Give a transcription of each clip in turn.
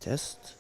test.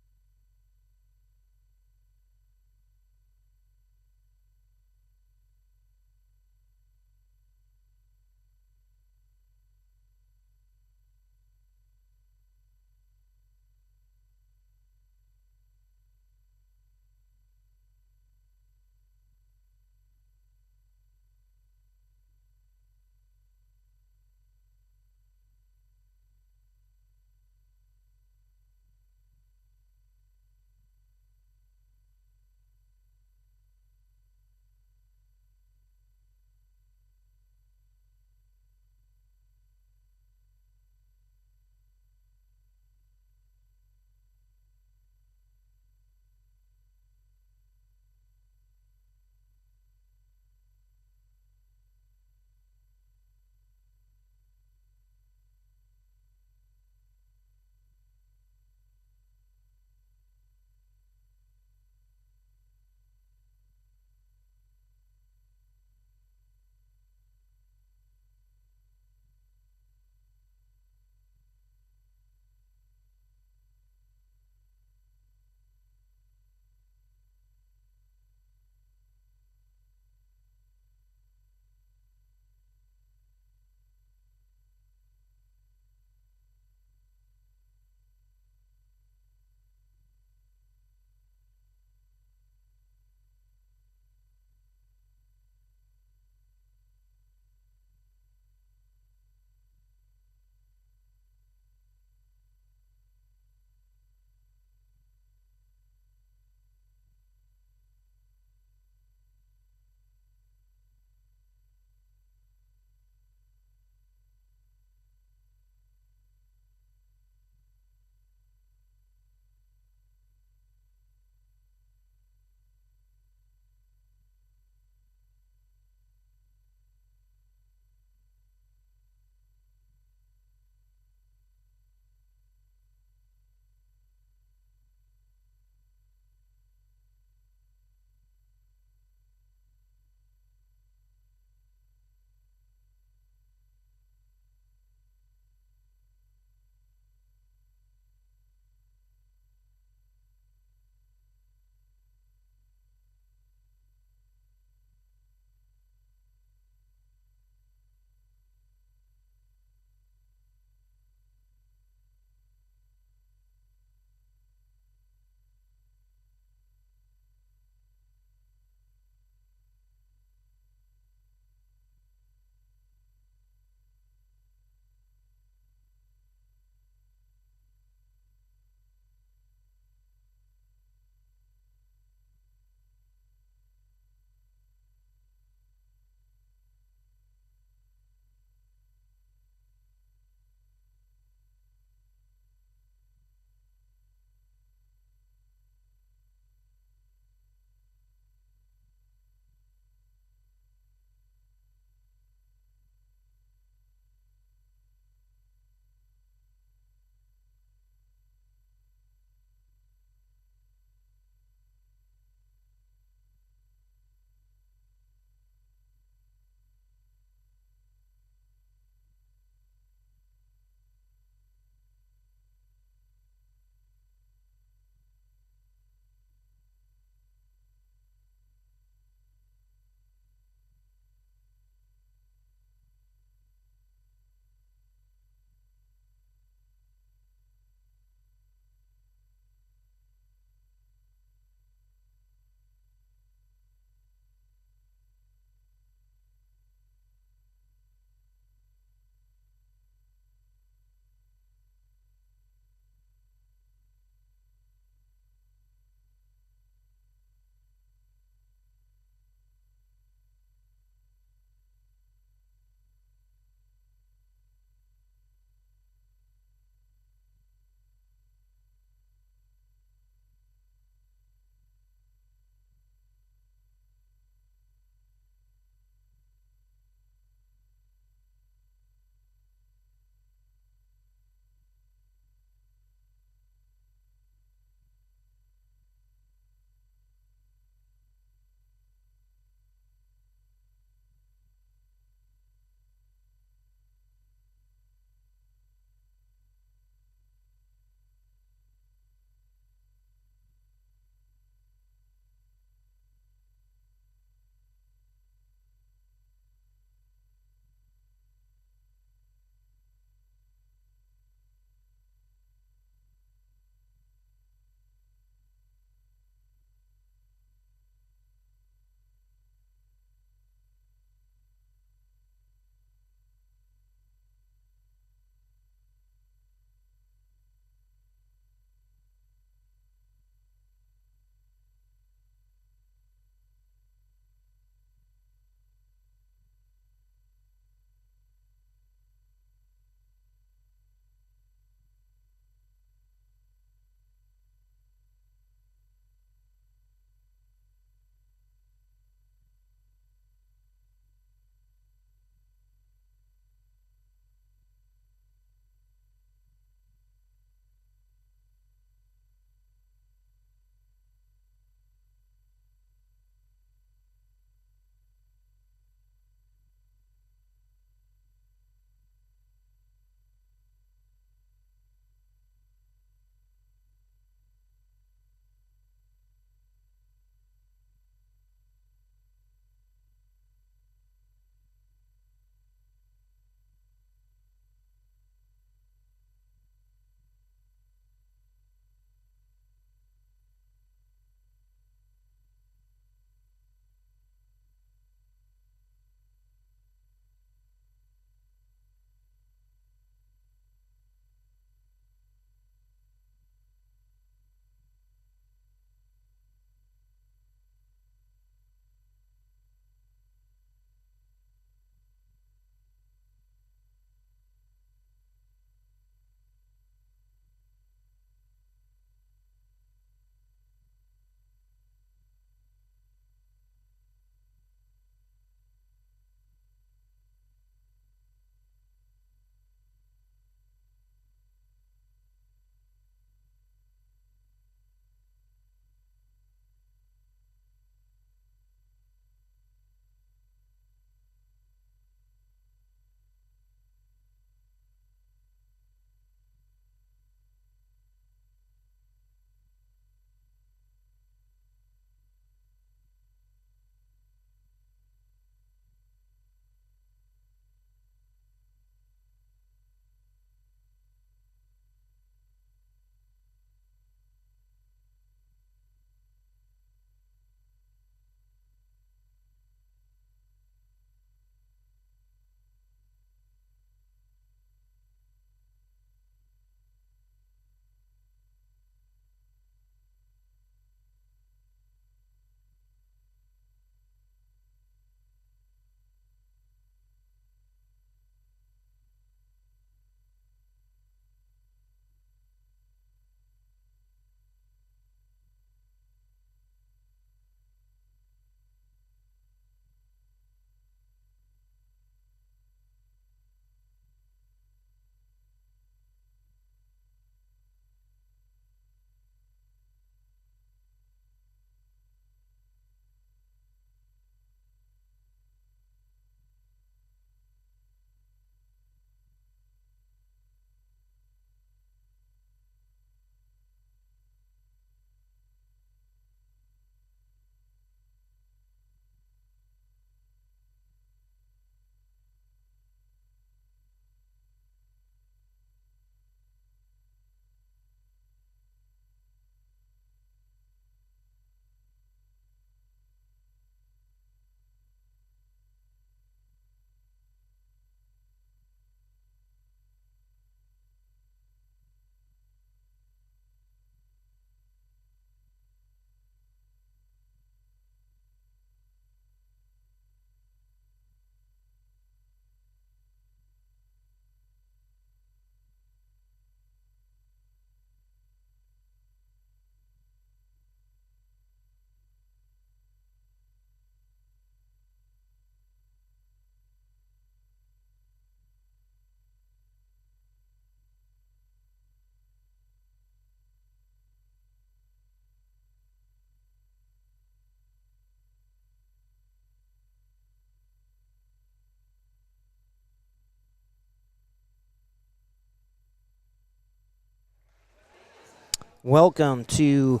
Welcome to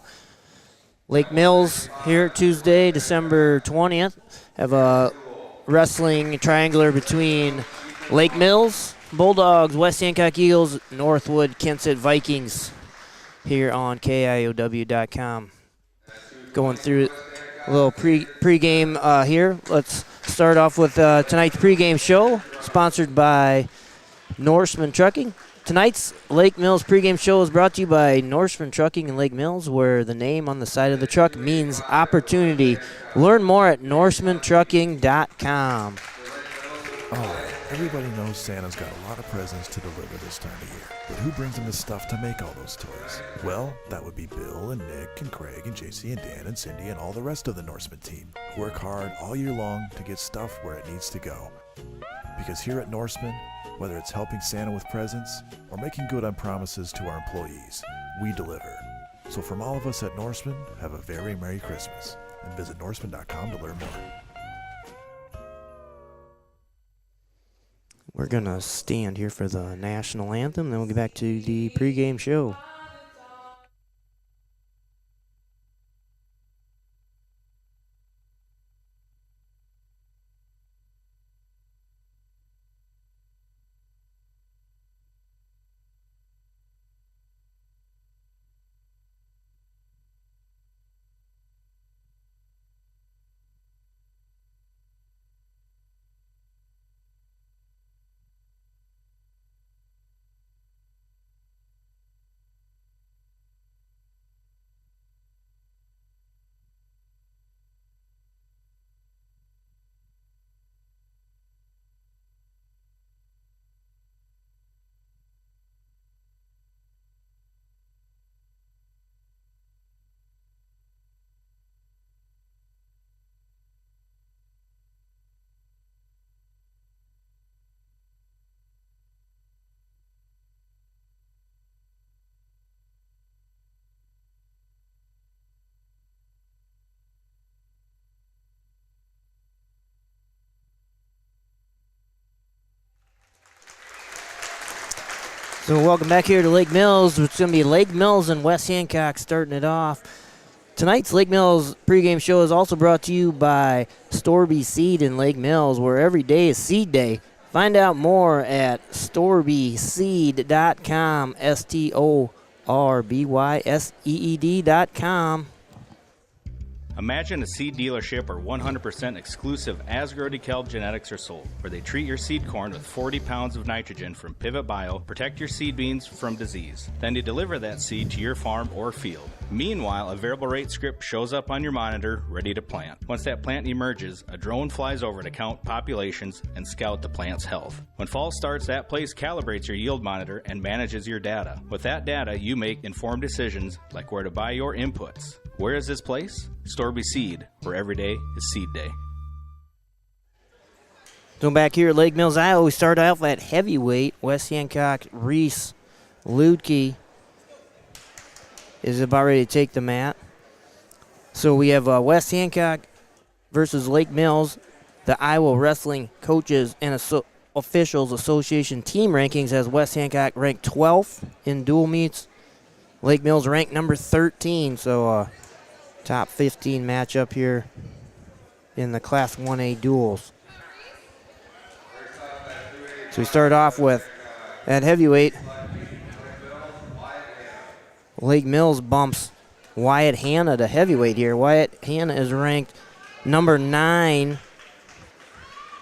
Lake Mills here Tuesday, December 20th. Have a wrestling triangular between Lake Mills Bulldogs, West Hancock Eagles, Northwood Kensett Vikings here on KIOW.com. Going through a little pregame here. Let's start off with tonight's pregame show, sponsored by Norseman Trucking. Tonight's Lake Mills pregame show is brought to you by Norseman Trucking in Lake Mills, where the name on the side of the truck means opportunity. Learn more at norsementrucking.com. All right, everybody knows Santa's got a lot of presents to deliver this time of year. But who brings him the stuff to make all those toys? Well, that would be Bill and Nick and Craig and JC and Dan and Cindy and all the rest of the Norseman team, who work hard all year long to get stuff where it needs to go. Because here at Norseman, whether it's helping Santa with presents or making good on promises to our employees, we deliver. So from all of us at Norseman, have a very Merry Christmas and visit norseman.com to learn more. We're going to stand here for the national anthem, then we'll get back to the pregame show. So welcome back here to Lake Mills. It's going to be Lake Mills and West Hancock starting it off. Tonight's Lake Mills pregame show is also brought to you by Storby Seed in Lake Mills, where every day is seed day. Find out more at storbyseed.com, STORBYSEED.com. Imagine a seed dealership where 100% exclusive Asgrow DeKalb genetics are sold, where they treat your seed corn with 40 pounds of nitrogen from Pivot Bio, protect your seed beans from disease. Then they deliver that seed to your farm or field. Meanwhile, a variable rate script shows up on your monitor, ready to plant. Once that plant emerges, a drone flies over to count populations and scout the plant's health. When fall starts, that place calibrates your yield monitor and manages your data. With that data, you make informed decisions like where to buy your inputs. Where is this place? Storby Seed, where every day is seed day. So back here at Lake Mills, Iowa, we start off at heavyweight. West Hancock, Reese Ludke is about ready to take the mat. So we have West Hancock versus Lake Mills. The Iowa Wrestling Coaches and Officials Association team rankings has West Hancock ranked 12th in dual meets. Lake Mills ranked number 13, so top 15 matchup here in the Class 1A duels. So we start off with, at heavyweight, Lake Mills bumps Wyatt Hanna to heavyweight here. Wyatt Hanna is ranked number 9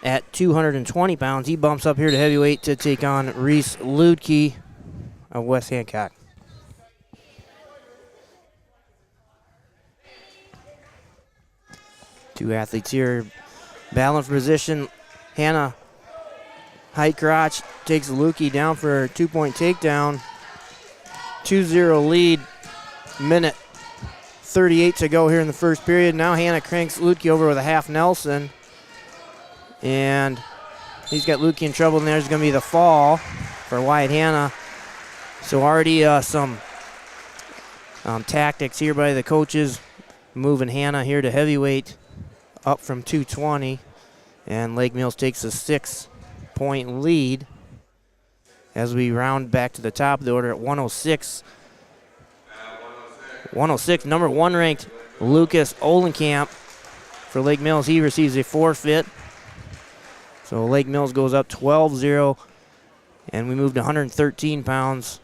at 220 pounds. He bumps up here to heavyweight to take on Reese Ludke of West Hancock. Two athletes here battling for position. Hanna, height crotch, takes Ludke down for a 2-point takedown. 2-0 lead, minute 38 to go here in the first period. Now Hanna cranks Ludke over with a half Nelson. And he's got Ludke in trouble, and there's going to be the fall for Wyatt Hanna. So already some tactics here by the coaches, moving Hanna here to heavyweight, up from 220. And Lake Mills takes a 6-point lead as we round back to the top of the order at 106. 106, number 1 ranked Lucas Olenkamp for Lake Mills. He receives a forfeit. So Lake Mills goes up 12-0, and we move to 113 pounds.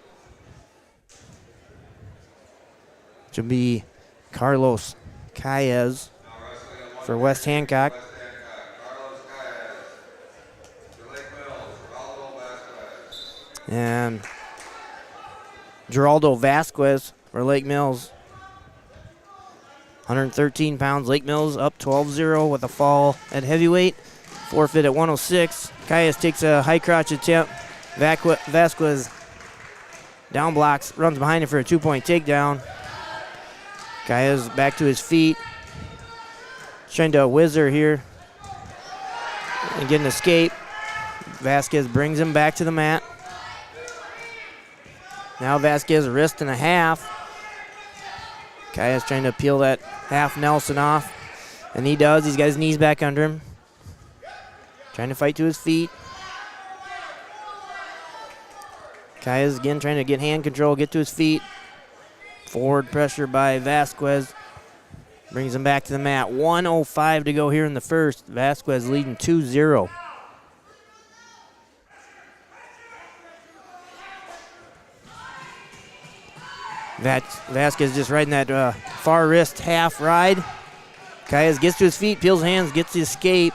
Which will be Carlos Calles for West Hancock. And Geraldo Vasquez for Lake Mills. 113 pounds. Lake Mills up 12-0 with a fall at heavyweight. Forfeit at 106. Calles takes a high crotch attempt. Vasquez down blocks, runs behind him for a 2-point takedown. Calles back to his feet. Trying to whizzer here and get an escape. Vasquez brings him back to the mat. Now Vasquez, wrist and a half. Calles trying to peel that half Nelson off. And he does. He's got his knees back under him. Trying to fight to his feet. Calles again trying to get hand control, get to his feet. Forward pressure by Vasquez. Brings him back to the mat. 1:05 to go here in the first. Vasquez leading 2-0. Vasquez just riding that far wrist half ride. Calles gets to his feet, peels hands, gets the escape.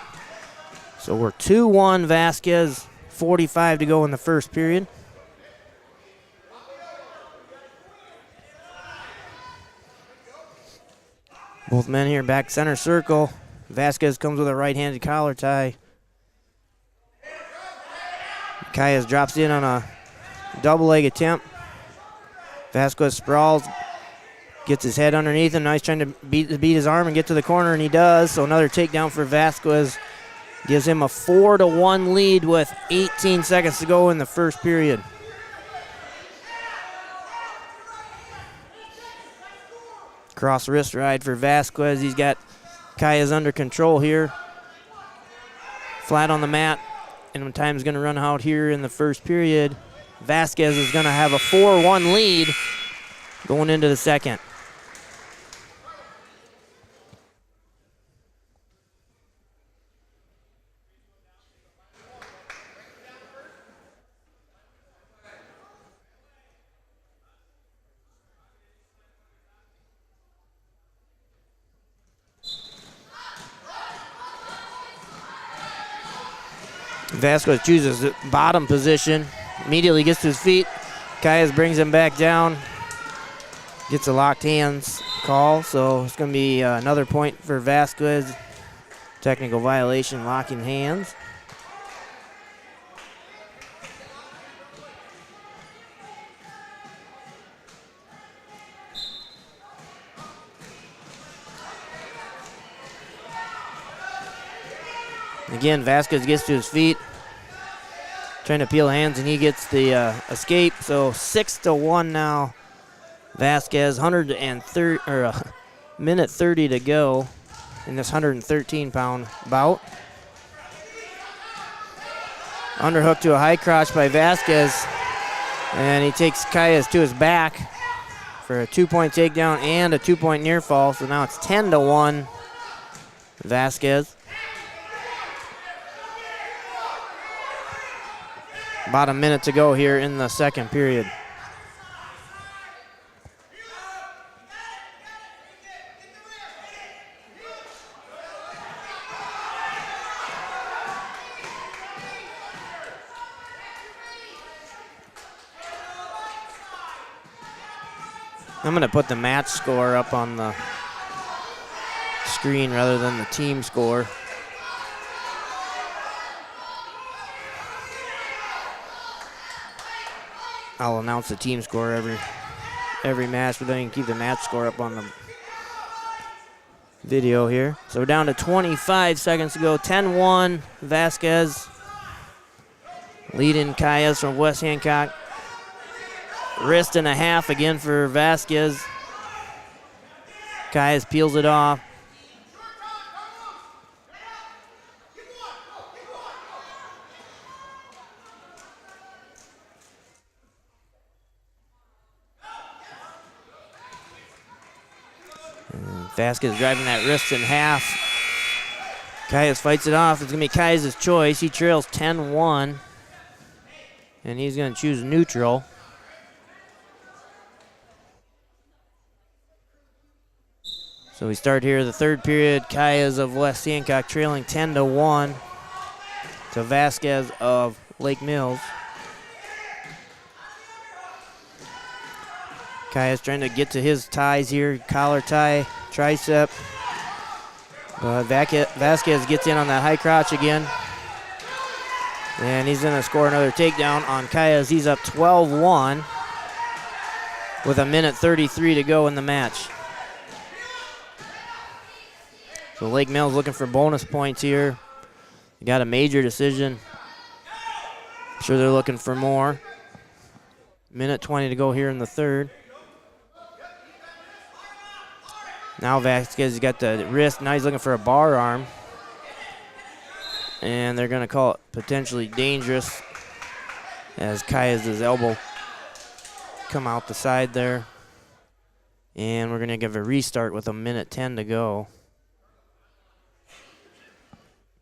So we're 2-1 Vasquez, 45 to go in the first period. Both men here back center circle. Vasquez comes with a right-handed collar tie. Calles drops in on a double leg attempt. Vasquez sprawls, gets his head underneath him. Now he's trying to beat his arm and get to the corner, and he does. So another takedown for Vasquez. Gives him a 4-1 lead with 18 seconds to go in the first period. Cross wrist ride for Vasquez. He's got Calles under control here. Flat on the mat, and time's going to run out here in the first period. Vasquez is going to have a 4-1 lead going into the second. Vasquez chooses the bottom position, immediately gets to his feet. Calles brings him back down, gets a locked hands call, so it's going to be another point for Vasquez. Technical violation, locking hands. Again, Vasquez gets to his feet, trying to peel hands, and he gets the escape. So 6-1 now. Vasquez, 130 or a minute 30 to go in this 113-pound bout. Underhook to a high crotch by Vasquez, and he takes Calles to his back for a 2-point takedown and a 2-point near fall. So now it's 10-1 Vasquez. About a minute to go here in the second period. I'm going to put the match score up on the screen rather than the team score. I'll announce the team score every match, but then you can keep the match score up on the video here. So we're down to 25 seconds to go. 10-1 Vasquez leading Calles from West Hancock. Wrist and a half again for Vasquez. Calles peels it off. Vasquez driving that wrist in half. Calles fights it off. It's going to be Calles' choice. He trails 10-1. And he's going to choose neutral. So we start here the third period. Calles of West Hancock trailing 10-1 to Vasquez of Lake Mills. Calles trying to get to his ties here. Collar tie, tricep. But Vasquez gets in on that high crotch again. And he's going to score another takedown on Calles. He's up 12-1 with 1:33 to go in the match. So Lake Mills looking for bonus points here. They got a major decision. I'm sure they're looking for more. 1:20 to go here in the third. Now Vasquez got the wrist. Now he's looking for a bar arm. And they're going to call it potentially dangerous as Calles' elbow come out the side there. And we're going to give a restart with 1:10 to go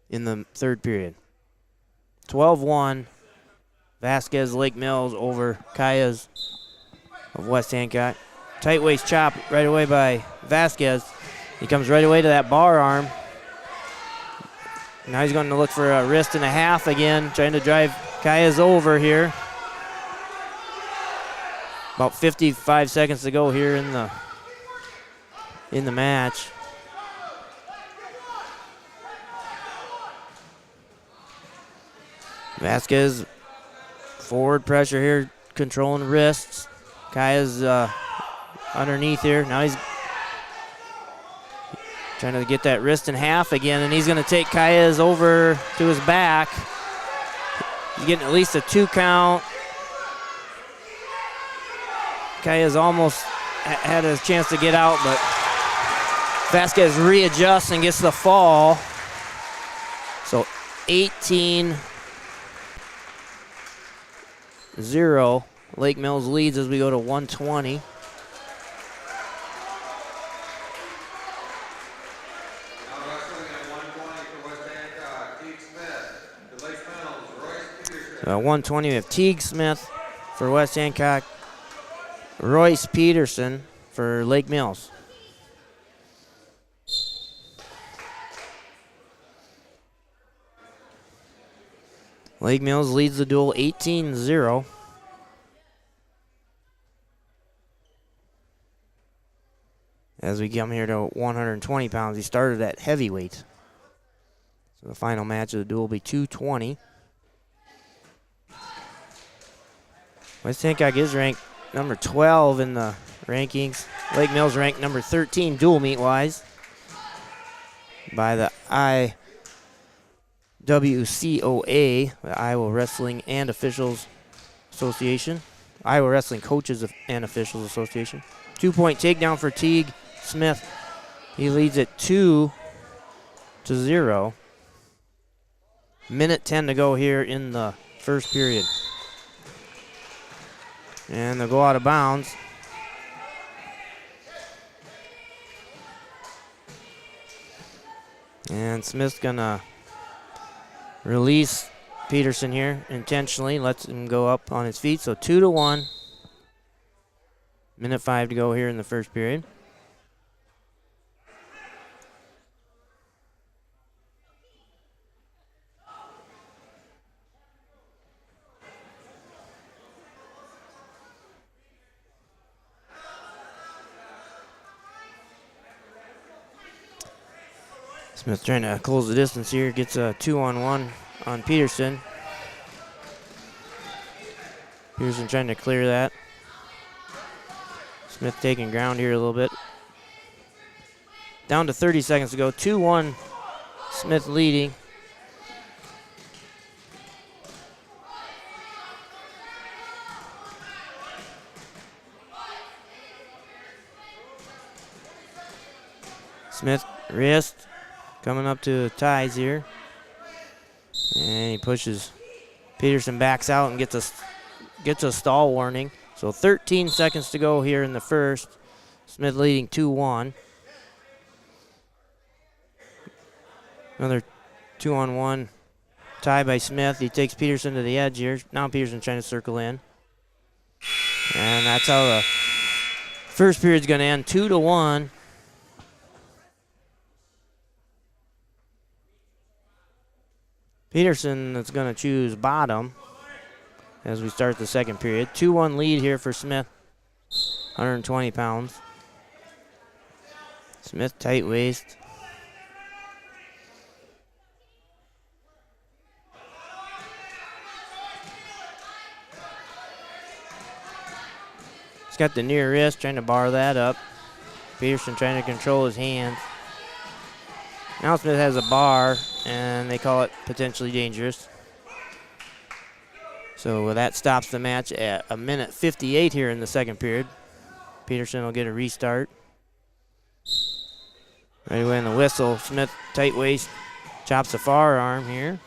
in the third period. 12-1, Vasquez Lake Mills over Calles of West Hancock. Tight waist chop right away by Vasquez. He comes right away to that bar arm. Now he's going to look for a wrist and a half again, trying to drive Calles over here. About 55 seconds to go here in the match. Vasquez, forward pressure here, controlling wrists. Calles underneath here. Now he's trying to get that wrist in half again, and he's going to take Calles over to his back. He's getting at least a 2 count. Calles almost had a chance to get out, but Vasquez readjusts and gets the fall. So 18-0. Lake Mills leads as we go to 1:20. At 1:20, we have Teague Smith for West Hancock, Royce Peterson for Lake Mills. Lake Mills leads the duel 18-0. As we come here to 120 pounds, he started at heavyweight. So the final match of the duel will be 220. West Hancock is ranked number 12 in the rankings. Lake Mills ranked number 13 dual meet wise by the IWCOA, the Iowa Wrestling and Officials Association. Iowa Wrestling Coaches and Officials Association. 2-point takedown for Teague Smith. He leads it 2-0. 1:10 to go here in the first period. And they'll go out of bounds. And Smith's gonna release Peterson here intentionally, lets him go up on his feet. So 2-1. 1:05 to go here in the first period. Smith trying to close the distance here, gets a 2-on-1 on Peterson. Peterson trying to clear that. Smith taking ground here a little bit. Down to 30 seconds to go. 2-1, Smith leading. Smith, wrist, coming up to ties here. And he pushes. Peterson backs out and gets a stall warning. So 13 seconds to go here in the first. Smith leading 2-1. Another 2-on-1 tie by Smith. He takes Peterson to the edge here. Now Peterson trying to circle in. And that's how the first period's going to end, 2-1. Peterson is going to choose bottom as we start the second period. 2-1 lead here for Smith, 120 pounds. Smith tight waist. He's got the near wrist, trying to bar that up. Peterson trying to control his hands. Now Smith has a bar, and they call it potentially dangerous. So that stops the match at 1:58 here in the second period. Peterson will get a restart. Right away in the whistle, Smith tight waist, chops the far arm here.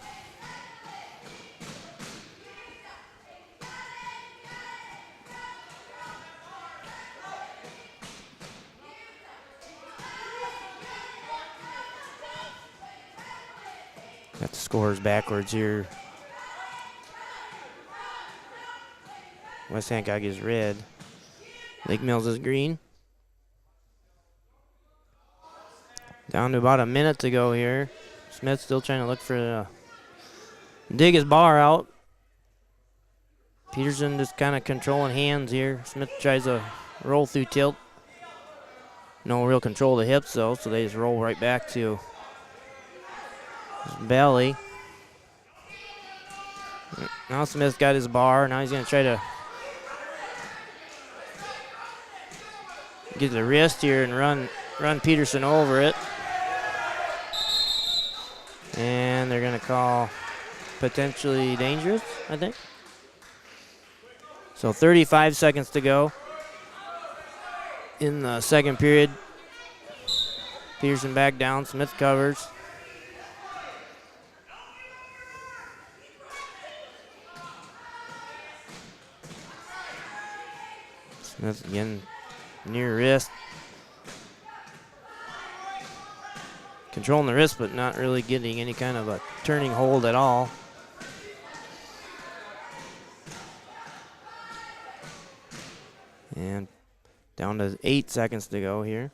Got the scores backwards here. West Hancock is red. Lake Mills is green. Down to about a minute to go here. Smith still trying to look for dig his bar out. Peterson just kind of controlling hands here. Smith tries to roll through tilt. No real control of the hips though, so they just roll right back to his belly. Now Smith's got his bar. Now he's going to try to get the wrist here and run Peterson over it. And they're going to call potentially dangerous, I think. So 35 seconds to go in the second period. Peterson back down. Smith covers. Smith again, near wrist. Controlling the wrist, but not really getting any kind of a turning hold at all. And down to 8 seconds to go here.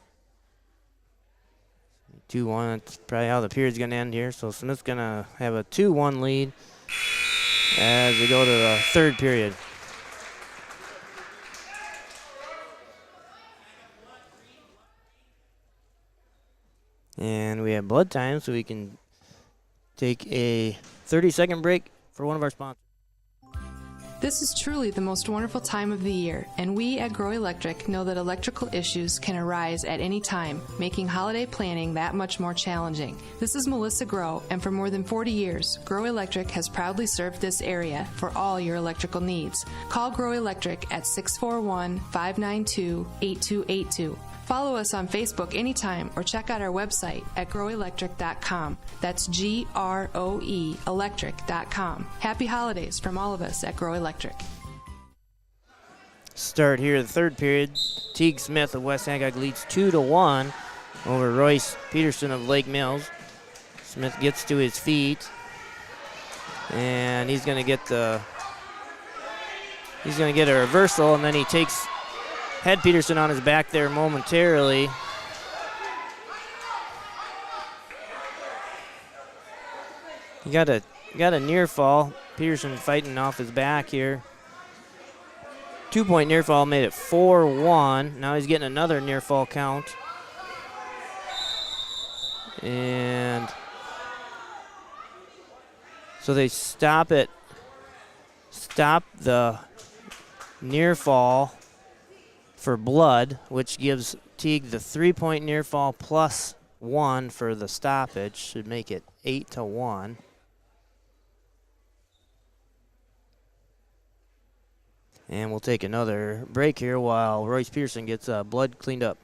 2-1, that's probably how the period's going to end here. So Smith's going to have a 2-1 lead as we go to the third period. And we have blood time, so we can take a 30-second break for one of our sponsors. This is truly the most wonderful time of the year, and we at Grow Electric know that electrical issues can arise at any time, making holiday planning that much more challenging. This is Melissa Grow, and for more than 40 years, Grow Electric has proudly served this area for all your electrical needs. Call Grow Electric at 641-592-8282. Follow us on Facebook anytime or check out our website at growelectric.com. That's GROE electric.com. Happy holidays from all of us at Grow Electric. Start here the third period. Teague Smith of West Hancock leads 2-1 over Royce Peterson of Lake Mills. Smith gets to his feet, and he's going to get a reversal, and then he had Peterson on his back there momentarily. He got a near fall. Peterson fighting off his back here. 2-point near fall made it 4-1. Now he's getting another near fall count. And so they stop the near fall for blood, which gives Teague the 3-point near fall plus 1 for the stoppage. Should make it 8-1. And we'll take another break here while Royce Peterson gets blood cleaned up.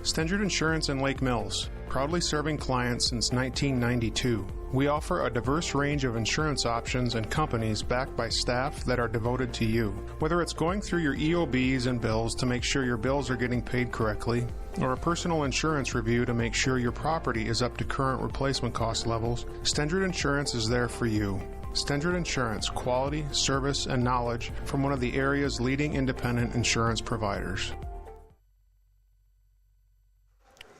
Stendard Insurance in Lake Mills. proudly serving clients since 1992. We offer a diverse range of insurance options and companies backed by staff that are devoted to you. Whether it's going through your EOBs and bills to make sure your bills are getting paid correctly, or a personal insurance review to make sure your property is up to current replacement cost levels, Stendrod Insurance is there for you. Stendrod Insurance, quality, service, and knowledge from one of the area's leading independent insurance providers.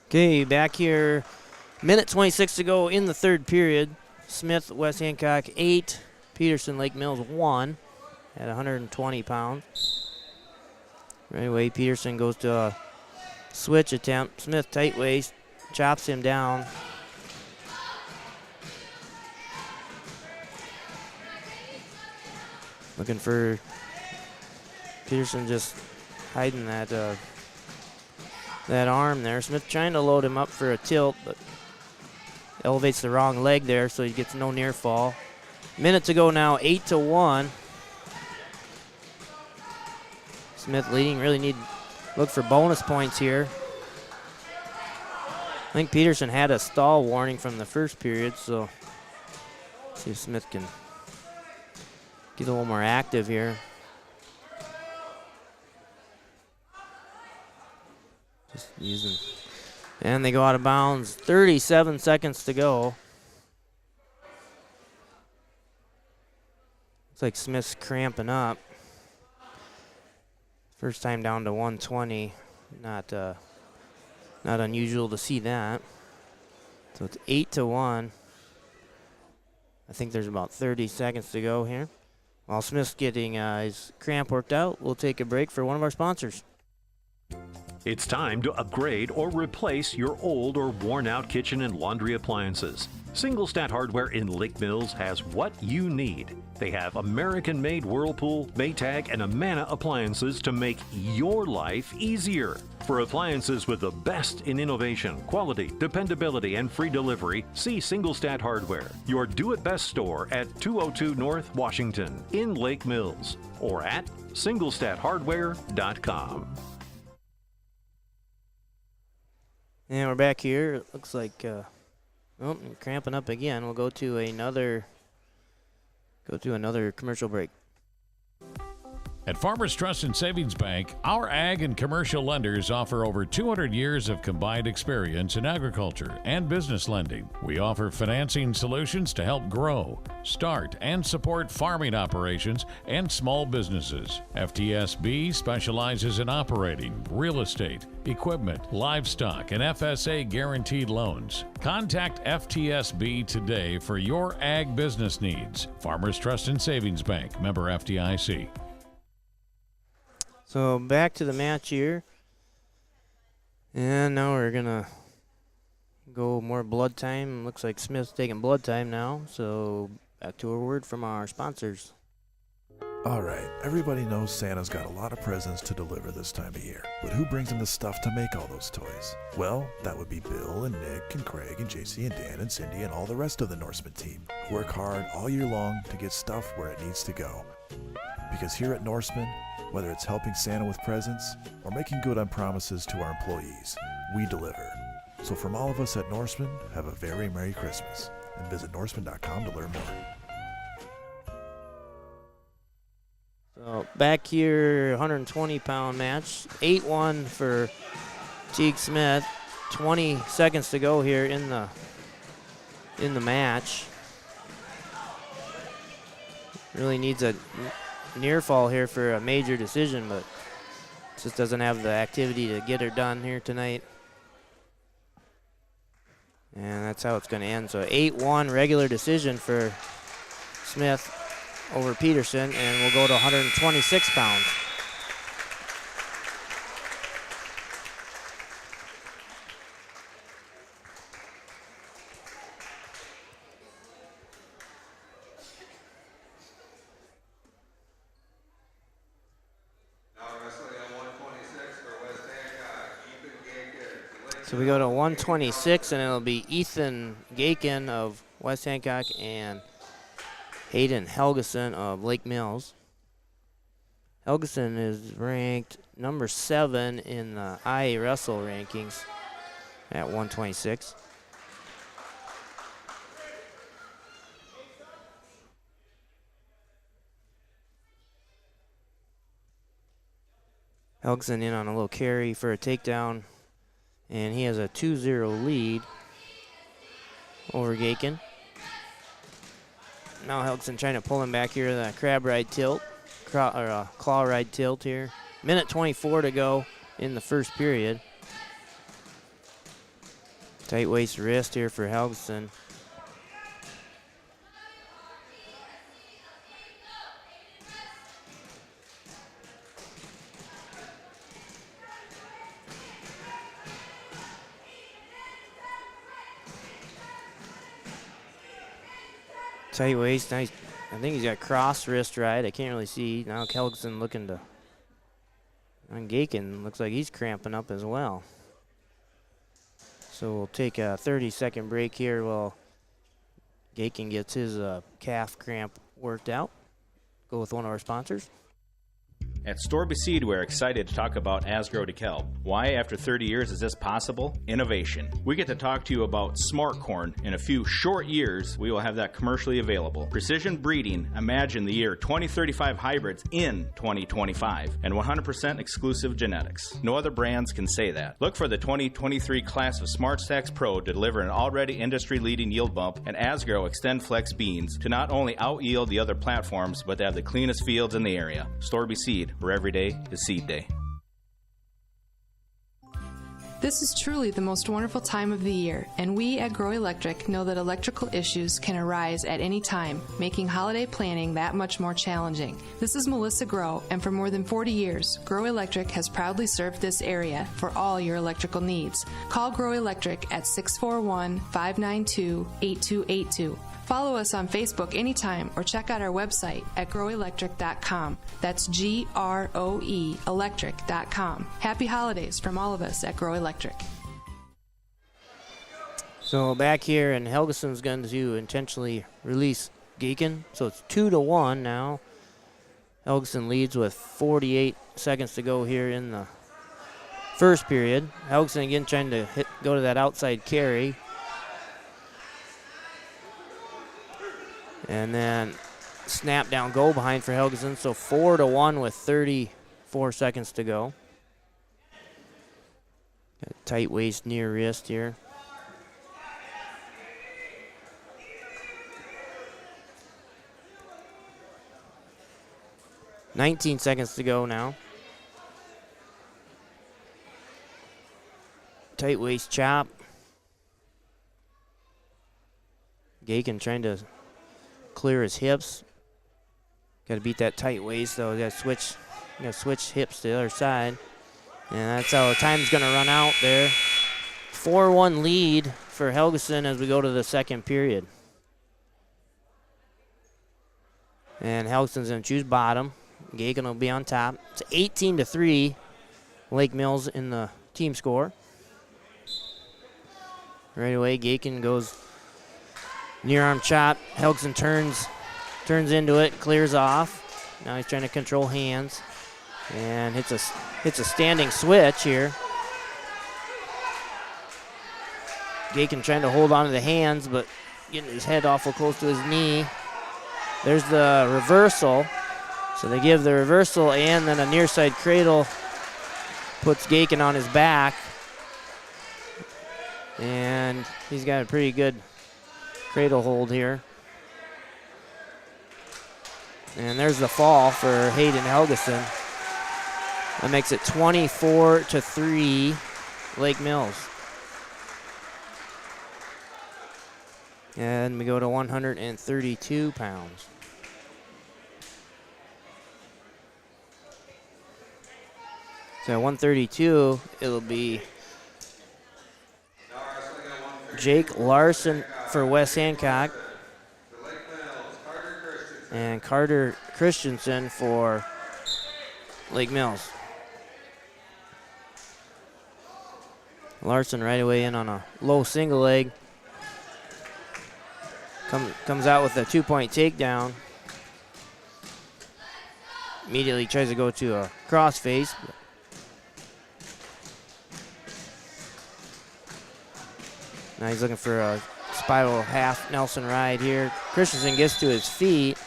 Okay, back here. Minute 26 to go in the third period. Smith, West Hancock 8. Peterson, Lake Mills 1 at 120 pounds. Right away, Peterson goes to a switch attempt. Smith, tight waist, chops him down. Looking for Peterson just hiding that arm there. Smith trying to load him up for a tilt, but elevates the wrong leg there, so he gets no near fall. Minute to go now, 8-1. Smith leading, really need look for bonus points here. I think Peterson had a stall warning from the first period, so see if Smith can get a little more active here. Just using, and they go out of bounds. 37 seconds to go. Looks like Smith's cramping up. First time down to 120. Not unusual to see that. So it's 8-1. I think there's about 30 seconds to go here. While Smith's getting his cramp worked out, we'll take a break for one of our sponsors. It's time to upgrade or replace your old or worn-out kitchen and laundry appliances. Single Stat Hardware in Lake Mills has what you need. They have American-made Whirlpool, Maytag, and Amana appliances to make your life easier. For appliances with the best in innovation, quality, dependability, and free delivery, see Single Stat Hardware, your do-it-best store at 202 North Washington in Lake Mills, or at singlestathardware.com. And we're back here. It looks like cramping up again. We'll go to another commercial break. At Farmers Trust and Savings Bank, our ag and commercial lenders offer over 200 years of combined experience in agriculture and business lending. We offer financing solutions to help grow, start, and support farming operations and small businesses. FTSB specializes in operating, real estate, equipment, livestock, and FSA guaranteed loans. Contact FTSB today for your ag business needs. Farmers Trust and Savings Bank, member FDIC. So back to the match here. And now we're going to go more blood time. Looks like Smith's taking blood time now. So back to a word from our sponsors. All right, everybody knows Santa's got a lot of presents to deliver this time of year. But who brings him the stuff to make all those toys? Well, that would be Bill and Nick and Craig and JC and Dan and Cindy and all the rest of the Norseman team, who work hard all year long to get stuff where it needs to go. Because here at Norseman, whether it's helping Santa with presents or making good on promises to our employees, we deliver. So from all of us at Norseman, have a very Merry Christmas and visit Norseman.com to learn more. So back here, 120-pound match. 8-1 for Teague Smith. 20 seconds to go here in the match. Really needs a near fall here for a major decision, but just doesn't have the activity to get her done here tonight. And that's how it's going to end. So 8-1 regular decision for Smith over Peterson, and we'll go to 126 pounds. So we go to 126, and it'll be Ethan Gakin of West Hancock and Hayden Helgeson of Lake Mills. Helgeson is ranked number 7 in the IA Wrestle rankings at 126. Helgson in on a little carry for a takedown, and he has a 2-0 lead over Gaken. Now Helgson trying to pull him back here, the crab ride tilt, claw ride tilt here. Minute 24 to go in the first period. Tight waist wrist here for Helgson. Tight waist, nice. I think he's got cross wrist ride. I can't really see. Now Helgson looking to. And Gaken looks like he's cramping up as well. So we'll take a 30-second break here while Gaken gets his calf cramp worked out. Go with one of our sponsors. At Storby Seed, we're excited to talk about Asgrow DeKalb. Why, after 30 years, is this possible? Innovation. We get to talk to you about smart corn. In a few short years, we will have that commercially available. Precision breeding, imagine the year 2035 hybrids in 2025, and 100% exclusive genetics. No other brands can say that. Look for the 2023 class of Smart Stacks Pro to deliver an already industry-leading yield bump and Asgrow Extend Flex beans to not only out-yield the other platforms, but to have the cleanest fields in the area. Storby Seed, where every day is seed day. This is truly the most wonderful time of the year, and we at Grow Electric know that electrical issues can arise at any time, making holiday planning that much more challenging. This is Melissa Grow, and for more than 40 years, Grow Electric has proudly served this area for all your electrical needs. Call Grow Electric at 641-592-8282. Follow us on Facebook anytime or check out our website at growelectric.com. That's GROE electric.com. Happy holidays from all of us at Grow Electric. So back here, and Helgeson's going to intentionally release Gaken. So it's 2-1 now. Helgeson leads with 48 seconds to go here in the first period. Helgeson again trying to go to that outside carry. And then snap down goal behind for Helgeson. So 4-1 with 34 seconds to go. Got a tight waist near wrist here. $19 seconds to go now. Tight waist chop. Gaken trying to clear his hips. Got to beat that tight waist though. Got to switch hips to the other side. And that's how time's going to run out there. 4-1 lead for Helgeson as we go to the second period. And Helgeson's going to choose bottom. Gaken will be on top. It's 18-3. Lake Mills in the team score. Right away, Gaken goes near arm chop. Helgeson turns into it, clears off. Now he's trying to control hands and hits a standing switch here. Gaken trying to hold on to the hands, but getting his head awful close to his knee. There's the reversal. So they give the reversal and then a near side cradle puts Gaken on his back. And he's got a pretty good cradle hold here. And there's the fall for Hayden Helgeson. That makes it 24-3 Lake Mills. And we go to 132 pounds. So at 132, it'll be Jake Larson for West Hancock and Carter Christensen for Lake Mills. Larson right away in on a low single leg. Comes out with a 2-point takedown. Immediately tries to go to a crossface. Now he's looking for a spiral half Nelson ride here. Christensen gets to his feet,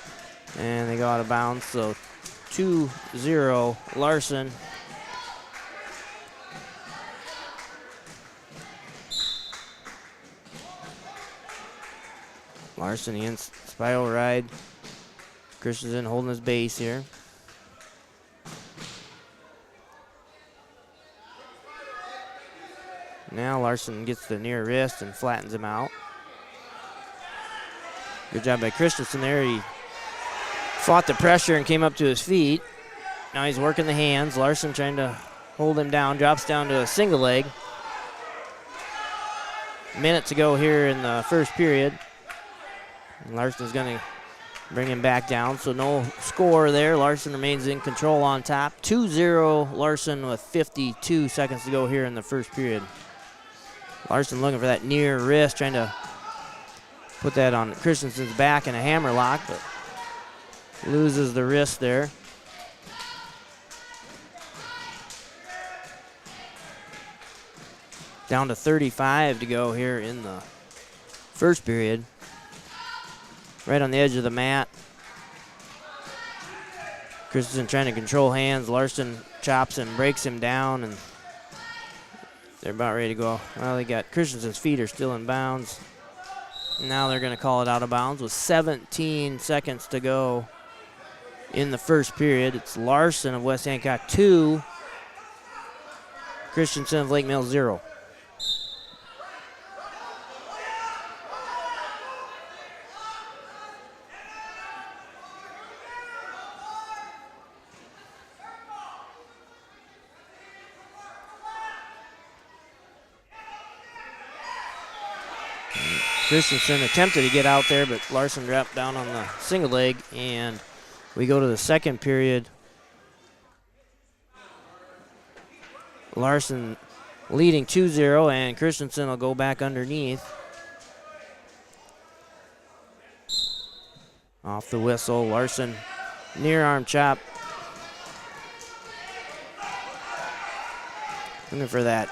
and they go out of bounds. So 2-0 Larson Larson against spiral ride. Christensen holding his base here. Now Larson gets the near wrist and flattens him out. Good job by Christensen there. He fought the pressure and came up to his feet. Now he's working the hands. Larson trying to hold him down. Drops down to a single leg. Minute to go here in the first period. And Larson's going to bring him back down, so no score there. Larson remains in control on top. 2-0 Larson with 52 seconds to go here in the first period. Larson looking for that near wrist, trying to put that on Christensen's back in a hammer lock, but loses the wrist there. Down to 35 to go here in the first period. Right on the edge of the mat. Christensen trying to control hands. Larson chops and breaks him down, and they're about ready to go. Well, they got Christensen's feet are still in bounds. Now they're going to call it out of bounds with 17 seconds to go in the first period. It's Larson of West Hancock 2, Christensen of Lake Mills 0. Christensen attempted to get out there, but Larson dropped down on the single leg, and we go to the second period. Larson leading 2-0, and Christensen will go back underneath. Off the whistle, Larson near arm chop. Looking for that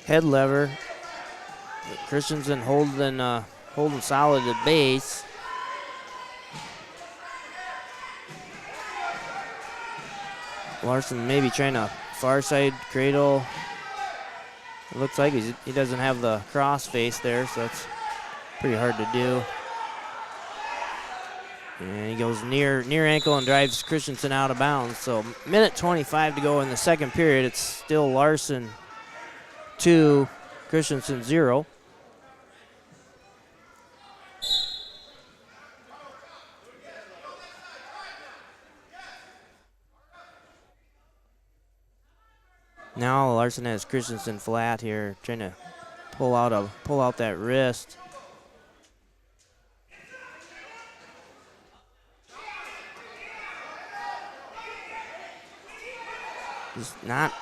head lever. Christensen holding solid at base. Larson maybe trying to far side cradle. It looks like he doesn't have the cross face there, so that's pretty hard to do. And he goes near ankle and drives Christensen out of bounds. So minute 25 to go in the second period. It's still Larson 2, Christensen 0. Now Larson has Christensen flat here, trying to pull out that wrist. Just not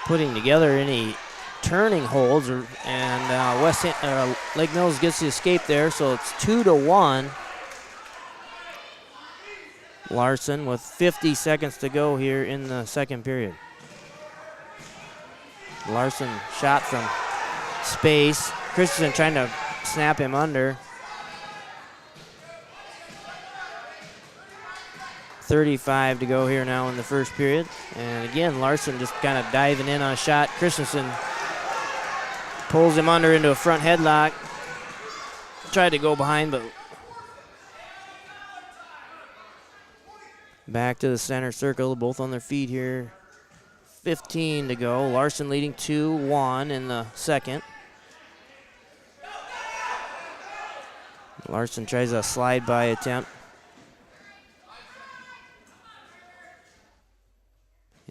putting together any turning holds, and Lake Mills gets the escape there, so it's 2-1. Larson with 50 seconds to go here in the second period. Larson shot from space. Christensen trying to snap him under. 35 to go here now in the first period. And again, Larson just kind of diving in on a shot. Christensen pulls him under into a front headlock. Tried to go behind, but back to the center circle, both on their feet here. 15 to go. Larson leading 2-1 in the second. Larson tries a slide by attempt.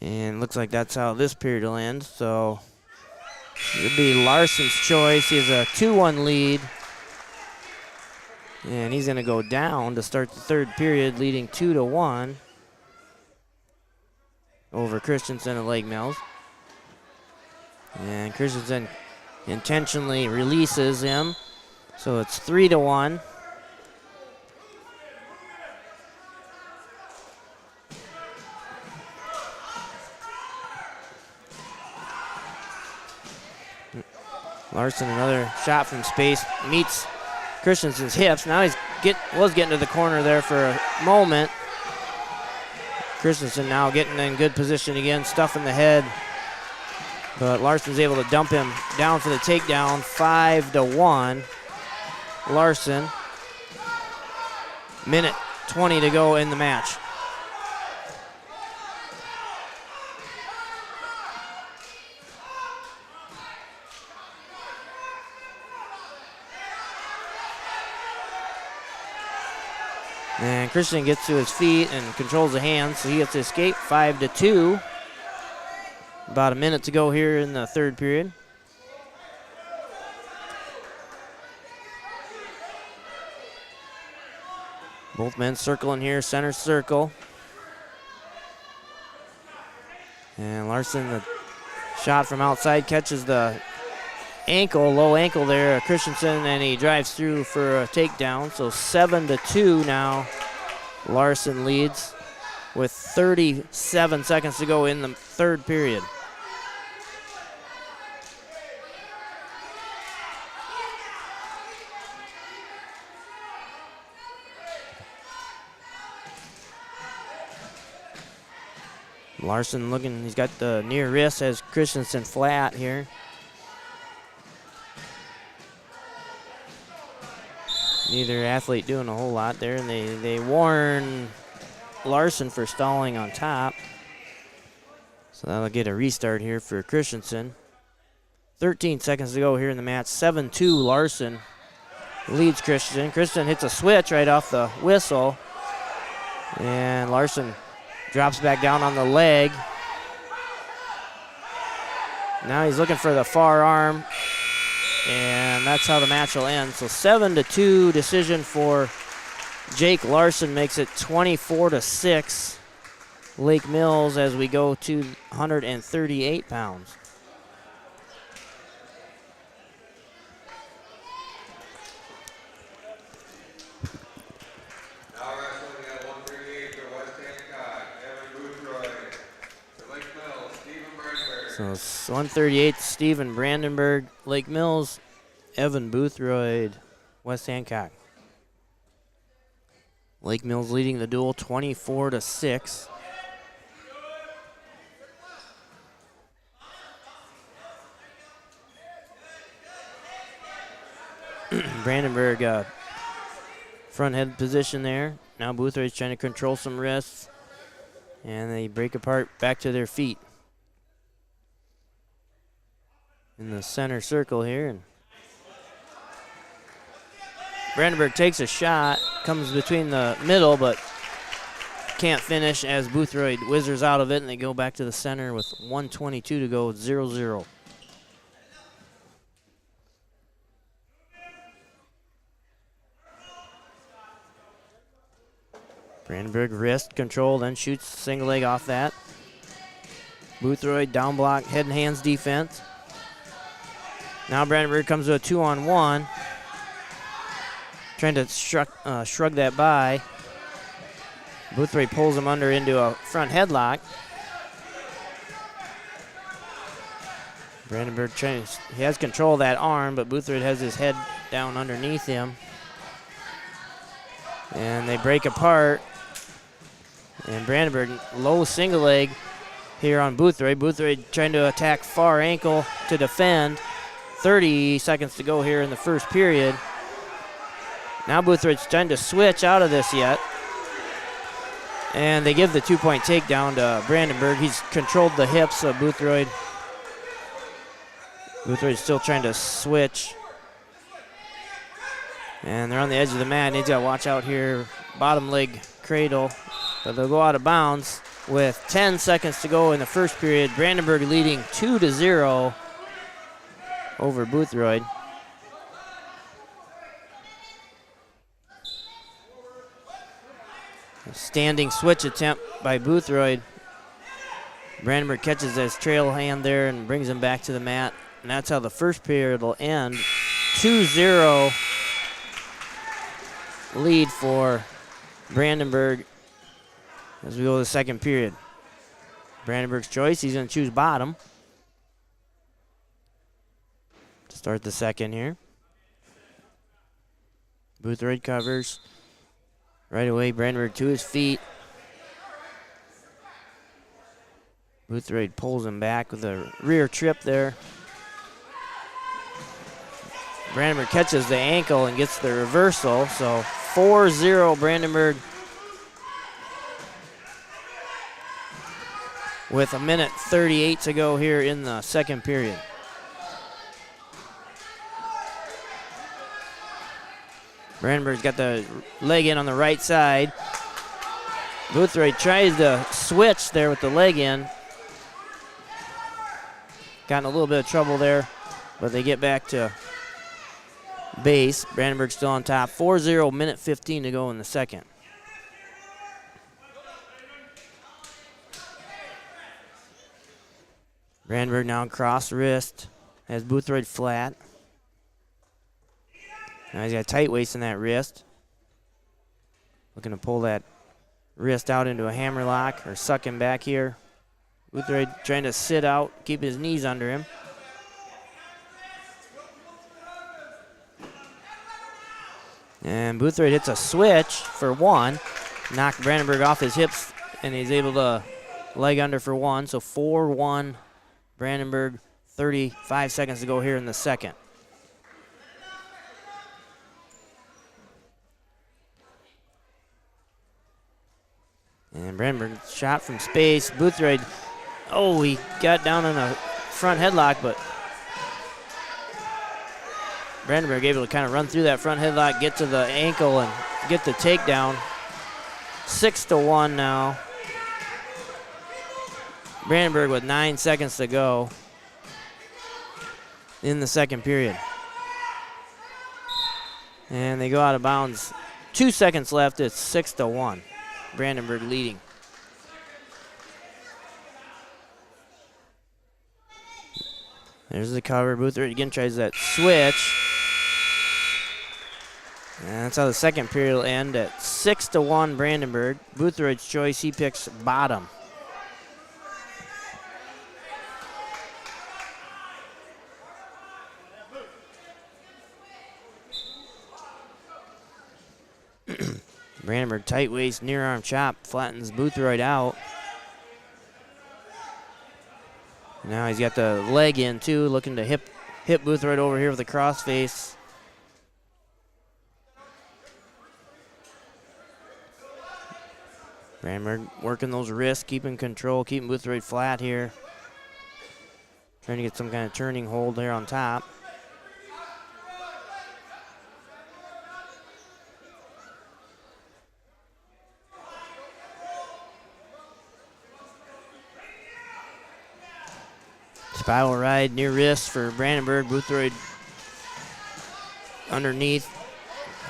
And looks like that's how this period will end. So it'll be Larson's choice. He has a 2-1 lead. And he's going to go down to start the third period, leading 2-1 over Christensen at Lake Mills. And Christensen intentionally releases him. So it's 3-1. Larson, another shot from space, meets Christensen's hips. Now was getting to the corner there for a moment. Christensen now getting in good position again, stuffing the head But Larson's able to dump him down for the takedown, 5-1. Larson. Minute 20 to go in the match. And Christian gets to his feet and controls the hands, so he gets to escape, 5-2. About a minute to go here in the third period. Both men circling here, center circle. And Larson, the shot from outside, catches the ankle, low ankle there, Christensen, and he drives through for a takedown. So 7-2 now. Larson leads with 37 seconds to go in the third period. Larson looking, he's got the near wrist, has Christensen flat here. Neither athlete doing a whole lot there, and they warn Larson for stalling on top. So that'll get a restart here for Christensen. 13 seconds to go here in the match. 7-2 Larson leads Christensen. Christensen hits a switch right off the whistle. And Larson drops back down on the leg. Now he's looking for the far arm. And that's how the match will end. So 7-2 decision for Jake Larson, makes it 24-6. Lake Mills as we go to 138 pounds. Now wrestling at 138 for West Hancock, Evan Boothroyd. For Lake Mills, Stephen Brandenburg. So it's 138, Stephen Brandenburg, Lake Mills, Evan Boothroyd, West Hancock. Lake Mills leading the duel 24-6. Brandenburg front head position there. Now Boothroyd's trying to control some wrists. And they break apart back to their feet. In the center circle here. And Brandenburg takes a shot, comes between the middle, but can't finish as Boothroyd whizzers out of it, and they go back to the center with 1:22 to go, 0-0. Brandenburg wrist control, then shoots single leg off that. Boothroyd down block, head and hands defense. Now Brandenburg comes to a 2-on-1. Trying to shrug that by. Boothroyd pulls him under into a front headlock. Brandenburg he has control of that arm, but Boothroyd has his head down underneath him. And they break apart. And Brandenburg, low single leg here on Boothroyd. Boothroyd trying to attack far ankle to defend. 30 seconds to go here in the first period. Now Boothroyd's trying to switch out of this yet. And they give the 2-point takedown to Brandenburg. He's controlled the hips of Boothroyd. Boothroyd's still trying to switch. And they're on the edge of the mat. He's got to watch out here. Bottom leg cradle. But they'll go out of bounds with 10 seconds to go in the first period. Brandenburg leading 2-0 over Boothroyd. A standing switch attempt by Boothroyd. Brandenburg catches his trail hand there and brings him back to the mat. And that's how the first period will end. 2-0 lead for Brandenburg as we go to the second period. Brandenburg's choice, he's going to choose bottom to start the second here. Boothroyd covers. Right away, Brandenburg to his feet. Boothroyd pulls him back with a rear trip there. Brandenburg catches the ankle and gets the reversal, so 4-0 Brandenburg with 1:38 to go here in the second period. Brandenburg's got the leg in on the right side. Boothroyd tries to switch there with the leg in. Got in a little bit of trouble there, but they get back to base. Brandenburg still on top. 4-0, 1:15 to go in the second. Brandenburg now cross wrist. Has Boothroyd flat. Now he's got a tight waist in that wrist. Looking to pull that wrist out into a hammer lock or suck him back here. Boothroyd trying to sit out, keep his knees under him. And Boothroyd hits a switch for one. Knocked Brandenburg off his hips, and he's able to leg under for one. So 4-1 Brandenburg, 35 seconds to go here in the second. And Brandenburg shot from space. Boothroyd, he got down in a front headlock, but Brandenburg able to kind of run through that front headlock, get to the ankle, and get the takedown. 6-1 now. Brandenburg with 9 seconds to go in the second period. And they go out of bounds. 2 seconds left. It's 6-1. Brandenburg leading. There's the cover. Boothroyd again tries that switch. And that's how the second period will end at 6-1 Brandenburg. Boothroyd's choice, he picks bottom. Brandenburg tight waist, near arm chop, flattens Boothroyd out. Now he's got the leg in too, looking to hip Boothroyd over here with a crossface. Brandenburg working those wrists, keeping control, keeping Boothroyd flat here. Trying to get some kind of turning hold there on top. Spiral ride near wrist for Brandenburg. Boothroyd underneath.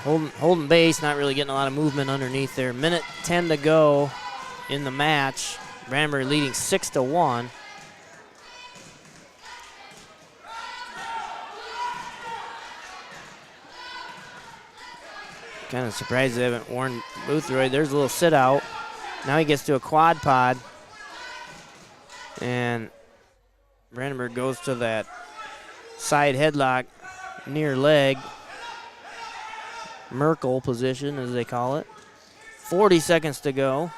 Holding base, not really getting a lot of movement underneath there. 1:10 to go in the match. Brandenburg leading 6-1. Kind of surprised they haven't warned Boothroyd. There's a little sit out. Now he gets to a quad pod. And Brandenburg goes to that side headlock near leg. Merkel position, as they call it. 40 seconds to go.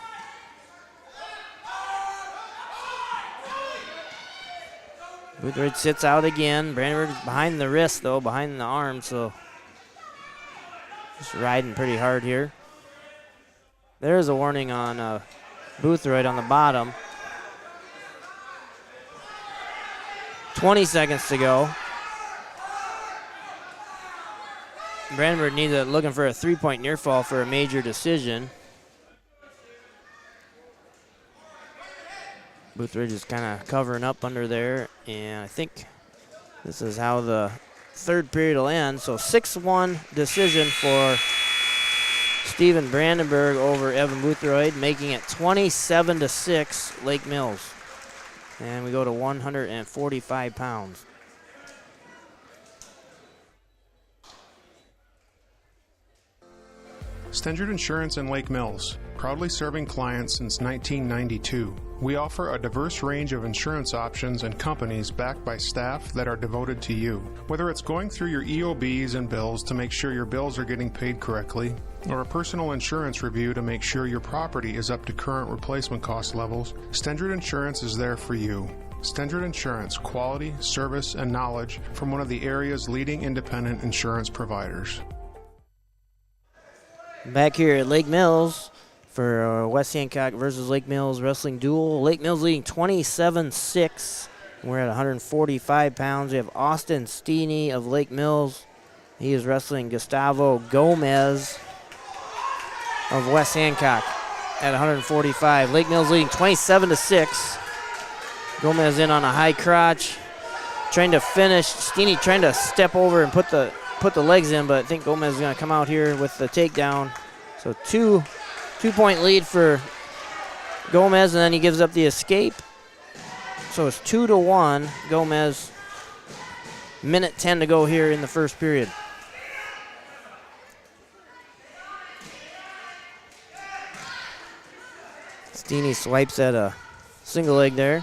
Boothroyd sits out again. Brandenburg's behind the wrist, though, behind the arm, so just riding pretty hard here. There's a warning on Boothroyd on the bottom. 20 seconds to go. Brandenburg looking for a 3-point near fall for a major decision. Boothroyd is kind of covering up under there, and I think this is how the third period will end. So 6-1 decision for Stephen Brandenburg over Evan Boothroyd, making it 27-6 Lake Mills. And we go to 145 pounds. Stengert Insurance in Lake Mills. Proudly serving clients since 1992, we offer a diverse range of insurance options and companies backed by staff that are devoted to you. Whether it's going through your EOBs and bills to make sure your bills are getting paid correctly, or a personal insurance review to make sure your property is up to current replacement cost levels, Stendrud Insurance is there for you. Stendrud Insurance, quality, service, and knowledge from one of the area's leading independent insurance providers. Back here at Lake Mills for West Hancock versus Lake Mills wrestling duel. Lake Mills leading 27-6. We're at 145 pounds. We have Austin Steeney of Lake Mills. He is wrestling Gustavo Gomez of West Hancock at 145. Lake Mills leading 27-6. Gomez in on a high crotch, trying to finish. Steeney trying to step over and put the legs in, but I think Gomez is going to come out here with the takedown. So two-point lead for Gomez, and then he gives up the escape. So it's 2-1 Gomez. Minute 10 to go here in the first period. Steeney swipes at a single leg there.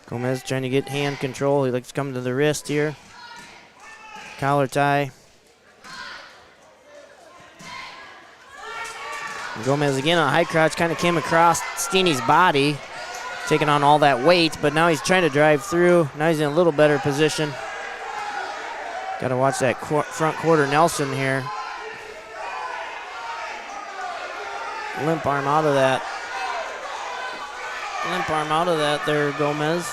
Gomez trying to get hand control. He likes to come to the wrist here. Collar tie. And Gomez again on a high crouch, kind of came across Steeney's body, taking on all that weight, but now he's trying to drive through. Now he's in a little better position. Got to watch that front quarter Nelson here. Limp arm out of that. Limp arm out of that there, Gomez.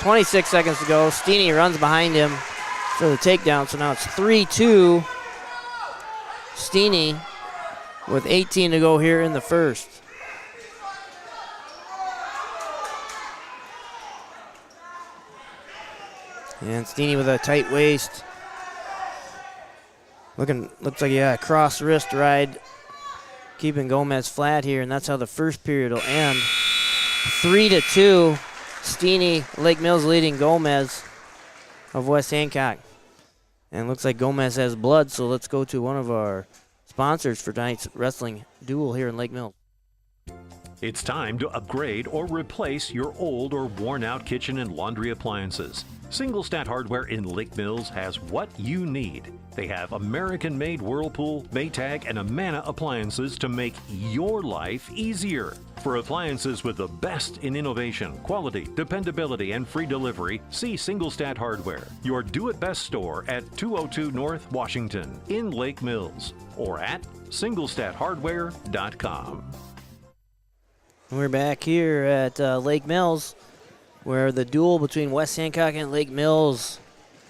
26 seconds to go. Steeney runs behind him for the takedown, so now it's 3-2. Steeney with 18 to go here in the first. And Steeney with a tight waist. Looks like a cross wrist ride, keeping Gomez flat here, and that's how the first period will end. 3-2. Steeney, Lake Mills leading Gomez of West Hancock. And looks like Gomez has blood, so let's go to one of our sponsors for tonight's wrestling duel here in Lake Mills. It's time to upgrade or replace your old or worn-out kitchen and laundry appliances. Single Stat Hardware in Lake Mills has what you need. They have American-made Whirlpool, Maytag, and Amana appliances to make your life easier. For appliances with the best in innovation, quality, dependability, and free delivery, see Single Stat Hardware, your do-it-best store at 202 North Washington in Lake Mills, or at singlestathardware.com. We're back here at Lake Mills, where the duel between West Hancock and Lake Mills,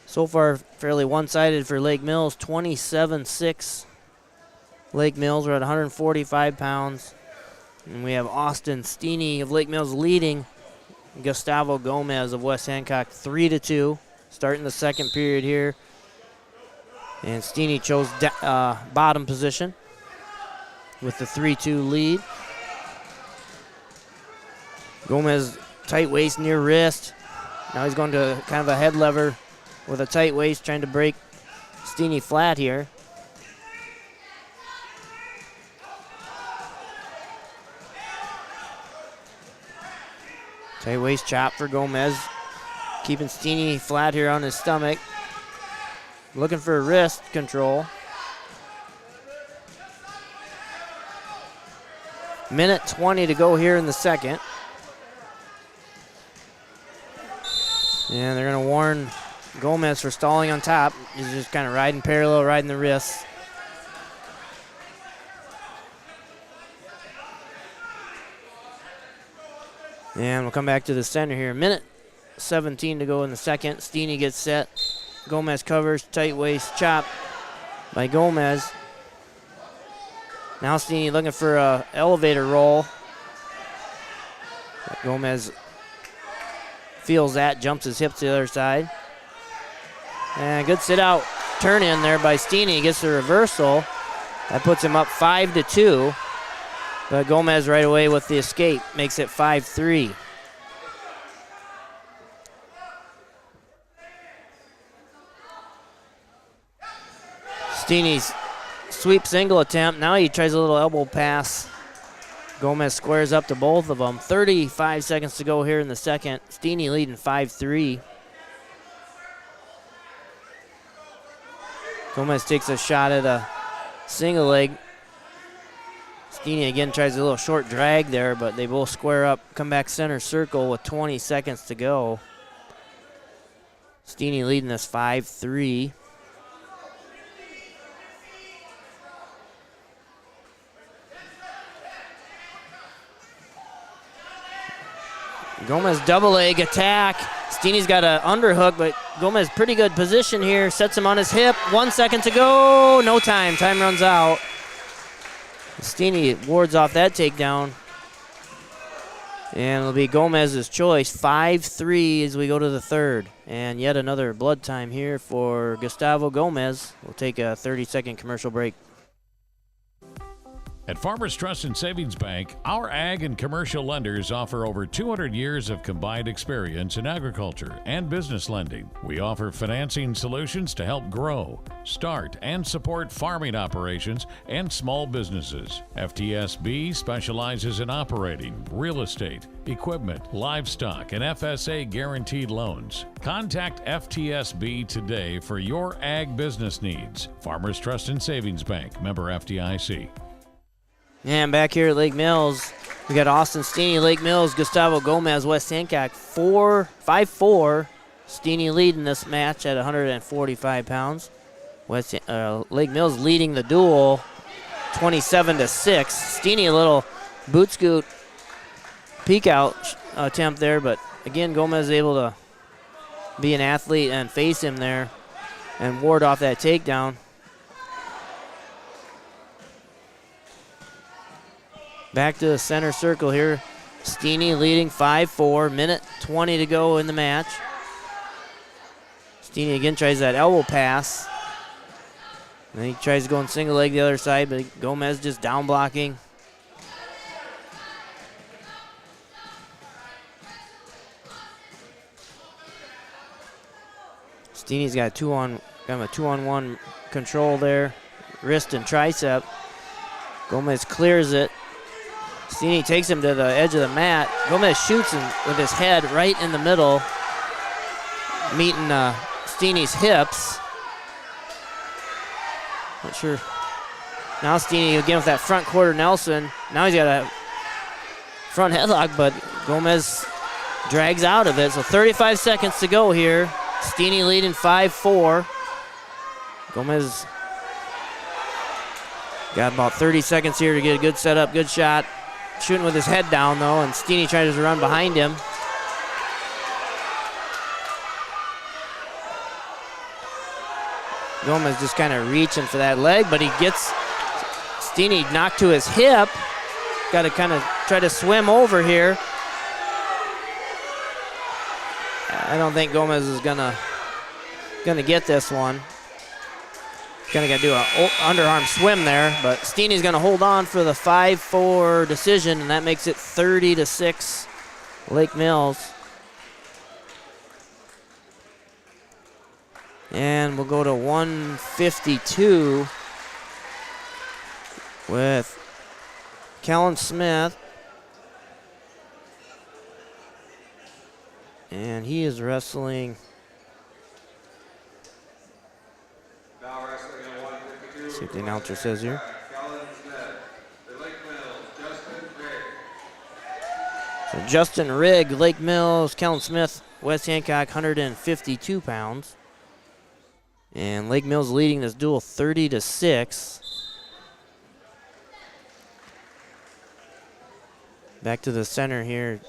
so far fairly one-sided for Lake Mills, 27-6. Lake Mills are at 145 pounds. And we have Austin Steeney of Lake Mills leading Gustavo Gomez of West Hancock 3-2. Starting the second period here. And Steeney chose bottom position with the 3-2 lead. Gomez, tight waist near wrist. Now he's going to kind of a head lever with a tight waist, trying to break Steeney flat here. Tight waist chop for Gomez, keeping Steeney flat here on his stomach. Looking for wrist control. Minute 20 to go here in the second. And they're going to warn Gomez for stalling on top. He's just kind of riding parallel, riding the wrists. And we'll come back to the center here. Minute 17 to go in the second. Steeney gets set. Gomez covers, tight waist chop by Gomez. Now Steeney looking for an elevator roll. Gomez feels that, jumps his hips to the other side. And good sit out turn in there by Steeney. Gets the reversal. That puts him up 5-2. But Gomez right away with the escape makes it 5-3. Steeney's sweep single attempt. Now he tries a little elbow pass. Gomez squares up to both of them. 35 seconds to go here in the second. Steeney leading 5-3. Gomez takes a shot at a single leg. Steeney again tries a little short drag there, but they both square up, come back center circle with 20 seconds to go. Steeney leading this 5-3. Gomez double leg attack. Steeney's got an underhook, but Gomez pretty good position here. Sets him on his hip. 1 second to go. No time. Time runs out. Steeney wards off that takedown. And it'll be Gomez's choice. 5-3 as we go to the third. And yet another blood time here for Gustavo Gomez. We'll take a 30-second commercial break. At Farmers Trust and Savings Bank, our ag and commercial lenders offer over 200 years of combined experience in agriculture and business lending. We offer financing solutions to help grow, start, and support farming operations and small businesses. FTSB specializes in operating, real estate, equipment, livestock, and FSA guaranteed loans. Contact FTSB today for your ag business needs. Farmers Trust and Savings Bank, member FDIC. And back here at Lake Mills, we got Austin Steeney, Lake Mills, Gustavo Gomez, West Hancock, 5-4. Steeney leading this match at 145 pounds. Lake Mills leading the duel 27-6. Steeney a little boot scoot peek out attempt there, but again, Gomez able to be an athlete and face him there and ward off that takedown. Back to the center circle here. Steeney leading 5-4. Minute 20 to go in the match. Steeney again tries that elbow pass. And he tries to go in single leg the other side, but Gomez just down blocking. Steeney's got a 2-on-1 control there. Wrist and tricep. Gomez clears it. Steeney takes him to the edge of the mat. Gomez shoots him with his head right in the middle, meeting Steeney's hips. Not sure. Now Steeney again with that front quarter Nelson. Now he's got a front headlock, but Gomez drags out of it. So 35 seconds to go here. Steeney leading 5-4. Gomez got about 30 seconds here to get a good setup, good shot. Shooting with his head down, though, and Steeney tries to run behind him. Gomez just kind of reaching for that leg, but he gets Steeney knocked to his hip. Got to kind of try to swim over here. I don't think Gomez is gonna get this one. Gonna do an underarm swim there, but Steeney's gonna hold on for the 5-4 decision, and that makes it 30-6 Lake Mills. And we'll go to 152 with Kellen Smith. And he is wrestling. See what the announcer says here. So Justin Rigg, Lake Mills, Kellen Smith, West Hancock, 152 pounds. And Lake Mills leading this duel 30-6. Back to the center here.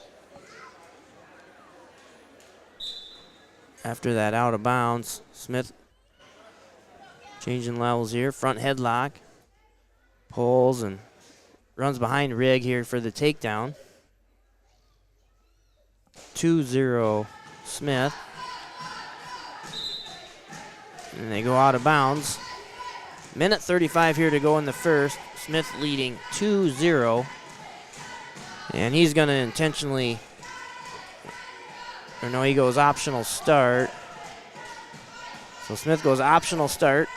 After that out of bounds, Smith changing levels here. Front headlock. Pulls and runs behind Rigg here for the takedown. 2-0 Smith. And they go out of bounds. Minute 35 here to go in the first. Smith leading 2-0. And he's going to intentionally, or no, he goes optional start. So Smith goes optional start.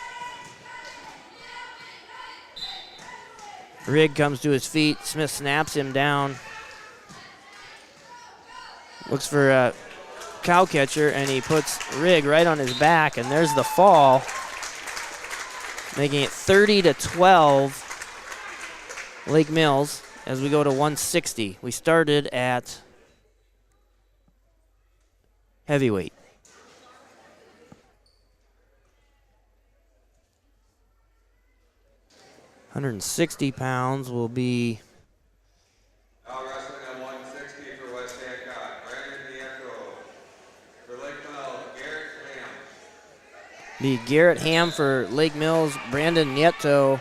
Rigg comes to his feet. Smith snaps him down. Looks for a cow catcher, and he puts Rigg right on his back, and there's the fall, making it 30-12 Lake Mills as we go to 160. We started at heavyweight. £160 will be Now wrestling at 160 for West Hancock, Brandon Nieto. For Lake Mills, Garrett Ham. Garrett Ham for Lake Mills, Brandon Nieto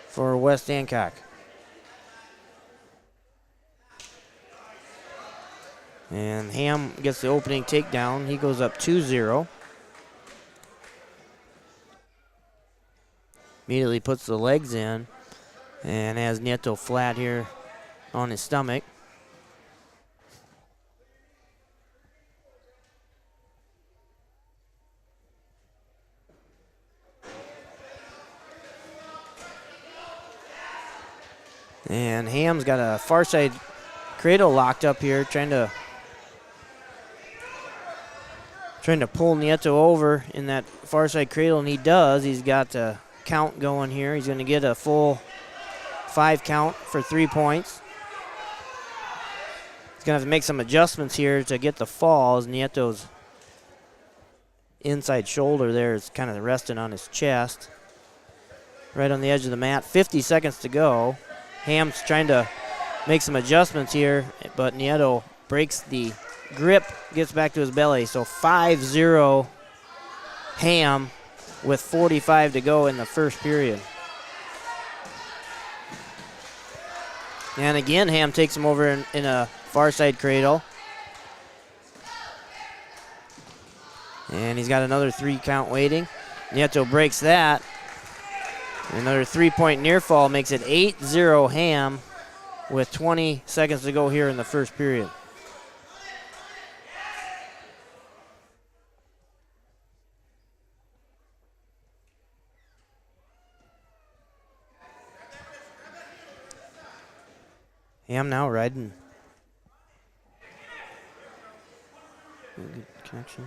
for West Hancock. And Ham gets the opening takedown. He goes up 2-0. Immediately puts the legs in and has Nieto flat here on his stomach. And Ham's got a far side cradle locked up here, trying to pull Nieto over in that far side cradle, and he does. He's got a count going here. He's going to get a full 5 count for 3 points. He's going to have to make some adjustments here to get the fall, as Nieto's inside shoulder there is kind of resting on his chest. Right on the edge of the mat. 50 seconds to go. Ham's trying to make some adjustments here, but Nieto breaks the grip, gets back to his belly. So 5-0 Ham with 45 to go in the first period. And again, Ham takes him over in a far side cradle. And he's got another 3 count waiting. Nieto breaks that. Another 3-point near fall makes it 8-0 Ham with 20 seconds to go here in the first period. Ham now riding. Good connection.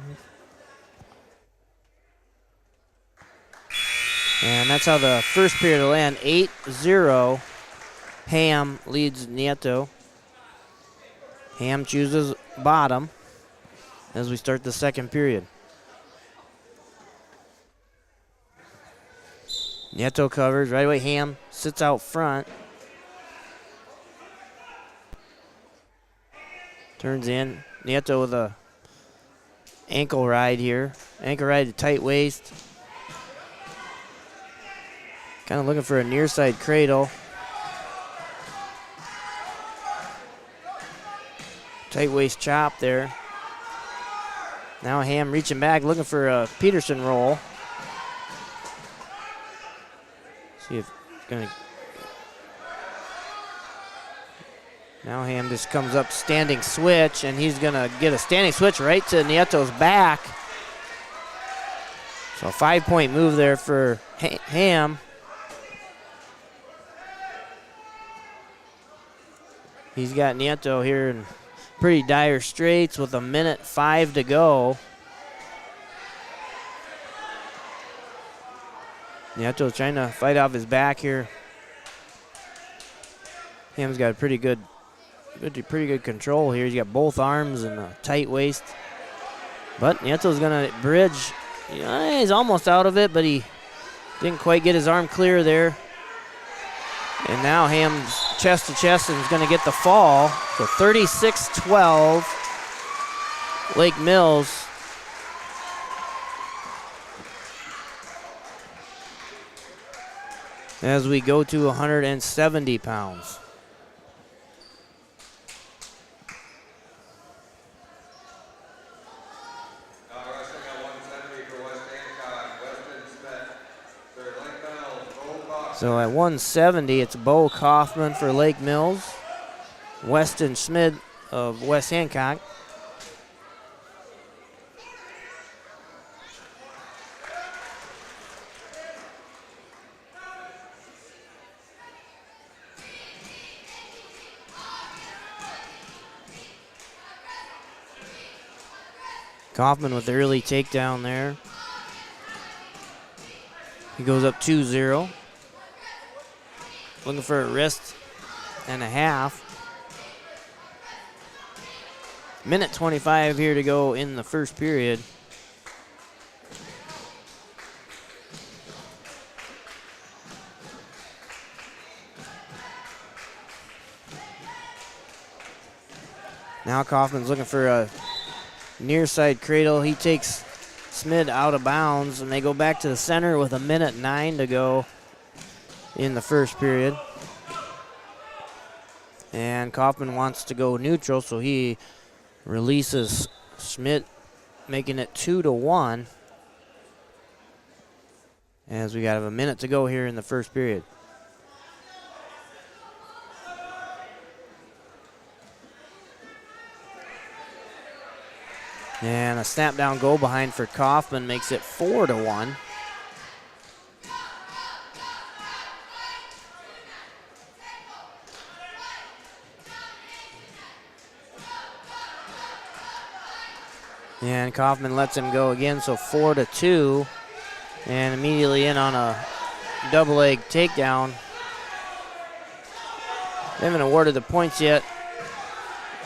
And that's how the first period will end. 8-0. Ham leads Nieto. Ham chooses bottom as we start the second period. Nieto covers. Right away, Ham sits out front. Turns in. Nieto with a ankle ride here. Ankle ride to tight waist. Kind of looking for a near side cradle. Tight waist chop there. Now Ham reaching back, looking for a Peterson roll. See if gonna. Now Ham just comes up standing switch, and he's gonna get a standing switch right to Nieto's back. So a 5-point move there for Ham. He's got Nieto here in pretty dire straits with 1:05 to go. Nieto's trying to fight off his back here. Ham's got pretty good control here. He's got both arms and a tight waist. But Nieto's gonna bridge. Yeah, he's almost out of it, but he didn't quite get his arm clear there. And now Ham's chest to chest and is going to get the fall. So 36-12, Lake Mills. As we go to 170 pounds. Now wrestling at 170 for West Hancock, Weston Smith. For Lake Mills, Bo Kaufman. So at 170, it's Bo Kaufman for Lake Mills. Weston Smith of West Hancock. Kaufman with the early takedown there. He goes up 2-0. Looking for a wrist and a half. Minute 25 here to go in the first period. Now Kaufman's looking for a near side cradle. He takes Smid out of bounds, and they go back to the center with 1:09 to go in the first period. And Kaufman wants to go neutral, so he releases Schmidt, making it 2-1. As we got a minute to go here in the first period. And a snap down goal behind for Kaufman makes it 4-1. And Kaufman lets him go again, so 4-2. And immediately in on a double leg takedown. They haven't awarded the points yet.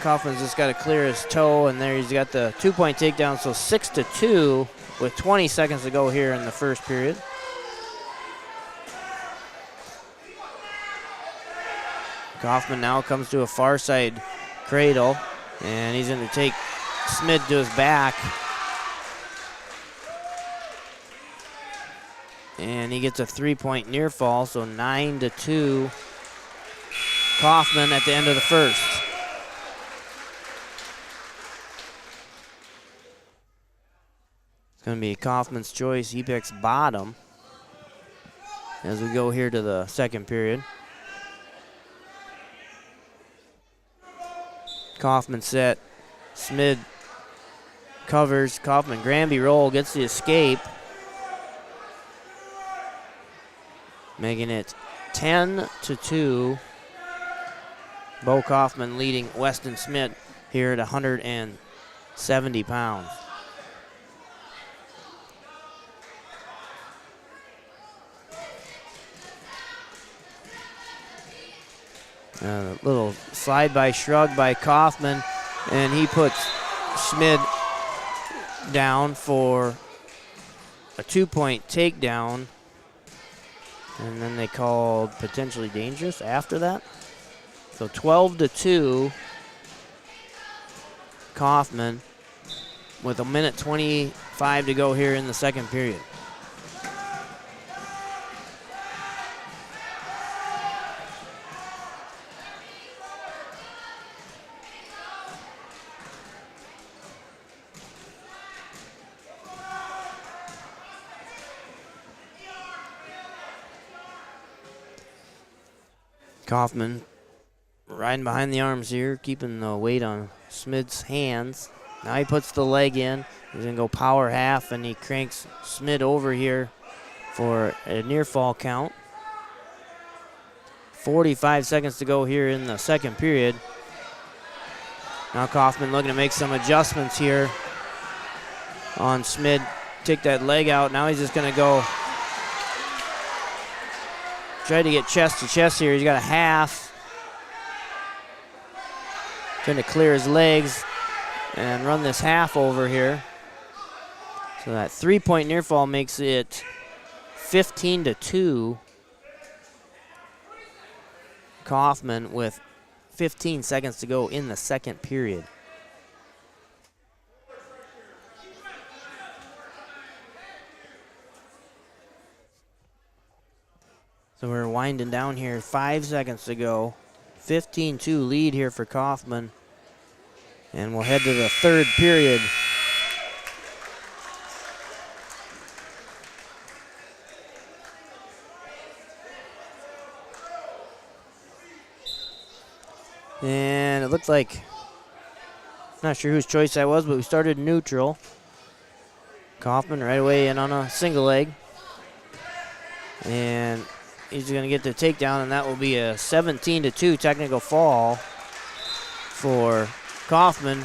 Kaufman's just got to clear his toe, and there he's got the 2-point takedown, so 6-2 with 20 seconds to go here in the first period. Kaufman now comes to a far side cradle, and he's going to take Smid to his back. And he gets a 3-point near fall, so 9-2. Kaufman at the end of the first. It's going to be Kaufman's choice. He picks bottom as we go here to the second period. Kaufman set. Smid covers. Kaufman Granby roll, gets the escape. Making it 10-2. Bo Kaufman leading Weston Smith here at 170 pounds. A little slide-by shrug by Kaufman, and he puts Schmid down for a 2-point takedown. And then they called potentially dangerous after that. So 12-2, Kaufman with 1:25 to go here in the second period. Kaufman riding behind the arms here, keeping the weight on Smid's hands. Now he puts the leg in. He's going to go power half, and he cranks Smid over here for a near fall count. 45 seconds to go here in the second period. Now Kaufman looking to make some adjustments here on Smid. Take that leg out. Now he's just going to go try to get chest to chest here. He's got a half. Trying to clear his legs and run this half over here. So that 3-point near fall makes it 15-2. Kaufman with 15 seconds to go in the second period. So we're winding down here, 5 seconds to go. 15-2 lead here for Kaufman. And we'll head to the third period. And it looked like, not sure whose choice that was, but we started neutral. Kaufman right away in on a single leg. And he's going to get the takedown, and that will be a 17-2 technical fall for Kaufman.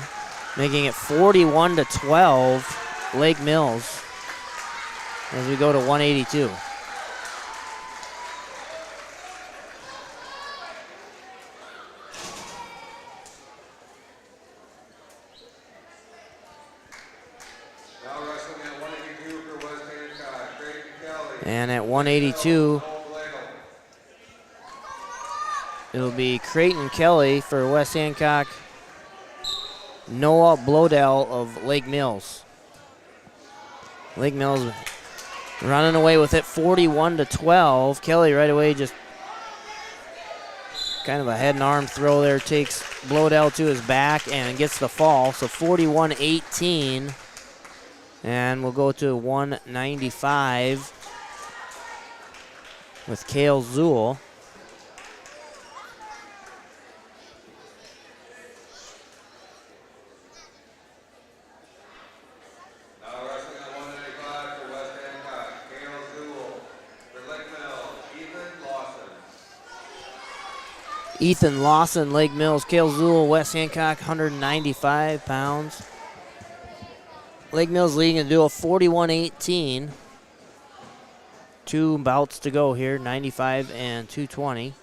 making it 41-12 Lake Mills as we go to 182. Now wrestling at 182 for West Hancock, Creighton Kelly. And at 182, it'll be Creighton Kelly for West Hancock, Noah Blodell of Lake Mills. Lake Mills running away with it 41-12. Kelly right away just kind of a head and arm throw there, takes Blodell to his back and gets the fall. So 41-18. And we'll go to 195 with Kale Zool. Now wrestling at 195 for West Hancock, Kale Zool. For Lake Mills, Ethan Lawson. Ethan Lawson, Lake Mills. Kale Zool, West Hancock, 195 pounds. Lake Mills leading the duel 41-18. 2 bouts to go here, 95 and 220.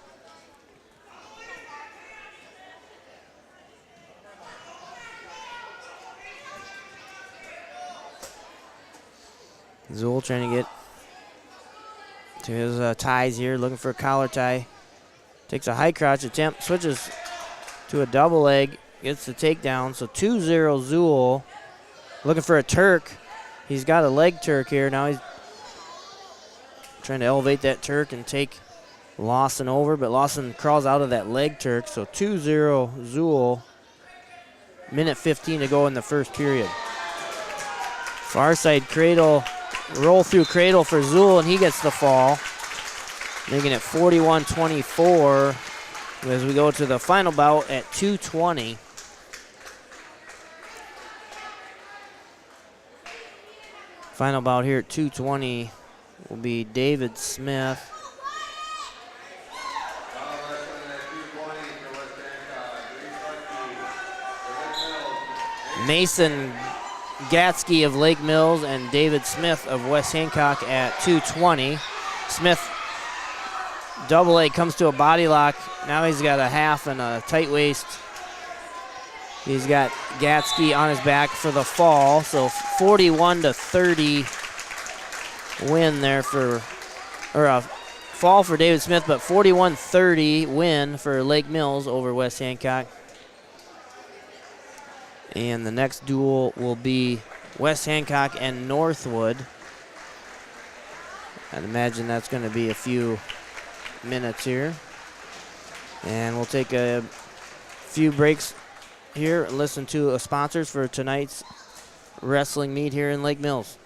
Zool trying to get to his ties here, looking for a collar tie. Takes a high crouch attempt, switches to a double leg, gets the takedown. So 2-0 Zool. Looking for a Turk. He's got a leg Turk here. Now he's trying to elevate that Turk and take Lawson over, but Lawson crawls out of that leg Turk. So 2-0 Zool. Minute 15 to go in the first period. Far side cradle, roll through cradle for Zool, and he gets the fall. Making it 41-24 as we go to the final bout at 220. Final bout here at 220 will be David Smith. Mason Gatsky of Lake Mills and David Smith of West Hancock at 220. Smith double leg comes to a body lock. Now he's got a half and a tight waist. He's got Gatsky on his back for the fall. So 41-30 win there for, or a fall for David Smith, but 41-30 win for Lake Mills over West Hancock. And the next duel will be West Hancock and Northwood. I'd imagine that's going to be a few minutes here. And we'll take a few breaks here and listen to sponsors for tonight's wrestling meet here in Lake Mills.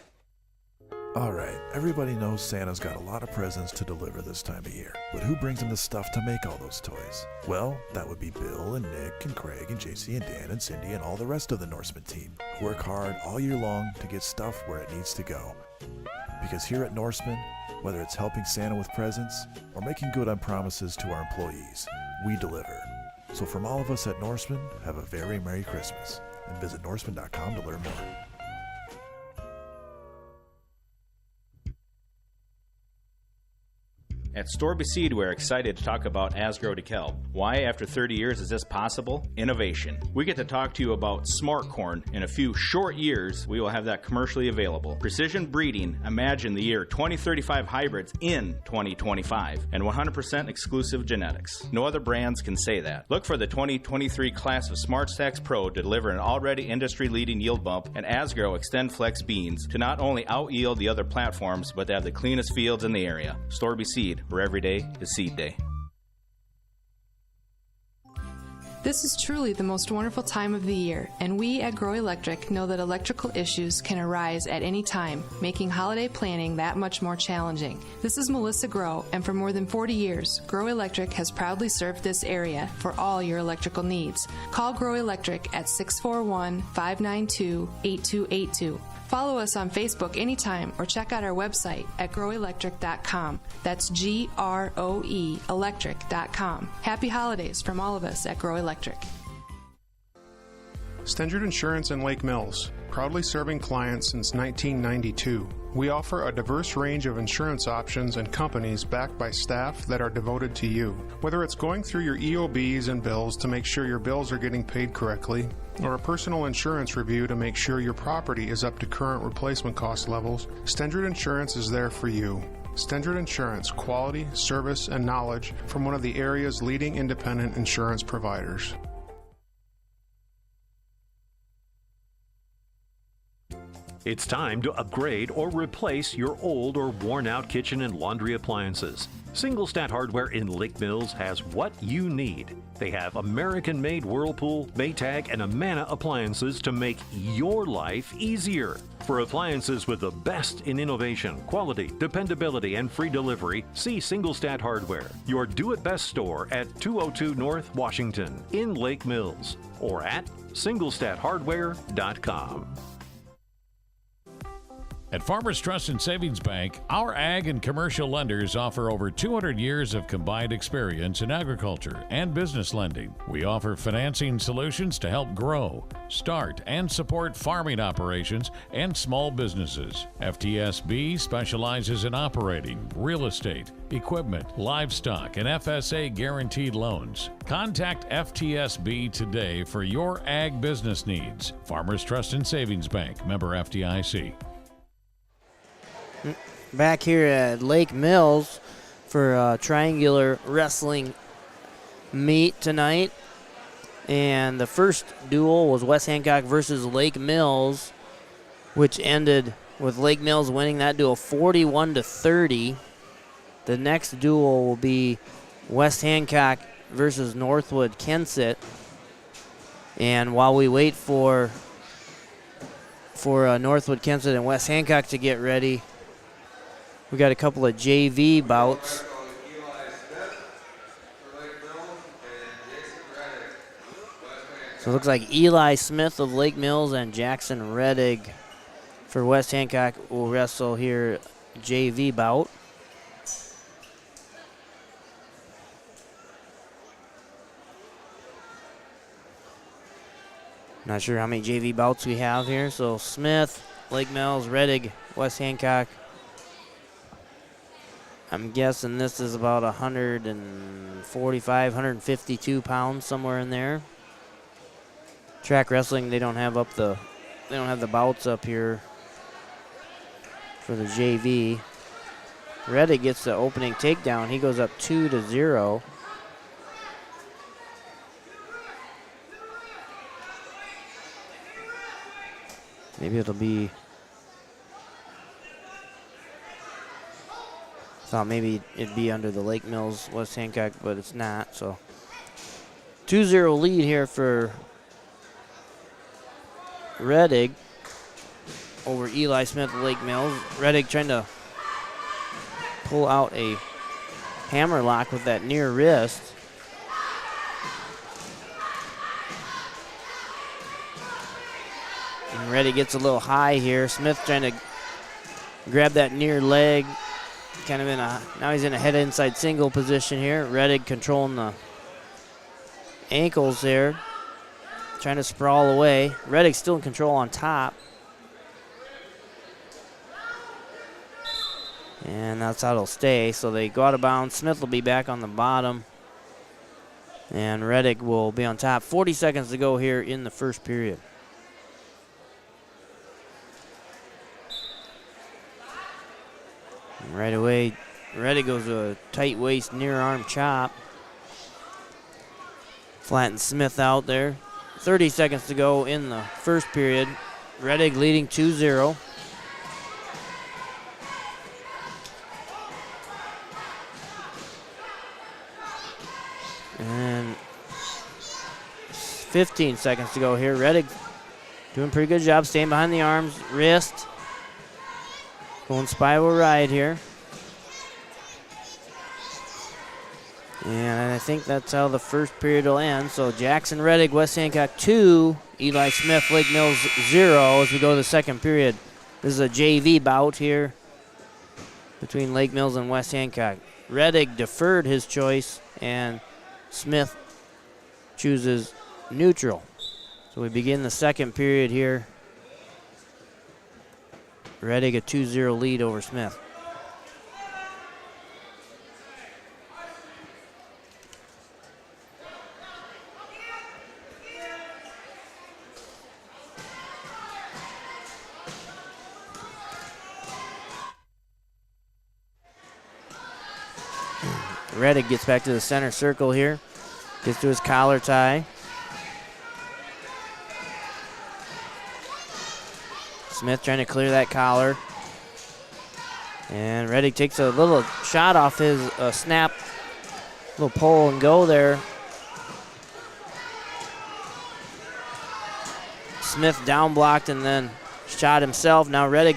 All right, everybody knows Santa's got a lot of presents to deliver this time of year, but who brings him the stuff to make all those toys? Well, that would be Bill and Nick and Craig and JC and Dan and Cindy and all the rest of the Norseman team, who work hard all year long to get stuff where it needs to go. Because here at Norseman, whether it's helping Santa with presents or making good on promises to our employees, we deliver. So from all of us at Norseman, have a very Merry Christmas, and visit Norseman.com to learn more. At Storby Seed, we're excited to talk about Asgrow DeKalb. Why, after 30 years, is this possible? Innovation. We get to talk to you about smart corn. In a few short years, we will have that commercially available. Precision breeding, imagine the year 2035 hybrids in 2025. And 100% exclusive genetics. No other brands can say that. Look for the 2023 class of Smart Stacks Pro to deliver an already industry-leading yield bump and Asgrow Extend Flex beans to not only out-yield the other platforms, but to have the cleanest fields in the area. Storby Seed, where every day is seed day. This is truly the most wonderful time of the year, and we at Grow Electric know that electrical issues can arise at any time, making holiday planning that much more challenging. This is Melissa Grow, and for more than 40 years, Grow Electric has proudly served this area for all your electrical needs. Call Grow Electric at 641-592-8282. Follow us on Facebook anytime or check out our website at growelectric.com. That's GROE electric.com. Happy holidays from all of us at Grow Electric. Stenjard Insurance in Lake Mills, proudly serving clients since 1992. We offer a diverse range of insurance options and companies backed by staff that are devoted to you. Whether it's going through your EOBs and bills to make sure your bills are getting paid correctly, or a personal insurance review to make sure your property is up to current replacement cost levels, Stenjard Insurance is there for you. Stenjard Insurance, quality, service, and knowledge from one of the area's leading independent insurance providers. It's time to upgrade or replace your old or worn-out kitchen and laundry appliances. Single Stat Hardware in Lake Mills has what you need. They have American-made Whirlpool, Maytag, and Amana appliances to make your life easier. For appliances with the best in innovation, quality, dependability, and free delivery, see Single Stat Hardware, your do-it-best store at 202 North Washington in Lake Mills, or at singlestathardware.com. At Farmers Trust and Savings Bank, our ag and commercial lenders offer over 200 years of combined experience in agriculture and business lending. We offer financing solutions to help grow, start, and support farming operations and small businesses. FTSB specializes in operating, real estate, equipment, livestock, and FSA guaranteed loans. Contact FTSB today for your ag business needs. Farmers Trust and Savings Bank, member FDIC. Back here at Lake Mills for a triangular wrestling meet tonight. And the first duel was West Hancock versus Lake Mills, which ended with Lake Mills winning that duel 41-30. The next duel will be West Hancock versus Northwood Kensett. And while we wait for Northwood Kensett and West Hancock to get ready, we got a couple of JV bouts. So it looks like Eli Smith of Lake Mills and Jackson Reddig for West Hancock will wrestle here JV bout. Not sure how many JV bouts we have here. So Smith, Lake Mills, Reddig, West Hancock. I'm guessing this is about 145, 152 pounds, somewhere in there. Track wrestling, they don't have the bouts up here for the JV. Reddig gets the opening takedown. He goes up 2-0. Maybe it'll be. Thought maybe it'd be under the Lake Mills West Hancock, but it's not. So 2-0 lead here for Reddig over Eli Smith of Lake Mills. Reddig trying to pull out a hammer lock with that near wrist. And Reddig gets a little high here. Smith trying to grab that near leg. Kind of now he's in a head inside single position here. Reddig controlling the ankles there. Trying to sprawl away. Reddig still in control on top. And that's how it'll stay. So they go out of bounds. Smith will be back on the bottom. And Reddig will be on top. 40 seconds to go here in the first period. And right away, Reddig goes to a tight waist near arm chop. Flattens Smith out there. 30 seconds to go in the first period. Reddig leading 2-0. And 15 seconds to go here. Reddig doing a pretty good job staying behind the arms, wrist. Going spiral ride here. And I think that's how the first period will end. So Jackson Reddig, West Hancock 2, Eli Smith, Lake Mills 0 as we go to the second period. This is a JV bout here between Lake Mills and West Hancock. Reddig deferred his choice and Smith chooses neutral. So we begin the second period here. Reddig a 2-0 lead over Smith. Reddig gets back to the center circle here. Gets to his collar tie. Smith trying to clear that collar. And Reddig takes a little shot off his snap. Little pull and go there. Smith down blocked and then shot himself. Now Reddig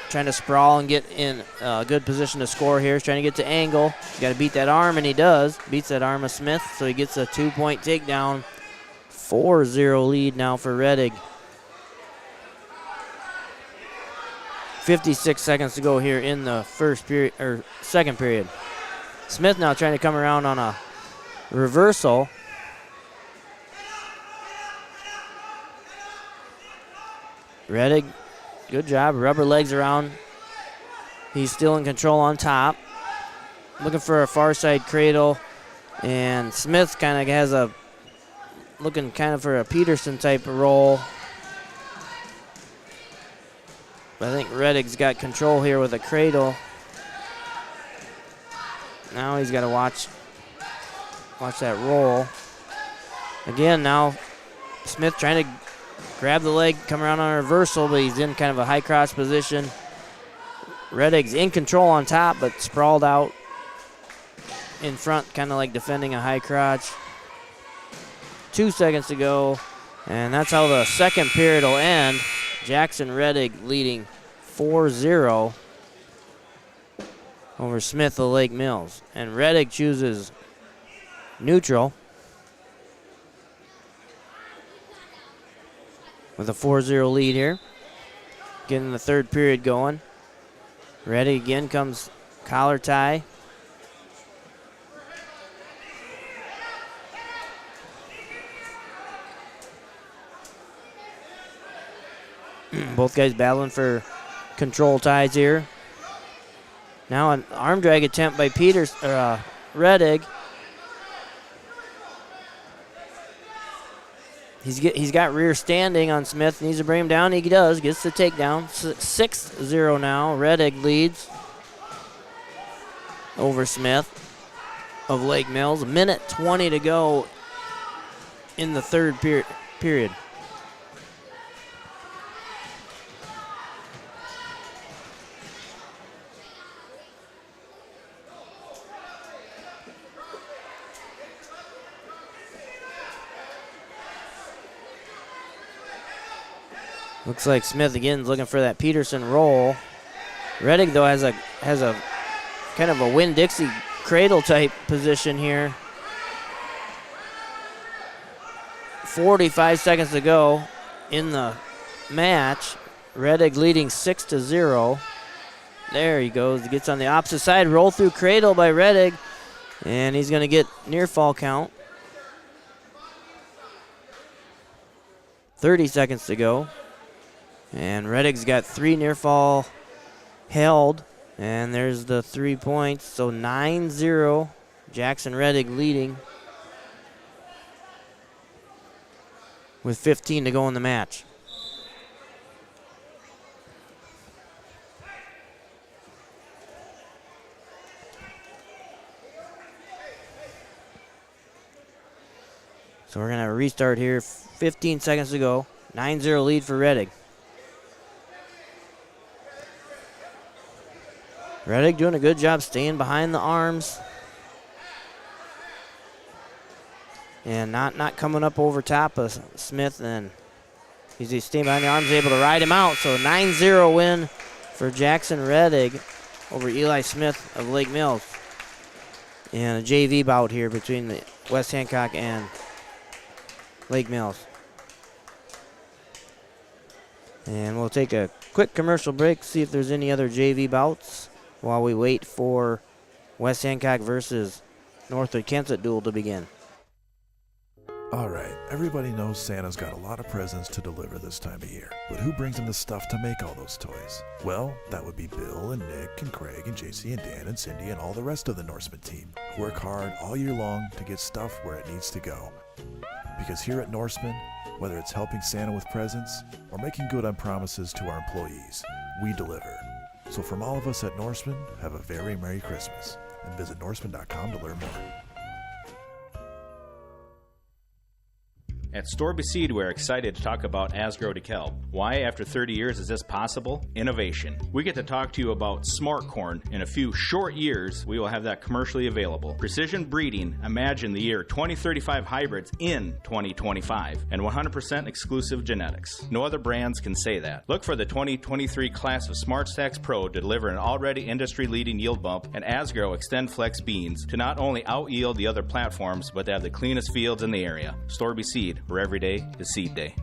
trying to sprawl and get in a good position to score here. He's trying to get to angle. He's got to beat that arm, and he does. Beats that arm of Smith, so he gets a 2-point takedown. 4-0 lead now for Reddig. 56 seconds to go here in the second period. Smith now trying to come around on a reversal. Reddig, good job. Rubber legs around. He's still in control on top. Looking for a far side cradle. And Smith kind of has looking kind of for a Peterson type of roll. But I think Reddig's got control here with a cradle. Now he's got to watch that roll. Again, now Smith trying to grab the leg, come around on a reversal, but he's in kind of a high cross position. Reddig's in control on top, but sprawled out in front, kind of like defending a high crotch. 2 seconds to go, and that's how the second period will end. Jackson Reddig leading 4-0 over Smith of Lake Mills. And Reddig chooses neutral with a 4-0 lead here. Getting the third period going. Reddig again comes collar tie. Both guys battling for control ties here. Now an arm drag attempt by Reddig. He's got rear standing on Smith. Needs to bring him down. He does. Gets the takedown. 6-0 now. Reddig leads over Smith of Lake Mills. 1:20 to go in the third period. Looks like Smith again is looking for that Peterson roll. Reddig though has a kind of a Winn-Dixie cradle type position here. 45 seconds to go in the match. Reddig leading 6-0. There he goes. He gets on the opposite side. Roll through cradle by Reddig. And he's going to get near fall count. 30 seconds to go. And Reddig's got 3 near fall held. And there's the 3 points. So 9-0. Jackson Reddig leading with 15 to go in the match. So we're going to restart here. 15 seconds to go. 9-0 lead for Reddig. Reddig doing a good job staying behind the arms. And not coming up over top of Smith. And he's staying behind the arms, able to ride him out. So 9-0 win for Jackson Reddig over Eli Smith of Lake Mills. And a JV bout here between the West Hancock and Lake Mills. And we'll take a quick commercial break, see if there's any other JV bouts while we wait for West Hancock versus Northwood Kensett duel to begin. Alright, everybody knows Santa's got a lot of presents to deliver this time of year, but who brings him the stuff to make all those toys? Well, that would be Bill and Nick and Craig and JC and Dan and Cindy and all the rest of the Norseman team, who work hard all year long to get stuff where it needs to go. Because here at Norseman, whether it's helping Santa with presents or making good on promises to our employees, we deliver. So from all of us at Norseman, have a very Merry Christmas, and visit Norseman.com to learn more. At Storby Seed, we're excited to talk about Asgrow DeKalb. Why, after 30 years, is this possible? Innovation. We get to talk to you about smart corn. In a few short years, we will have that commercially available. Precision breeding. Imagine the year 2035 hybrids in 2025. And 100% exclusive genetics. No other brands can say that. Look for the 2023 class of Smart Stacks Pro to deliver an already industry-leading yield bump and Asgrow Extend Flex beans to not only out-yield the other platforms, but to have the cleanest fields in the area. Storby Seed, where every day is seed day.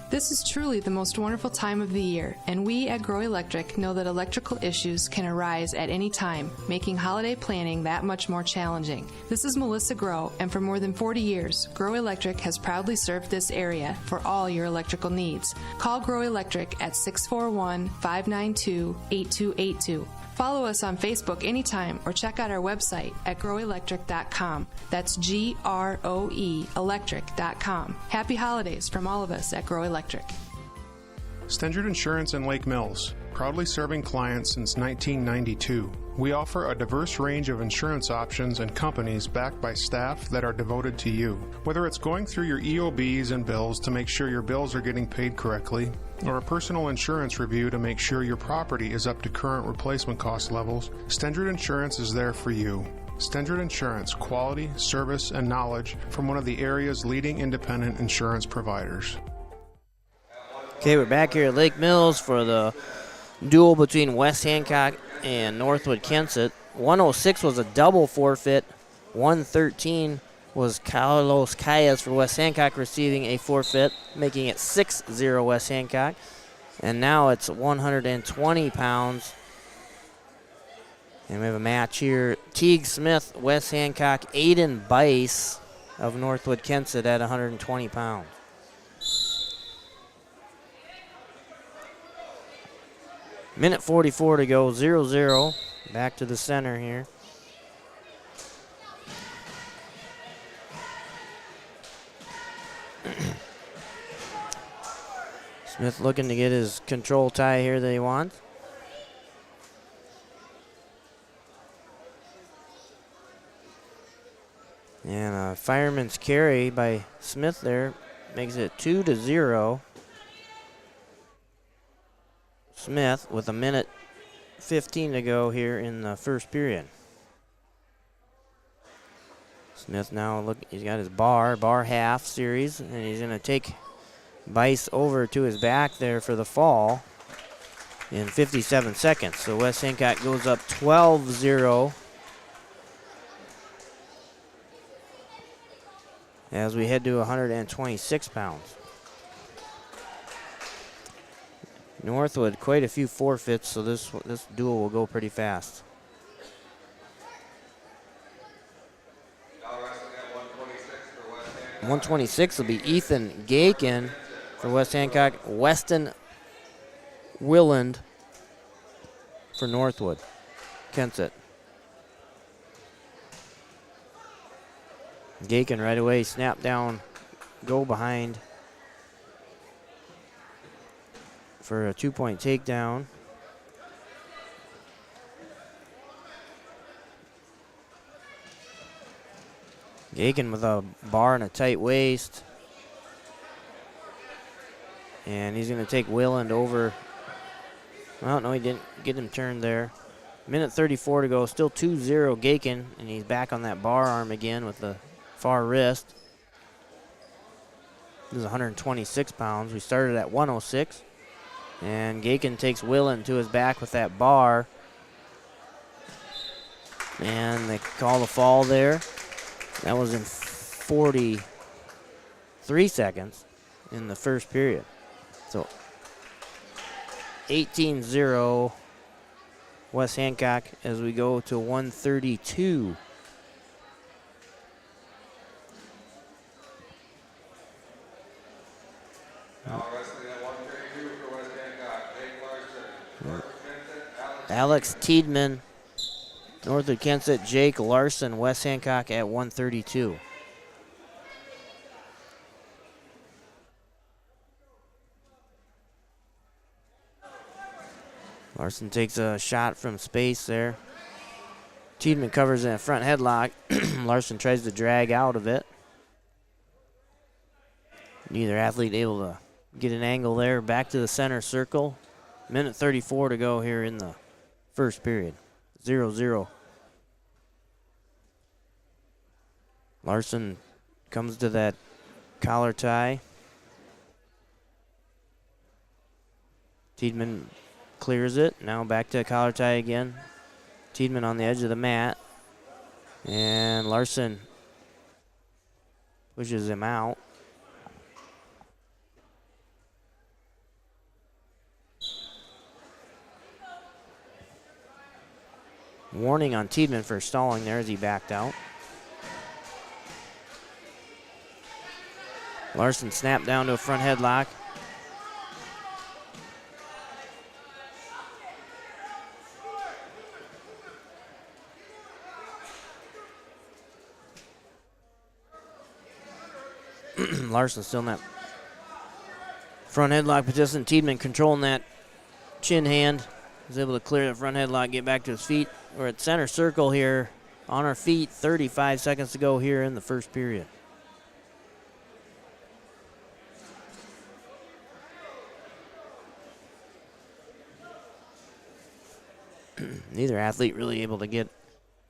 This is truly the most wonderful time of the year, and we at Grow Electric know that electrical issues can arise at any time, making holiday planning that much more challenging. This is Melissa Grow, and for more than 40 years, Grow Electric has proudly served this area for all your electrical needs. Call Grow Electric at 641-592-8282. Follow us on Facebook anytime or check out our website at growelectric.com. That's GROE electric.com. Happy holidays from all of us at Grow Electric. Stendard Insurance in Lake Mills, proudly serving clients since 1992. We offer a diverse range of insurance options and companies backed by staff that are devoted to you. Whether it's going through your EOBs and bills to make sure your bills are getting paid correctly, or a personal insurance review to make sure your property is up to current replacement cost levels, Stendard Insurance is there for you. Stendard Insurance, quality, service, and knowledge from one of the area's leading independent insurance providers. Okay, we're back here at Lake Mills for the duel between West Hancock and Northwood Kensett. 106 was a double forfeit. 113 was Carlos Calles for West Hancock receiving a forfeit, making it 6-0 West Hancock. And now it's 120 pounds. And we have a match here. Teague Smith, West Hancock, Aiden Bice of Northwood Kensett at 120 pounds. Minute 44 to go, 0-0. Back to the center here. Smith looking to get his control tie here that he wants. And a fireman's carry by Smith there makes it 2-0. Smith with a minute 15 to go here in the first period. Smith now, look, he's got his bar half series, and he's going to take Bice over to his back there for the fall in 57 seconds. So West Hancock goes up 12-0 as we head to 126 pounds. Northwood, quite a few forfeits, so this duel will go pretty fast. Now wrestling at 126 for West Hancock. 126 will be Ethan Gaken for West Hancock, Weston Willand for Northwood Kensett. Gaken right away, snap down, go behind for a 2-point takedown. Gaken with a bar and a tight waist. And he's going to take Willand over. Well, no, he didn't get him turned there. Minute 34 to go, still 2-0 Gaken, and he's back on that bar arm again with the far wrist. This is 126 pounds. We started at 106. And Gaken takes Willand to his back with that bar. And they call the fall there. That was in 43 seconds in the first period. So 18-0 West Hancock as we go to 132. Alex Tiedman, Northwood Kensett, Jake Larson, West Hancock at 132. Larson takes a shot from space there. Tiedman covers in a front headlock. Larson tries to drag out of it. Neither athlete able to get an angle there. Back to the center circle. Minute 34 to go here in the first period. 0-0. Larson comes to that collar tie. Tiedman clears it. Now back to a collar tie again. Tiedman on the edge of the mat. And Larson pushes him out. Warning on Tiedman for stalling there as he backed out. Larson snapped down to a front headlock. Larson still in that front headlock position. Tiedman controlling that chin hand. Was able to clear the front headlock, get back to his feet. We're at center circle here on our feet. 35 seconds to go here in the first period. Neither athlete really able to get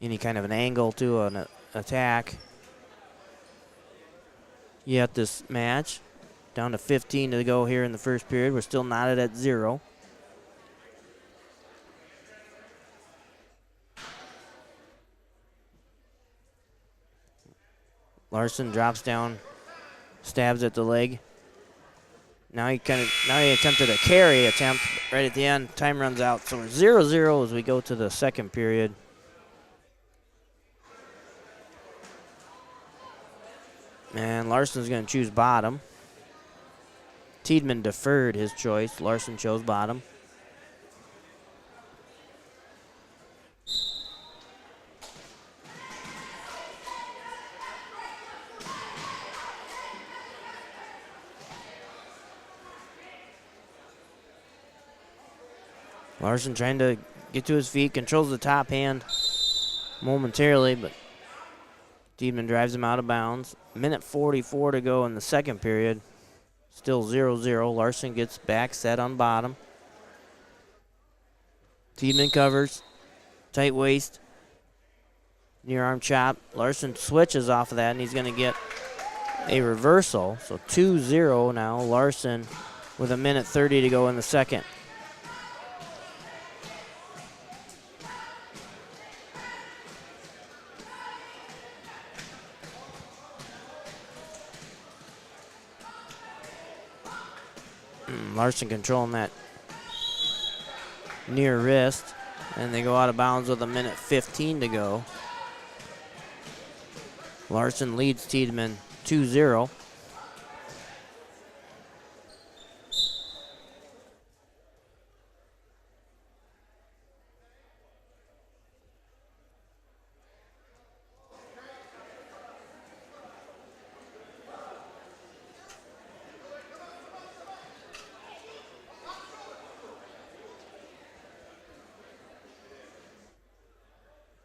any kind of an angle to an attack yet this match. Down to 15 to go here in the first period. We're still knotted at 0. Larson drops down, stabs at the leg. Now he attempted a carry attempt right at the end. Time runs out, so we're 0-0 as we go to the second period. And Larson's going to choose bottom. Tiedman deferred his choice. Larson chose bottom. Larson trying to get to his feet, controls the top hand momentarily, but Tiedman drives him out of bounds. Minute 44 to go in the second period. Still 0-0. Larson gets back, set on bottom. Tiedman covers. Tight waist. Near arm chop. Larson switches off of that, and he's going to get a reversal. So 2-0 now. Larson with a minute 30 to go in the second. Larson controlling that near wrist, and they go out of bounds with a minute 15 to go. Larson leads Tiedman 2-0.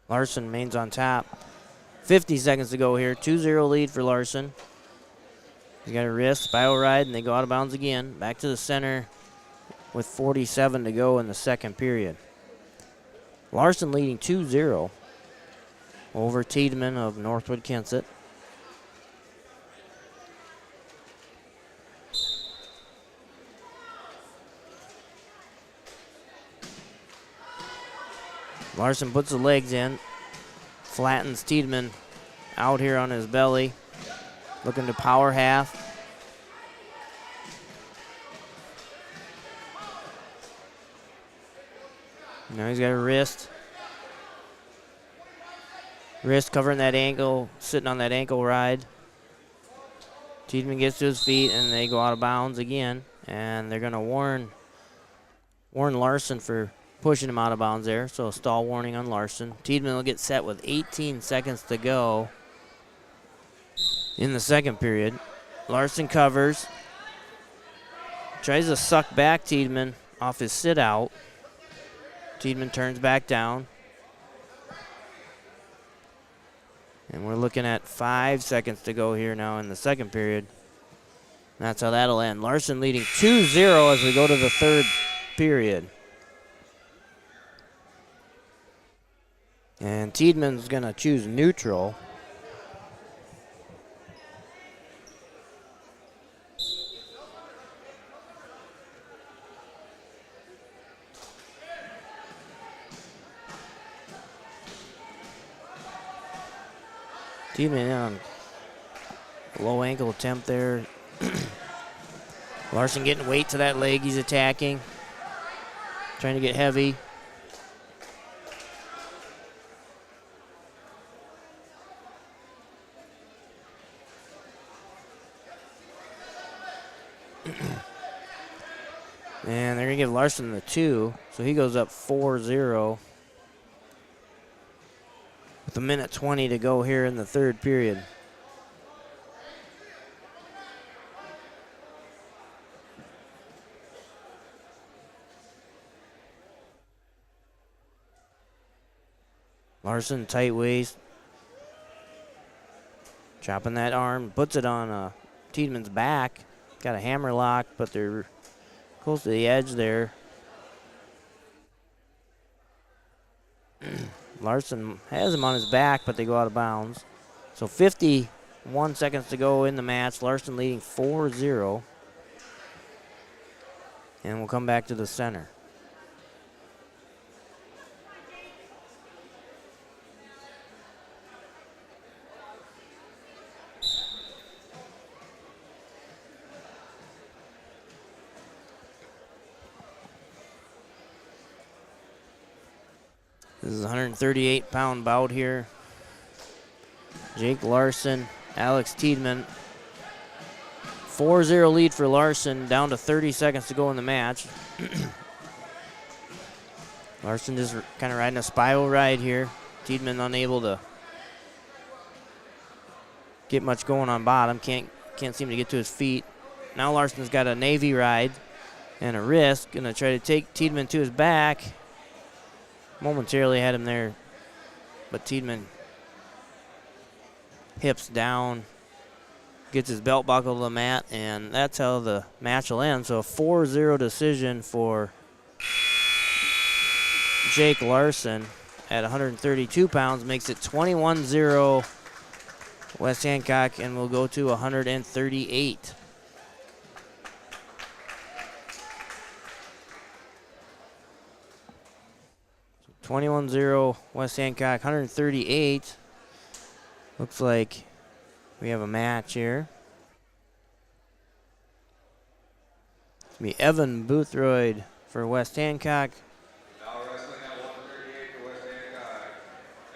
Larson remains on top. 50 seconds to go here. 2-0 lead for Larson. He's got a wrist, spiral ride, and they go out of bounds again. Back to the center with 47 to go in the second period. Larson leading 2-0 over Tiedman of Northwood Kensett. Larson puts the legs in, flattens Tiedman out here on his belly, looking to power half. Now he's got a wrist. Wrist covering that ankle, sitting on that ankle ride. Tiedman gets to his feet, and they go out of bounds again, and they're going to warn Warren Larson for pushing him out of bounds there. So a stall warning on Larson. Tiedemann will get set with 18 seconds to go in the second period. Larson covers. Tries to suck back Tiedemann off his sit out. Tiedemann turns back down. And we're looking at 5 seconds to go here now in the second period. That's how that'll end. Larson leading 2-0 as we go to the third period. And Tiedemann's going to choose neutral. Tiedemann on low ankle attempt there. Larson getting weight to that leg he's attacking. Trying to get heavy. And they're going to give Larson the 2, so he goes up 4-0. With a minute 20 to go here in the third period. Larson, tight waist. Chopping that arm, puts it on Tiedemann's back. Got a hammer lock, but they're close to the edge there. Larson has him on his back, but they go out of bounds. So 51 seconds to go in the match. Larson leading 4-0. And we'll come back to the center. This is a 138-pound bout here. Jake Larson, Alex Tiedemann. 4-0 lead for Larson, down to 30 seconds to go in the match. Larson just kind of riding a spiral ride here. Tiedemann unable to get much going on bottom. Can't seem to get to his feet. Now Larson's got a Navy ride and a wrist. Gonna try to take Tiedemann to his back. Momentarily had him there, but Tiedemann hips down, gets his belt buckle to the mat, and that's how the match will end. So a 4-0 decision for Jake Larson at 132 pounds makes it 21-0 West Hancock, and we'll go to 138. 21-0 West Hancock, 138. Looks like we have a match here. It's going to be Evan Boothroyd for West Hancock. Now wrestling at 138 for West Hancock.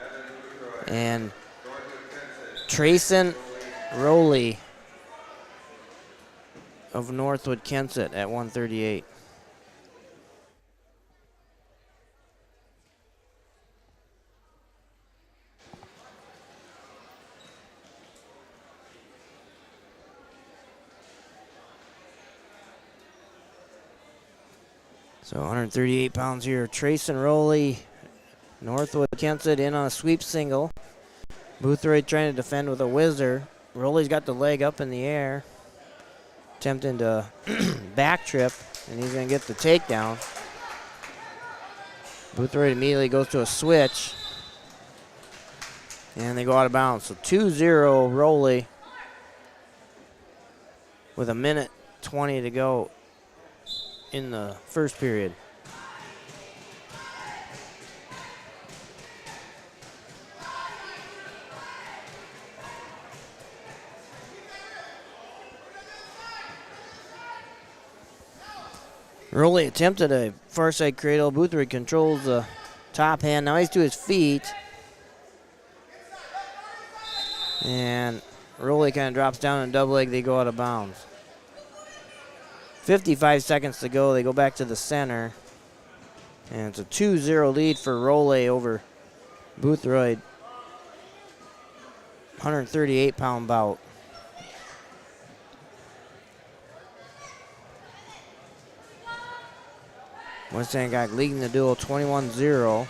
Evan Boothroyd. And Northwood, Kensett. Trayson Rowley of Northwood Kensett at 138. So 138 pounds here. Trayson Rowley, Northwood Kensett in on a sweep single. Boothroyd trying to defend with a whizzer. Rowley's got the leg up in the air. Attempting to back trip, and he's going to get the takedown. Boothroyd immediately goes to a switch. And they go out of bounds. So 2-0 Rowley with a minute 20 to go in the first period. Rowley attempted a far side cradle. Boothroyd controls the top hand. Now he's to his feet. And Rowley kind of drops down in double leg. They go out of bounds. 55 seconds to go. They go back to the center. And it's a 2-0 lead for Roley over Boothroyd. 138-pound bout. West Hancock leading the duel 21-0.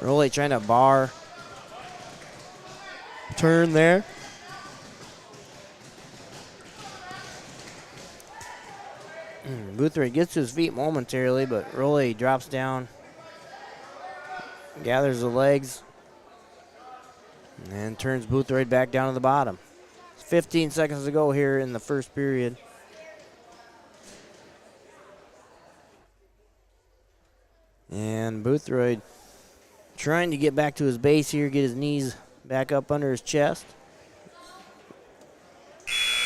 Roley trying to bar turn there. Boothroyd gets to his feet momentarily, but Roley drops down, gathers the legs, and turns Boothroyd back down to the bottom. 15 seconds to go here in the first period. And Boothroyd trying to get back to his base here, get his knees back up under his chest.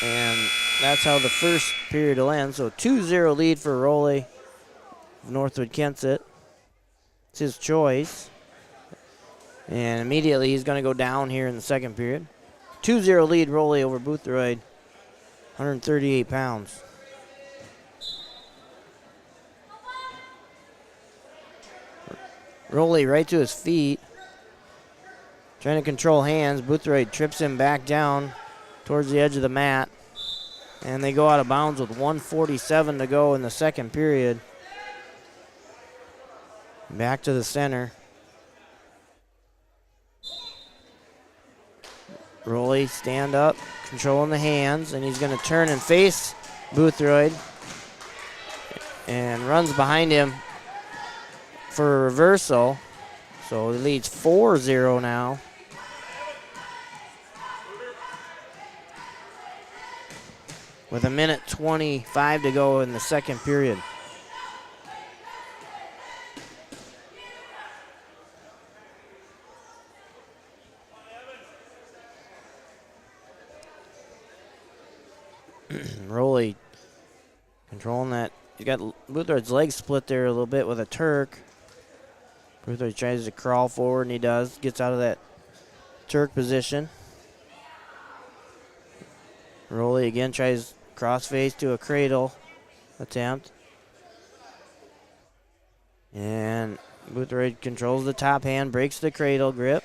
And that's how the first period will end. So 2-0 lead for Roley of Northwood Kensett. It's his choice. And immediately he's going to go down here in the second period. 2-0 lead Roley over Boothroyd, 138 pounds. Roley right to his feet, trying to control hands. Boothroyd trips him back down towards the edge of the mat, and they go out of bounds with 1:47 to go in the second period. Back to the center. Roley stand up, controlling the hands, and he's going to turn and face Boothroyd and runs behind him for a reversal. So he leads 4-0 now. With 1:25 to go in the second period. Roley controlling that. He's got Boothroyd's legs split there a little bit with a Turk. Boothroyd tries to crawl forward, and he does. Gets out of that Turk position. Roley again tries crossface to a cradle attempt. And Boothroyd controls the top hand, breaks the cradle grip,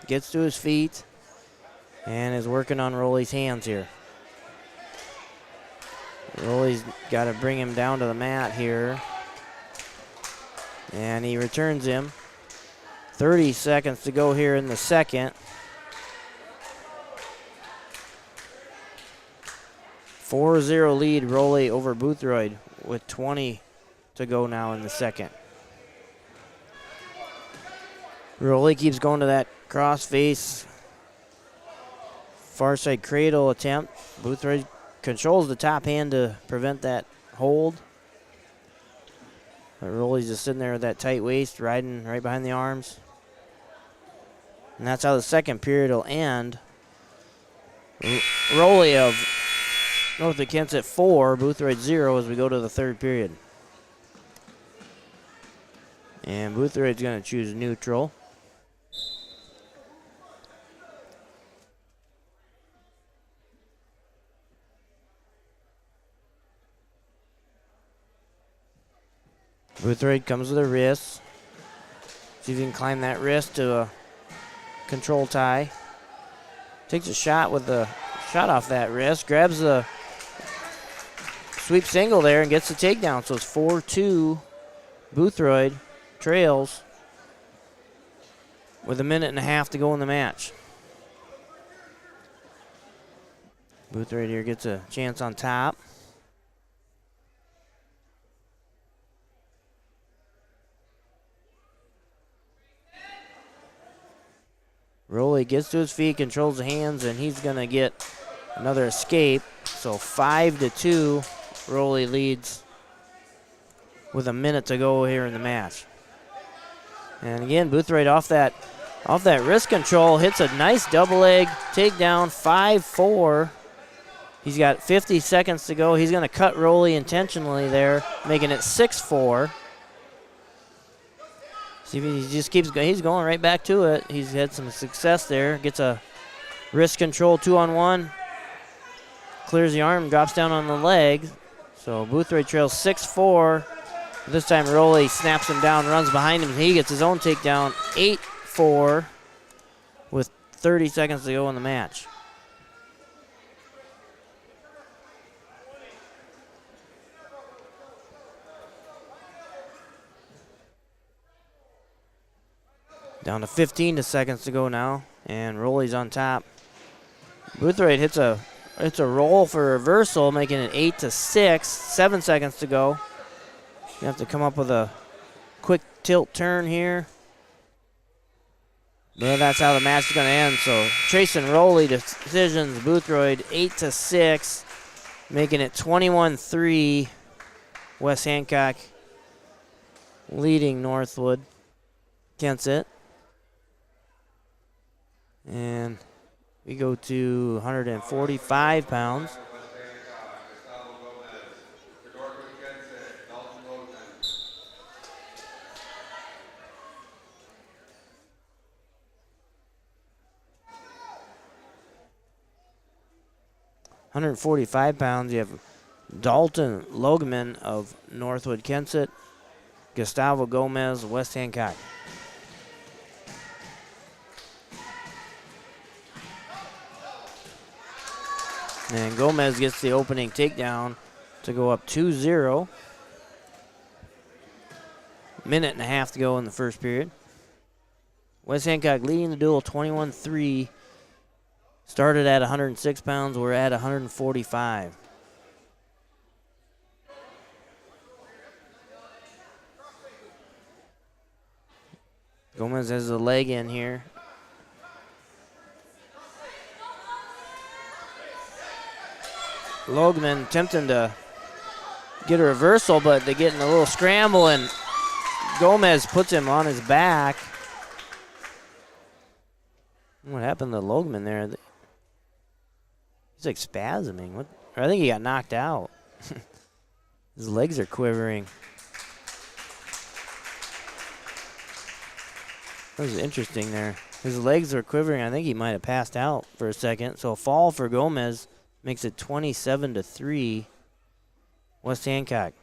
gets to his feet, and is working on Roley's hands here. Roley's got to bring him down to the mat here. And he returns him. 30 seconds to go here in the second. 4-0 lead Roley over Boothroyd with 20 to go now in the second. Roley keeps going to that cross-face far side cradle attempt. Boothroyd controls the top hand to prevent that hold. But Roley's just sitting there with that tight waist, riding right behind the arms. And that's how the second period will end. Roley of Northwood Kensett 4, Boothroyd 0 as we go to the third period. And Boothroyd's going to choose neutral. Boothroyd comes with a wrist. See if he can climb that wrist to a control tie. Takes a shot with the shot off that wrist. Grabs the sweep single there and gets the takedown. So it's 4-2. Boothroyd trails with 1.5 to go in the match. Boothroyd here gets a chance on top. Roley gets to his feet, controls the hands, and he's going to get another escape. So 5-2, Roley leads with 1 minute to go here in the match. And again, Boothroyd off that wrist control, hits a nice double leg takedown, 5-4. He's got 50 seconds to go. He's going to cut Roley intentionally there, making it 6-4. See if he just keeps going. He's going right back to it. He's had some success there. Gets a wrist control 2-on-1. Clears the arm, drops down on the leg. So Boothroyd trails 6-4. This time Rowley snaps him down, runs behind him. He gets his own takedown, 8-4 with 30 seconds to go in the match. Down to 15 seconds to go now, and Rowley's on top. Boothroyd hits a roll for reversal, making it 8-6. 7 seconds to go. You have to come up with a quick tilt turn here. But that's how the match is going to end. So Trace and Rowley decisions. Boothroyd 8-6, making it 21-3. West Hancock leading Northwood. Kensett. And we go to 145 pounds. 145 pounds, you have Dalton Logeman of Northwood Kensett, Gustavo Gomez, West Hancock. And Gomez gets the opening takedown to go up 2-0. Minute and a half to go in the first period. West Hancock leading the duel 21-3. Started at 106 pounds. We're at 145. Gomez has the leg in here. Logeman attempting to get a reversal, but they get in a little scramble, and Gomez puts him on his back. What happened to Logeman there? He's like spasming. What? Or I think he got knocked out. His legs are quivering. That was interesting there. His legs are quivering. I think he might have passed out for a second. So a fall for Gomez makes it 27-3. West Hancock.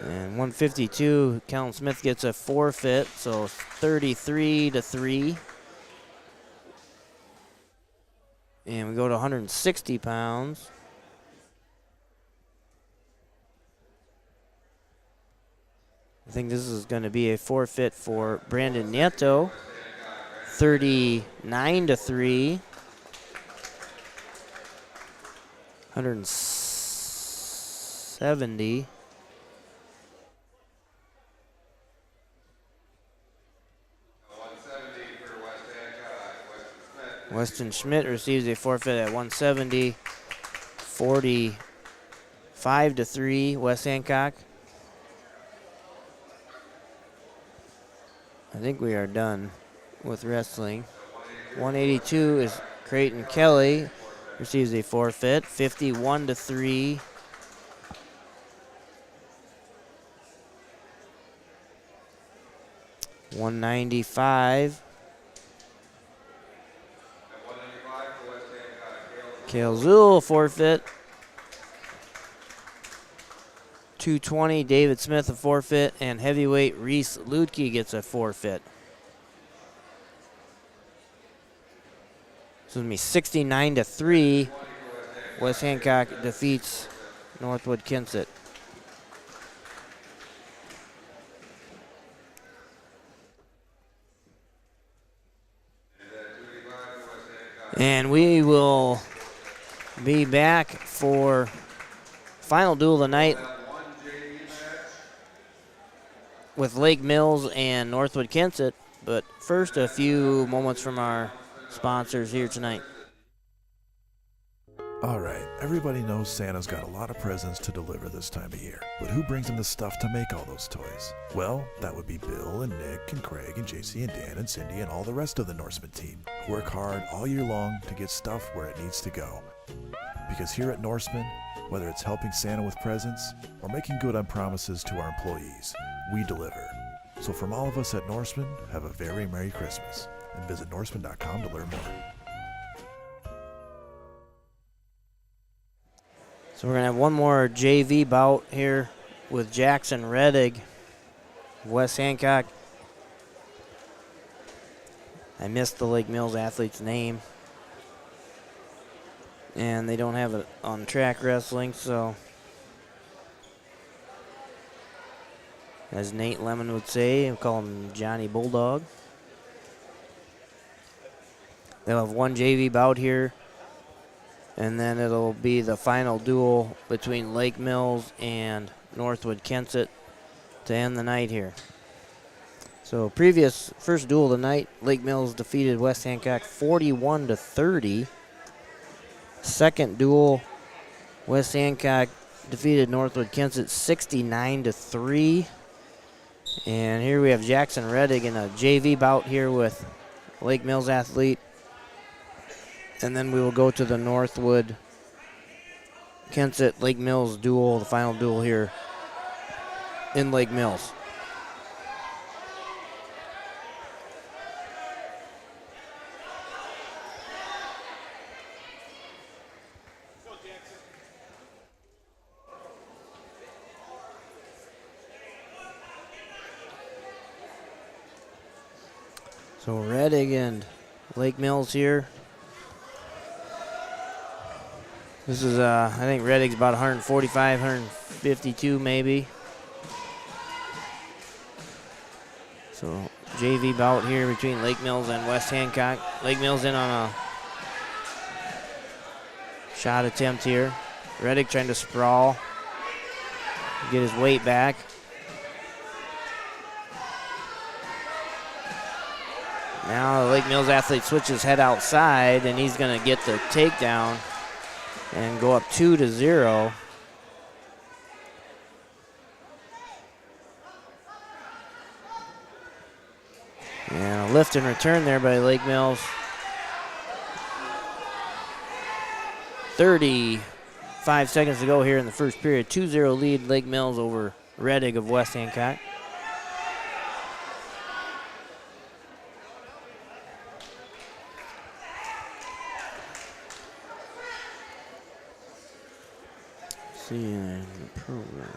And 152, Kellen Smith gets a forfeit, so 33-3. And we go to 160 pounds. I think this is going to be a forfeit for Brandon Nieto, 39-3. 170. Weston Schmidt receives a forfeit at 170, 45-3, West Hancock. I think we are done with wrestling. 182 is Creighton Kelly, receives a forfeit, 51-3. $195. Kale Zool forfeit. 220, David Smith a forfeit, and heavyweight Reese Ludke gets a forfeit. So it's going to be 69-3. West Hancock defeats Northwood Kensett. And we will be back for final duel of the night with Lake Mills and Northwood Kensett. But first, a few moments from our sponsors here tonight. All right, everybody knows Santa's got a lot of presents to deliver this time of year. But who brings him the stuff to make all those toys? Well, that would be Bill and Nick and Craig and JC and Dan and Cindy and all the rest of the Norseman team, who work hard all year long to get stuff where it needs to go. Because here at Norseman, whether it's helping Santa with presents or making good on promises to our employees, we deliver. So from all of us at Norseman, have a very Merry Christmas. and visit Norseman.com to learn more. So we're going to have one more JV bout here with Jackson Reddig, West Hancock. I missed the Lake Mills athlete's name. And they don't have it on track wrestling, so as Nate Lemon would say, we'll call him Johnny Bulldog. They'll have one JV bout here, and then it'll be the final duel between Lake Mills and Northwood Kensett to end the night here. So first duel of the night, Lake Mills defeated West Hancock 41-30. Second duel, West Hancock defeated Northwood Kensett 69-3. And here we have Jackson Reddig in a JV bout here with Lake Mills athlete. And then we will go to the Northwood Kensett Lake Mills duel, the final duel here in Lake Mills. So Reddig and Lake Mills here. This is, I think Reddig's about 145, 152 maybe. So JV bout here between Lake Mills and West Hancock. Lake Mills in on a shot attempt here. Reddig trying to sprawl, get his weight back. Now the Lake Mills athlete switches head outside, and he's going to get the takedown and go up 2-0. And a lift and return there by Lake Mills. 35 seconds to go here in the first period. 2-0 lead, Lake Mills over Reddig of West Hancock. See in the program.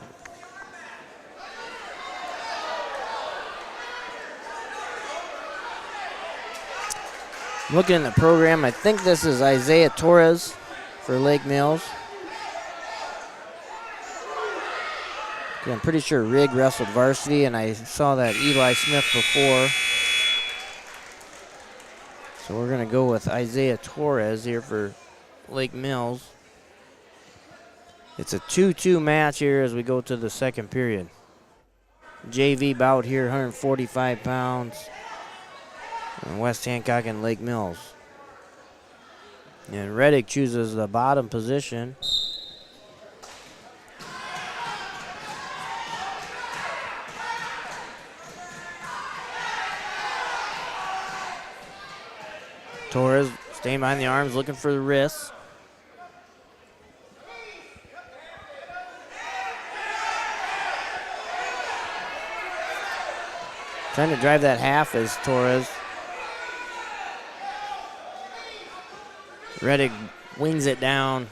Looking at the program, I think this is Isaiah Torres for Lake Mills. I'm pretty sure Rigg wrestled varsity, and I saw that Eli Smith before. So we're going to go with Isaiah Torres here for Lake Mills. It's a 2-2 match here as we go to the second period. JV bout here, 145 pounds. And West Hancock and Lake Mills. And Reddig chooses the bottom position. Torres staying behind the arms, looking for the wrists. Trying to drive that half is Torres. Reddig wings it down.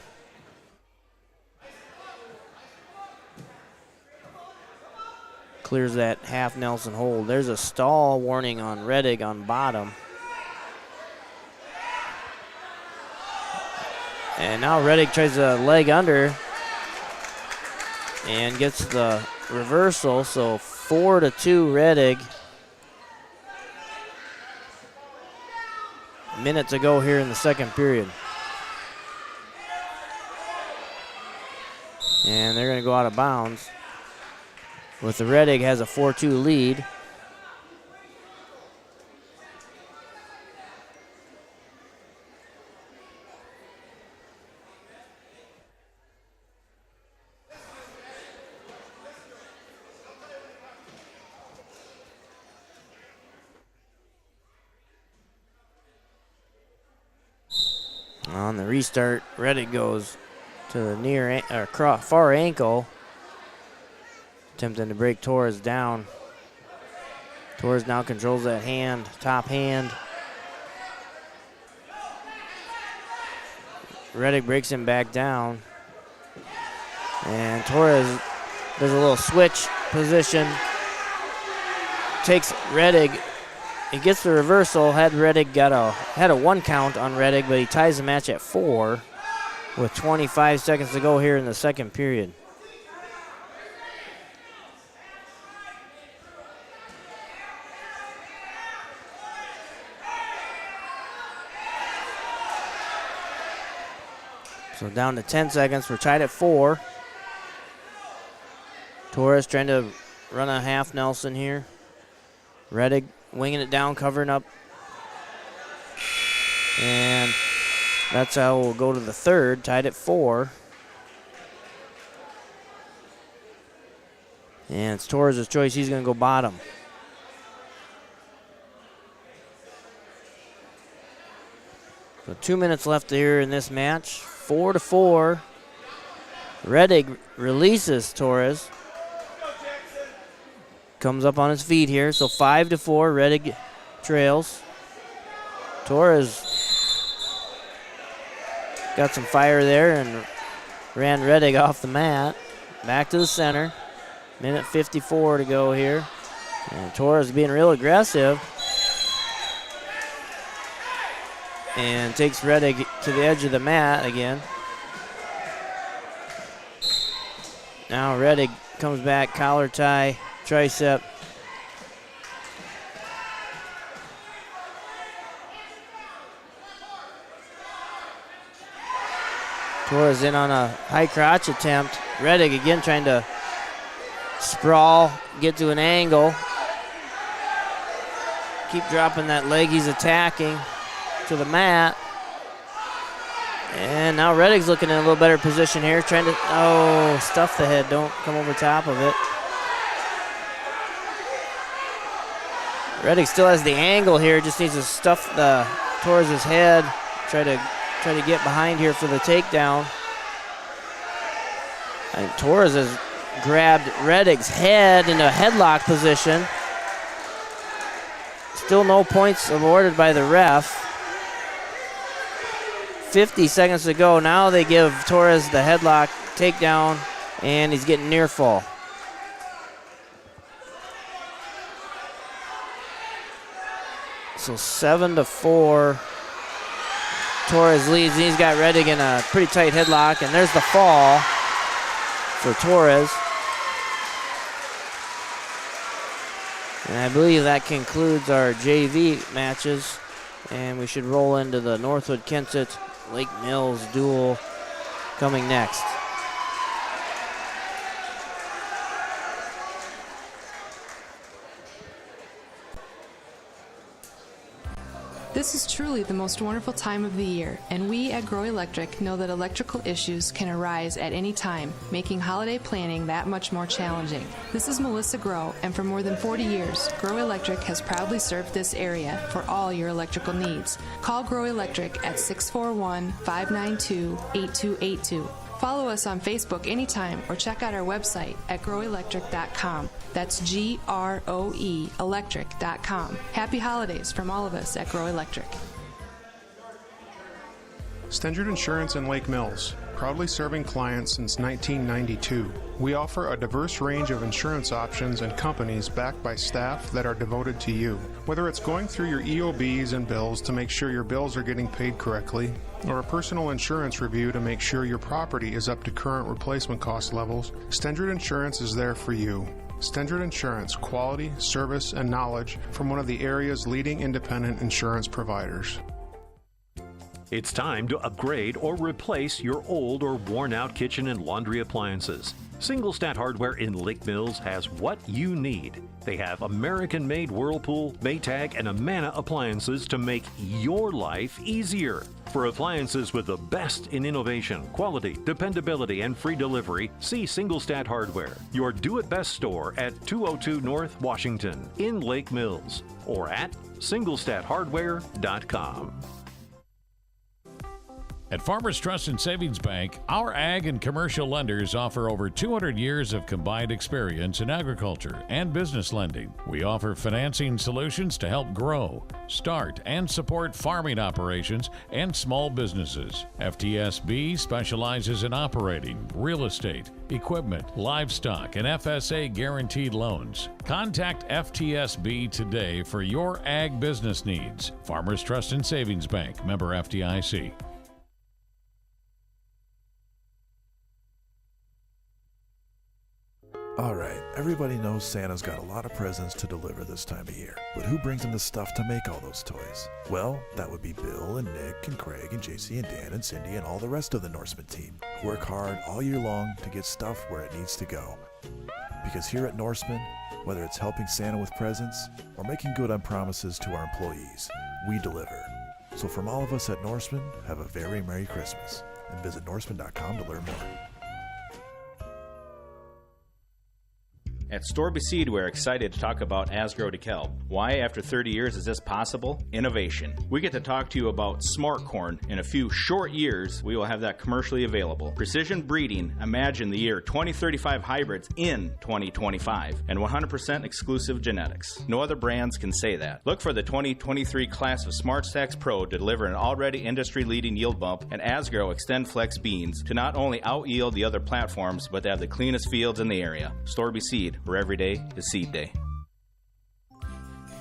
Clears that half Nelson hold. There's a stall warning on Reddig on bottom. And now Reddig tries a leg under and gets the reversal. So 4-2 Reddig. Minute to go here in the second period. And they're going to go out of bounds. With the Reddig has a 4-2 lead. On the restart, Reddig goes to the far ankle, attempting to break Torres down. Torres now controls that hand, top hand. Reddick breaks him back down. And Torres does a little switch position. Takes Reddick. He gets the reversal. Had a 1 count on Reddick, but he ties the match at 4 with 25 seconds to go here in the second period. So down to 10 seconds. We're tied at 4. Torres trying to run a half Nelson here. Reddick winging it down, covering up. And that's how we'll go to the third, tied at 4. And it's Torres' choice. He's going to go bottom. So 2 minutes left here in this match. 4-4. Reddick releases Torres. Comes up on his feet here. So 5-4. Reddick trails. Torres got some fire there and ran Reddick off the mat. Back to the center. Minute 54 to go here. And Torres being real aggressive. And takes Reddick to the edge of the mat again. Now Reddick comes back, collar tie, tricep. Torres in on a high crotch attempt. Reddick again trying to sprawl, get to an angle. Keep dropping that leg he's attacking to the mat. And now Reddick's looking in a little better position here, trying to, stuff the head, don't come over top of it. Reddick still has the angle here, just needs to stuff Torres' head, try to get behind here for the takedown. And Torres has grabbed Reddick's head into a headlock position. Still no points awarded by the ref. 50 seconds to go. Now they give Torres the headlock takedown, and he's getting near fall. So 7-4. Torres leads. He's got Reddick in a pretty tight headlock, and there's the fall for Torres. And I believe that concludes our JV matches, and we should roll into the Northwood Kensett Lake Mills duel coming next. This is truly the most wonderful time of the year, and we at Grow Electric know that electrical issues can arise at any time, making holiday planning that much more challenging. This is Melissa Grow, and for more than 40 years, Grow Electric has proudly served this area for all your electrical needs. Call Grow Electric at 641-592-8282. Follow us on Facebook anytime or check out our website at growelectric.com. That's GROE electric.com. Happy holidays from all of us at Grow Electric. Stendrud Insurance in Lake Mills, proudly serving clients since 1992. We offer a diverse range of insurance options and companies backed by staff that are devoted to you. Whether it's going through your EOBs and bills to make sure your bills are getting paid correctly, or a personal insurance review to make sure your property is up to current replacement cost levels, Stendrud Insurance is there for you. Stendrud Insurance, quality, service, and knowledge from one of the area's leading independent insurance providers. It's time to upgrade or replace your old or worn-out kitchen and laundry appliances. Single Stat Hardware in Lake Mills has what you need. They have American-made Whirlpool, Maytag, and Amana appliances to make your life easier. For appliances with the best in innovation, quality, dependability, and free delivery, see Single Stat Hardware, your do-it-best store at 202 North Washington in Lake Mills, or at singlestathardware.com. At Farmers Trust and Savings Bank, our ag and commercial lenders offer over 200 years of combined experience in agriculture and business lending. We offer financing solutions to help grow, start, and support farming operations and small businesses. FTSB specializes in operating, real estate, equipment, livestock, and FSA guaranteed loans. Contact FTSB today for your ag business needs. Farmers Trust and Savings Bank, member FDIC. All right, everybody knows Santa's got a lot of presents to deliver this time of year, but who brings him the stuff to make all those toys? Well, that would be Bill and Nick and Craig and JC and Dan and Cindy and all the rest of the Norseman team, who work hard all year long to get stuff where it needs to go. Because here at Norseman, whether it's helping Santa with presents or making good on promises to our employees, we deliver. So from all of us at Norseman, have a very Merry Christmas, and visit Norseman.com to learn more. At Storby Seed, we're excited to talk about Asgrow DeKalb. Why, after 30 years, is this possible? Innovation. We get to talk to you about smart corn. In a few short years, we will have that commercially available. Precision breeding. Imagine the year 2035 hybrids in 2025. And 100% exclusive genetics. No other brands can say that. Look for the 2023 class of Smart Stacks Pro to deliver an already industry-leading yield bump and Asgrow Extend Flex beans to not only out-yield the other platforms, but to have the cleanest fields in the area. Storby Seed, where every day is seed day.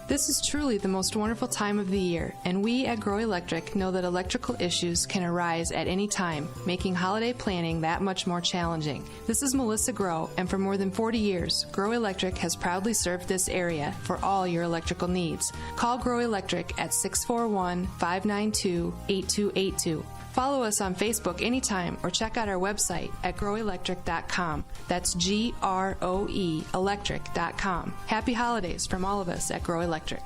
This is truly the most wonderful time of the year, and we at Grow Electric know that electrical issues can arise at any time, making holiday planning that much more challenging. This is Melissa Grow, and for more than 40 years, Grow Electric has proudly served this area for all your electrical needs. Call Grow Electric at 641-592-8282. Follow us on Facebook anytime or check out our website at growelectric.com. That's GROE electric.com. Happy holidays from all of us at Grow Electric.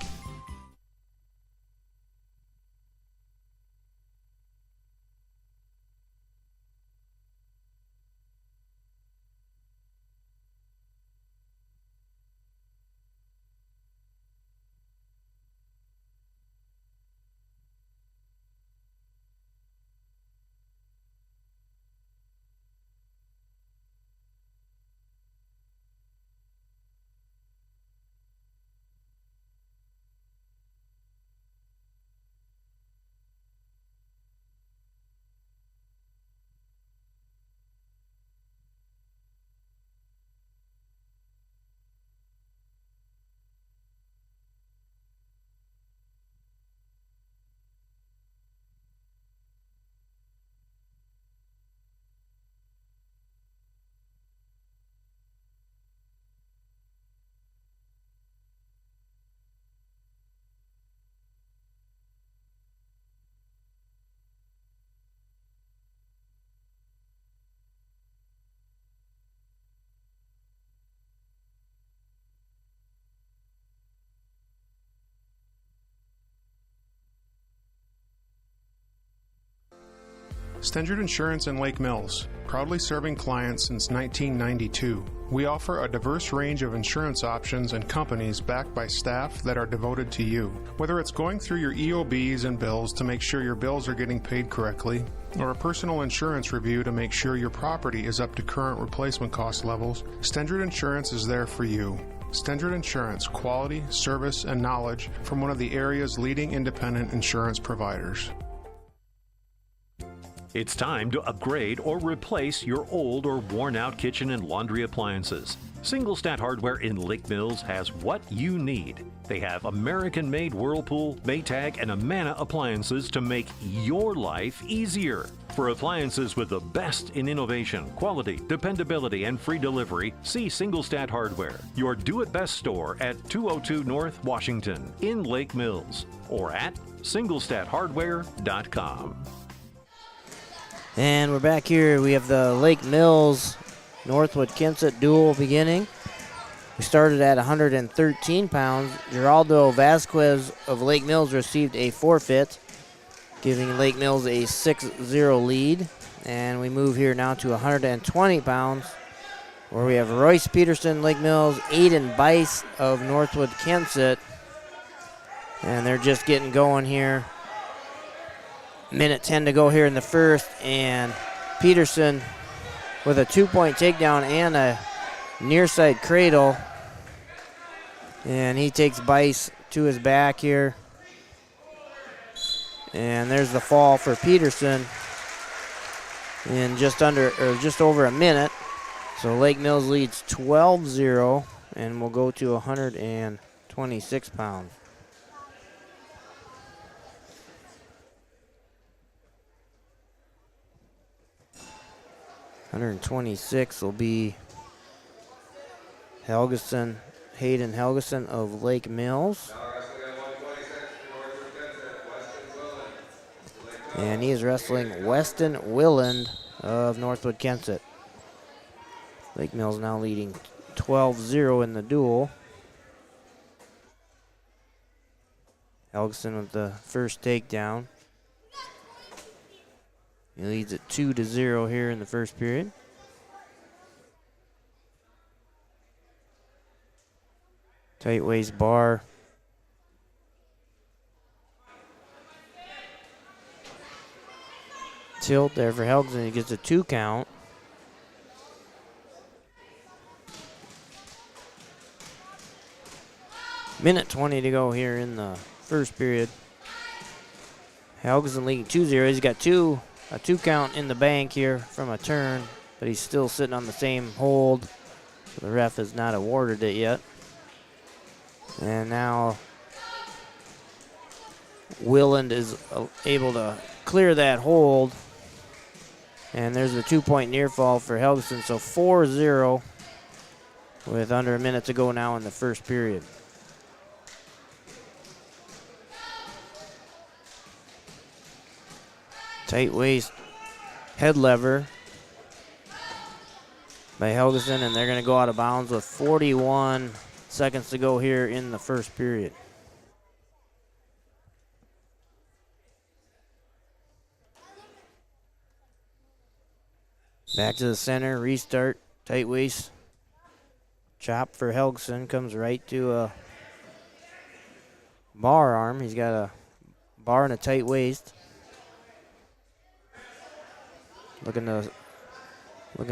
Stendard Insurance in Lake Mills, proudly serving clients since 1992. We offer a diverse range of insurance options and companies backed by staff that are devoted to you. Whether it's going through your EOBs and bills to make sure your bills are getting paid correctly, or a personal insurance review to make sure your property is up to current replacement cost levels, Stendard Insurance is there for you. Stendard Insurance, quality, service, and knowledge from one of the area's leading independent insurance providers. It's time to upgrade or replace your old or worn-out kitchen and laundry appliances. Single Stat Hardware in Lake Mills has what you need. They have American-made Whirlpool, Maytag, and Amana appliances to make your life easier. For appliances with the best in innovation, quality, dependability, and free delivery, see Single Stat Hardware, your do-it-best store at 202 North Washington in Lake Mills, or at singlestathardware.com. And we're back here. We have the Lake Mills Northwood Kensett duel beginning. We started at 113 pounds. Geraldo Vasquez of Lake Mills received a forfeit, giving Lake Mills a 6-0 lead. And we move here now to 120 pounds, where we have Royce Peterson, Lake Mills, Aiden Bice of Northwood Kensett. And they're just getting going here. Minute 10 to go here in the first, and Peterson with a 2-point takedown and a near side cradle. And he takes Bice to his back here. And there's the fall for Peterson in just over a minute. So Lake Mills leads 12-0 and will go to 126 pounds. $126 will be Hayden Helgeson of Lake Mills. Now wrestling at 126 for Northwood, Kensett, Weston Willand. And he is wrestling Weston Willand of Northwood Kensett. Lake Mills now leading 12-0 in the duel. Helgeson with the first takedown. He leads at 2-0 here in the first period. Tight waist bar. Tilt there for Helgeson. He gets a 2 count. Minute 20 to go here in the first period. Helgeson leading 2-0. He's got a 2 count in the bank here from a turn, but he's still sitting on the same hold. The ref has not awarded it yet. And now Willand is able to clear that hold. And there's the 2-point near fall for Helgeson. So 4-0 with under a minute to go now in the first period. Tight waist head lever by Helgeson, and they're going to go out of bounds with 41 seconds to go here in the first period. Back to the center, restart, tight waist. Chop for Helgeson, comes right to a bar arm. He's got a bar and a tight waist. Looking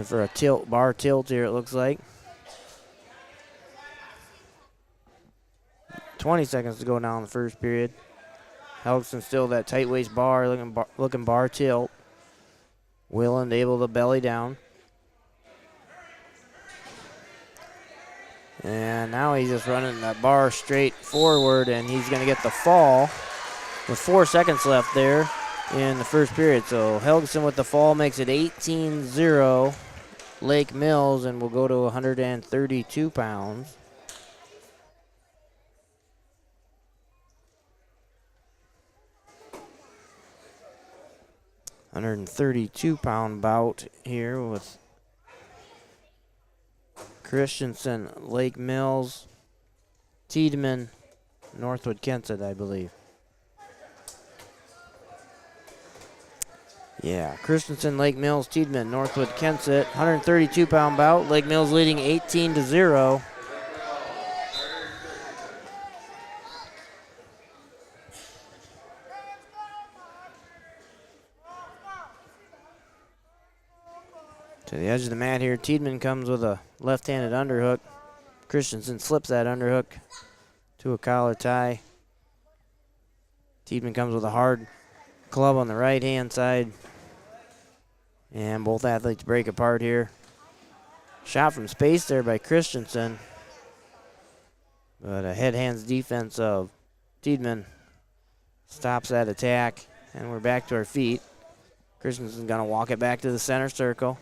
for a bar tilt here, it looks like. 20 seconds to go now in the first period. Helgeson still that tight waist bar, looking bar tilt. Willand able to belly down. And now he's just running that bar straight forward, and he's going to get the fall with 4 seconds left there in the first period. So Helgeson with the fall makes it 18-0 Lake Mills, and will go to 132 pounds. £132 bout here with Christensen, Lake Mills, Tiedemann, Northwood Kensett, I believe. Yeah, Christensen, Lake Mills, Tiedemann, Northwood Kensett, 132-pound bout. Lake Mills leading 18-0. To the edge of the mat here, Tiedemann comes with a left-handed underhook. Christensen slips that underhook to a collar tie. Tiedemann comes with a hard club on the right-hand side. And both athletes break apart here. Shot from space there by Christensen. But a head-hands defense of Tiedemann stops that attack. And we're back to our feet. Christensen's going to walk it back to the center circle.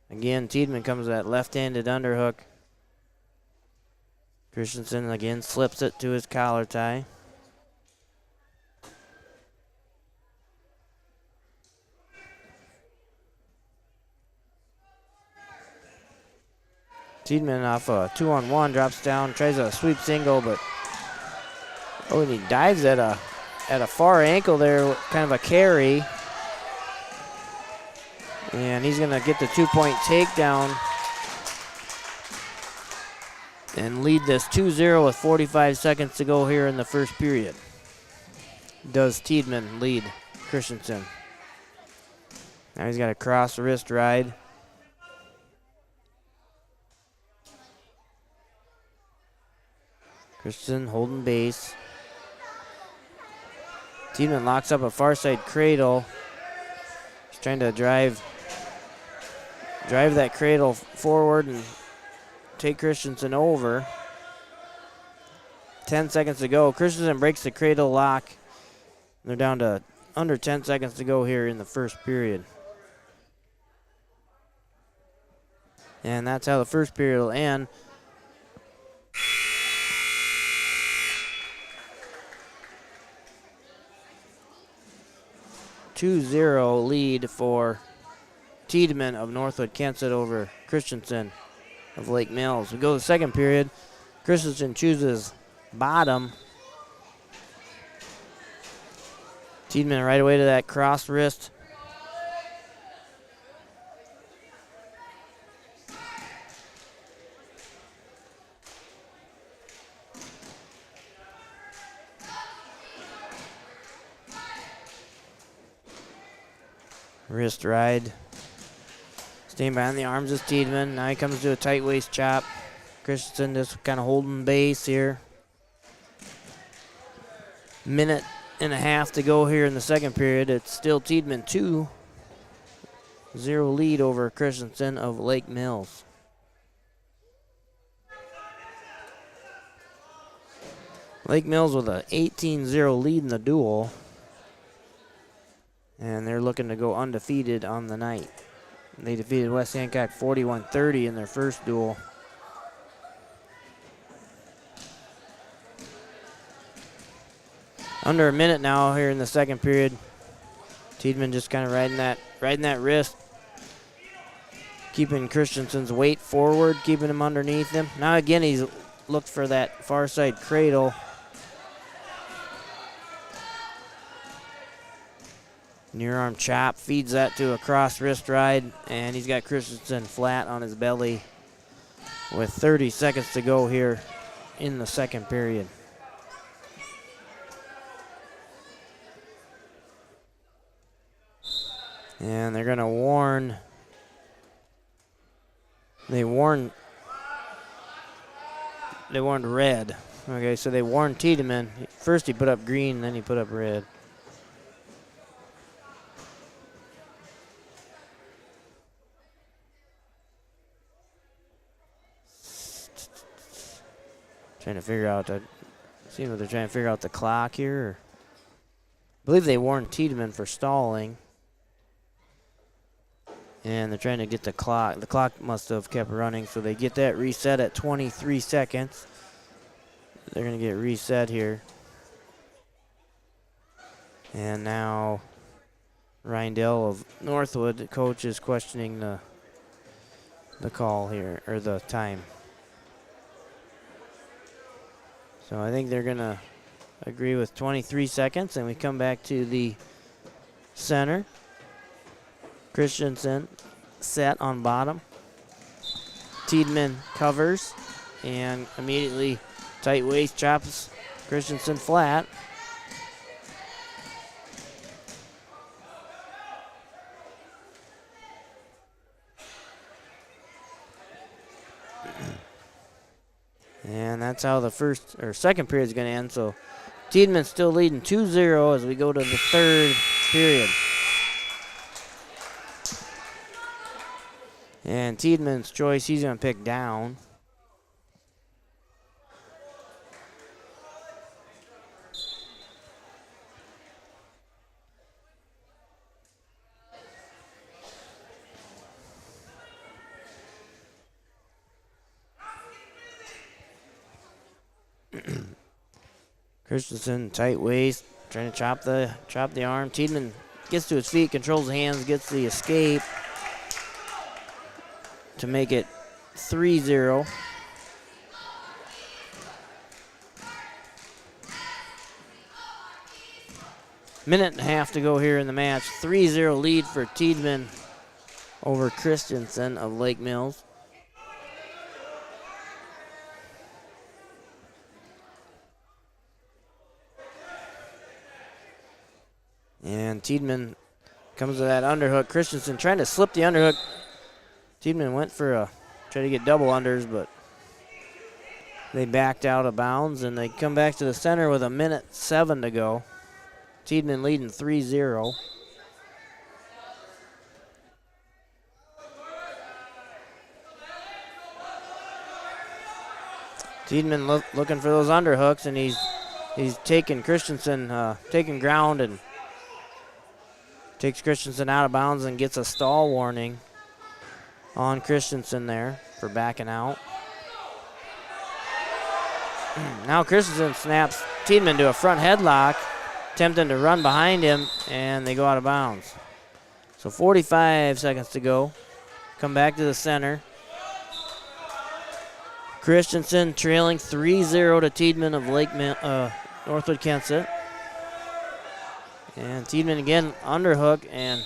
Again, Tiedemann comes with that left-handed underhook. Christensen again slips it to his collar tie. Tiedemann off a 2-on-1, drops down, tries a sweep single, but and he dives at a far ankle there, kind of a carry. And he's going to get the 2-point takedown and lead this 2-0 with 45 seconds to go here in the first period. does Tiedemann lead Christensen. Now he's got a cross wrist ride. Christensen holding base. Tiedemann locks up a far side cradle. He's trying to drive that cradle forward and take Christensen over. 10 seconds to go. Christensen breaks the cradle lock. They're down to under 10 seconds to go here in the first period. And that's how the first period will end. (2-0) lead for Tiedemann of Northwood Kensett over Christensen of Lake Mills. We go to the second period. Christensen chooses bottom. Tiedemann right away to that cross wrist. Wrist ride. Staying behind the arms is Tiedemann. Now he comes to a tight waist chop. Christensen just kind of holding base here. Minute and a half to go here in the second period. It's still Tiedemann 2-0 lead over Christensen of Lake Mills. Lake Mills with an 18-0 lead in the duel. And they're looking to go undefeated on the night. They defeated West Hancock 41-30 in their first duel. Under a minute now here in the second period. Tiedemann just kind of riding that wrist. Keeping Christensen's weight forward, keeping him underneath him. Now again he's looked for that far side cradle. Near arm chop, feeds that to a cross wrist ride, and he's got Christensen flat on his belly with 30 seconds to go here in the second period. And they're gonna warn, they warned red. Okay, so they warned Tiedemann. First he put up green, then he put up red. Trying to figure out seeing what they're trying to figure out the clock here. I believe they warned Tiedemann for stalling. And they're trying to get the clock. The clock must have kept running, so they get that reset at 23 seconds. They're going to get reset here. And now Reindell of Northwood, the coach, is questioning the call here, or the time. So I think they're going to agree with 23 seconds, and we come back to the center. Christensen set on bottom. Tiedemann covers and immediately tight waist chops Christensen flat. And that's how the second period is going to end. So Tiedemann still leading 2-0 as we go to the third period. And Tiedemann's choice, he's going to pick down. Christensen, tight waist, trying to chop the arm. Tiedemann gets to his feet, controls the hands, gets the escape to make it 3-0. Minute and a half to go here in the match. 3-0 lead for Tiedemann over Christensen of Lake Mills. And Tiedemann comes to that underhook. Christensen trying to slip the underhook. Tiedemann went for try to get double unders, but they backed out of bounds, and they come back to the center with 1:07 to go. Tiedemann leading 3-0. Tiedemann looking for those underhooks, and he's taking Christensen, taking ground, and takes Christensen out of bounds and gets a stall warning on Christensen there for backing out. Now Christensen snaps Tiedemann to a front headlock, attempting to run behind him, and they go out of bounds. So 45 seconds to go. Come back to the center. Christensen trailing 3-0 to Tiedemann of Northwood Kensett. And Tiedemann again underhook and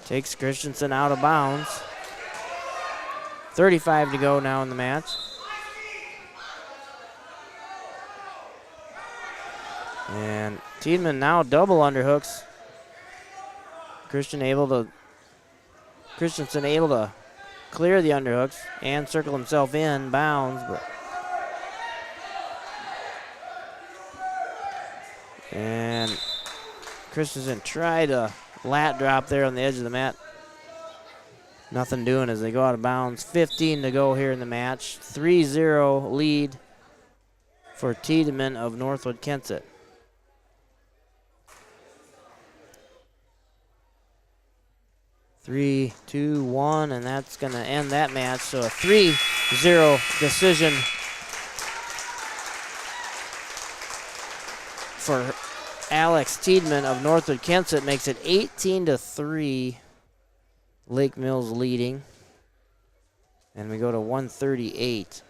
takes Christensen out of bounds. 35 to go now in the match. And Tiedemann now double underhooks. Christensen able to clear the underhooks and circle himself in bounds, and Christensen tried a lat drop there on the edge of the mat. Nothing doing as they go out of bounds. 15 to go here in the match. 3-0 lead for Tiedemann of Northwood Kensett. Three, two, one, and that's going to end that match. So a 3-0 decision for Alex Tiedemann of Northwood Kensett makes it 18-3. Lake Mills leading. And we go to 138.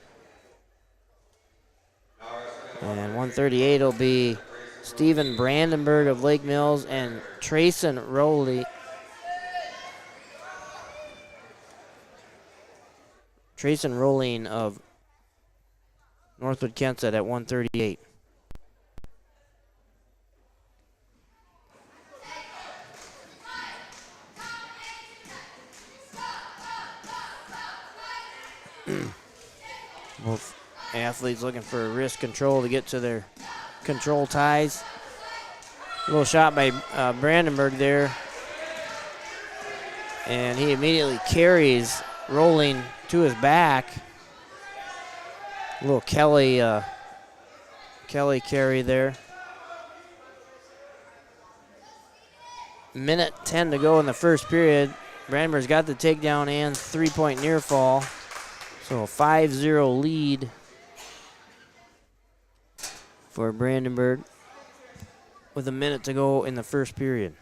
And 138 will be Stephen Brandenburg of Lake Mills and Trayson Rowley. Trayson Rowling of Northwood Kensett at 138. Both athletes looking for wrist control to get to their control ties. A little shot by Brandenburg there. And he immediately carries Rowling to his back. A little Kelly carry there. 1:10 to go in the first period. Brandenburg's got the takedown and 3-point near fall. So a 5-0 lead for Brandenburg with 1 minute to go in the first period.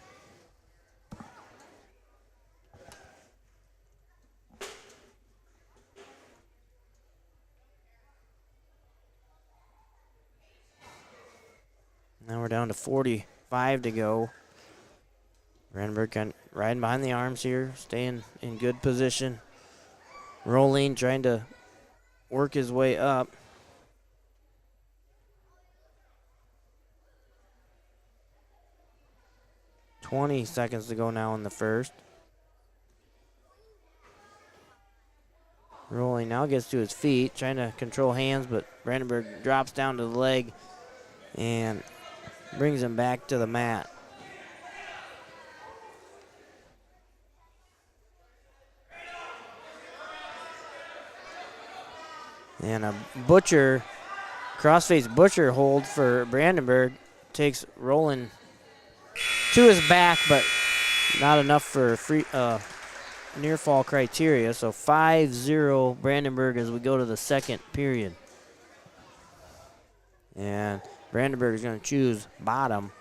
Now we're down to 45 to go. Brandenburg riding behind the arms here, staying in good position. Rowling trying to work his way up. $20 seconds to go now in the first. Rowling now gets to his feet, trying to control hands, but Brandenburg drops down to the leg and brings him back to the mat. And a crossface butcher hold for Brandenburg. Takes Rowland to his back, but not enough for near fall criteria. So 5-0 Brandenburg as we go to the second period. And Brandenburg is going to choose bottom.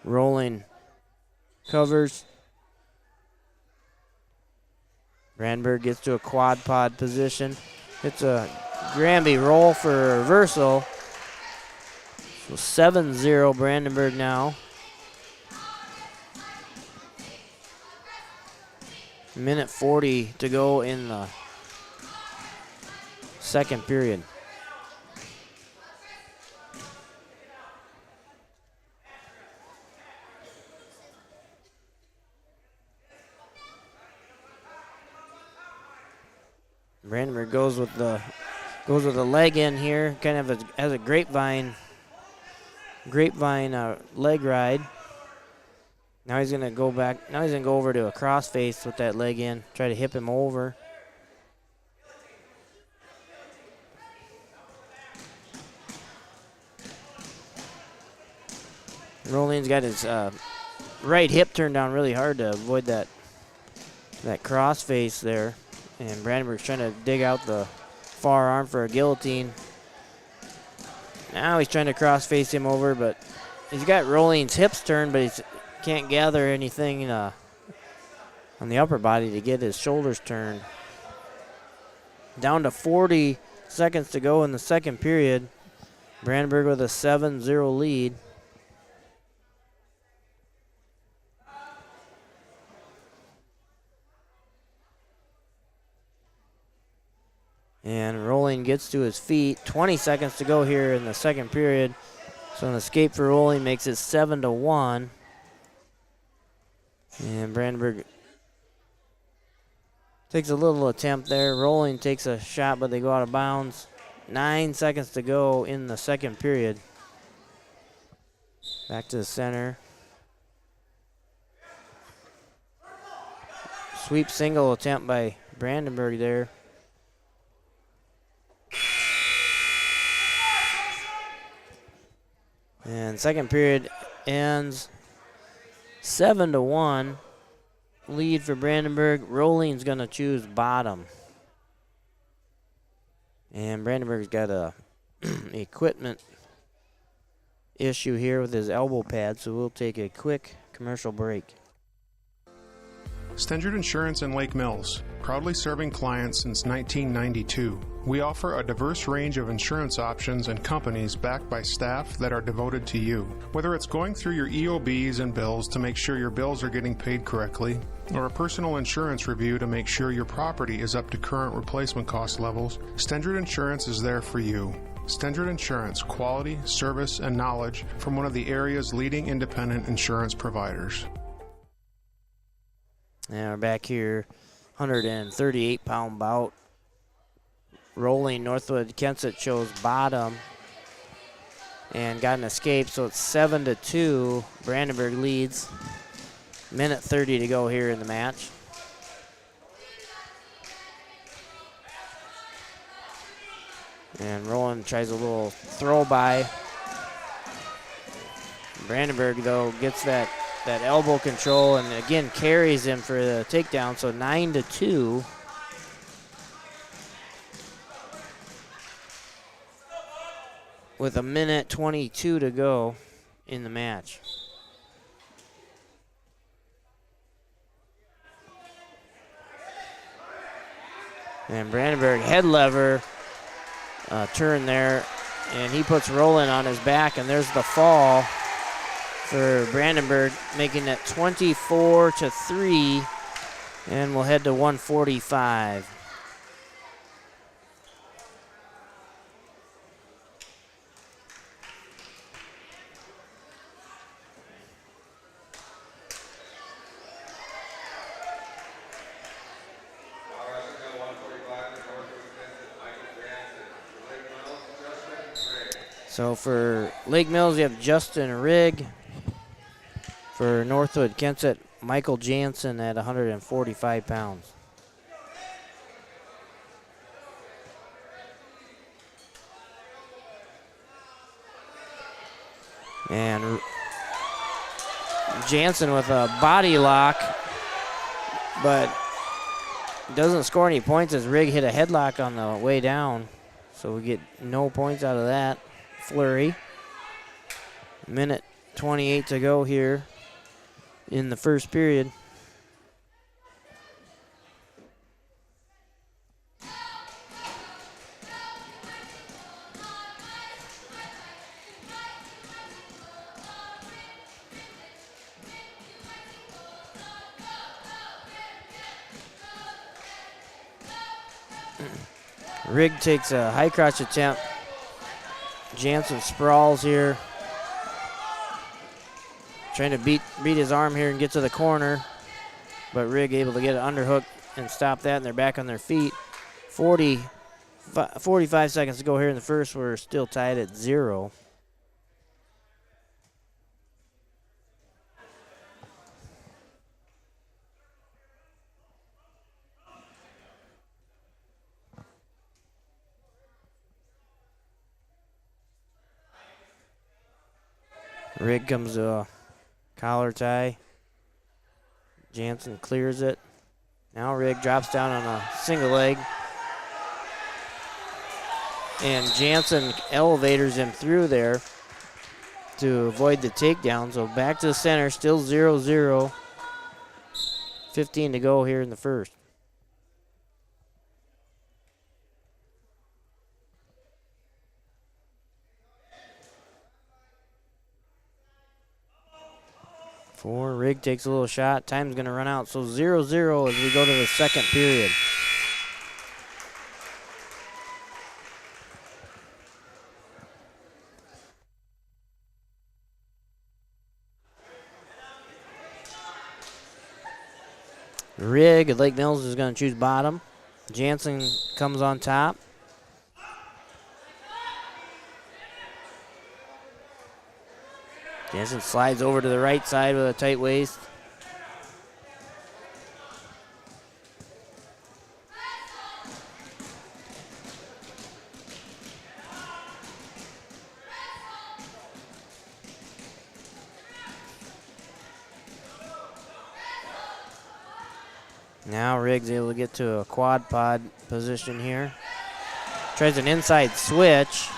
Rowland covers. Brandenburg gets to a quad pod position. Hits a Granby roll for a reversal. So 7-0 Brandenburg now. 1:40 to go in the second period. Brandenburg goes with the leg in here, kind of has a grapevine leg ride. Now he's gonna go back. Now he's gonna go over to a crossface with that leg in, try to hip him over. Rolling's got his right hip turned down really hard to avoid that crossface there. And Brandenburg's trying to dig out the far arm for a guillotine. Now he's trying to crossface him over, but he's got Rolling's hips turned, but he can't gather anything on the upper body to get his shoulders turned. Down to 40 seconds to go in the second period. Brandenburg with a 7-0 lead. And Rolling gets to his feet. 20 seconds to go here in the second period. So an escape for Rolling makes it 7-1. And Brandenburg takes a little attempt there. Rolling takes a shot, but they go out of bounds. 9 seconds to go in the second period. Back to the center. Sweep single attempt by Brandenburg there. And second period ends 7-1. Lead for Brandenburg. Rolling's going to choose bottom. And Brandenburg's got a equipment issue here with his elbow pad, so we'll take a quick commercial break. Stengert Insurance in Lake Mills, proudly serving clients since 1992. We offer a diverse range of insurance options and companies backed by staff that are devoted to you. Whether it's going through your EOBs and bills to make sure your bills are getting paid correctly, or a personal insurance review to make sure your property is up to current replacement cost levels, Stengert Insurance is there for you. Stengert Insurance, quality, service, and knowledge from one of the area's leading independent insurance providers. Now we're back here, 138-pound bout. Rolling Northwood Kensett chose bottom and got an escape, so it's 7-2. Brandenburg leads. Minute 30 to go here in the match. And Roland tries a little throw by. Brandenburg, though, gets that elbow control and again carries him for the takedown, so 9-2. With a minute 22 to go in the match. And Brandenburg head lever turn there, and he puts Roland on his back, and there's the fall for Brandenburg, making it 24-3, and we'll head to 145. So for Lake Mills, you have Justin Rigg. For Northwood Kensett, Michael Jansen at 145 pounds. And Jansen with a body lock, but doesn't score any points as Rigg hit a headlock on the way down. So we get no points out of that flurry. Minute 28 to go here in the first period. Rigg takes a high crotch attempt. Jansen sprawls here. Trying to beat his arm here and get to the corner. But Rigg able to get an underhook and stop that, and they're back on their feet. 45 seconds to go here in the first. We're still tied at 0. Rig comes to a collar tie. Jansen clears it. Now Rig drops down on a single leg. And Jansen elevators him through there to avoid the takedown. So back to the center, still 0-0. 15 to go here in the first. Rig takes a little shot. Time's going to run out. So 0-0 as we go to the second period. Rig at Lake Mills is going to choose bottom. Jansen comes on top. Jansen slides over to the right side with a tight waist. Now Riggs able to get to a quad pod position here. Tries an inside switch.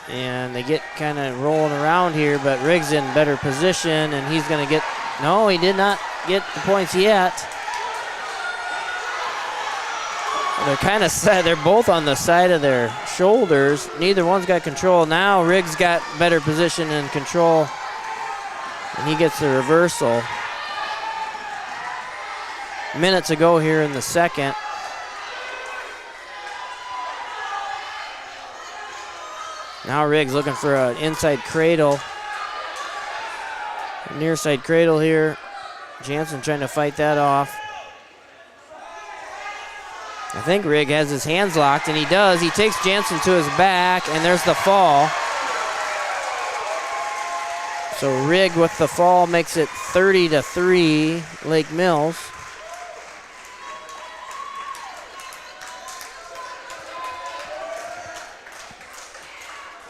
And they get kind of rolling around here, but Riggs in better position, and he's going to get, no, he did not get the points yet. They're kind of set, they're both on the side of their shoulders. Neither one's got control. Now Riggs got better position and control, and he gets the reversal. Minutes ago here in the second. Now Riggs looking for an inside cradle. Near side cradle here. Jansen trying to fight that off. I think Rigg has his hands locked, and he does. He takes Jansen to his back, and there's the fall. So Rigg with the fall makes it 30-3, Lake Mills.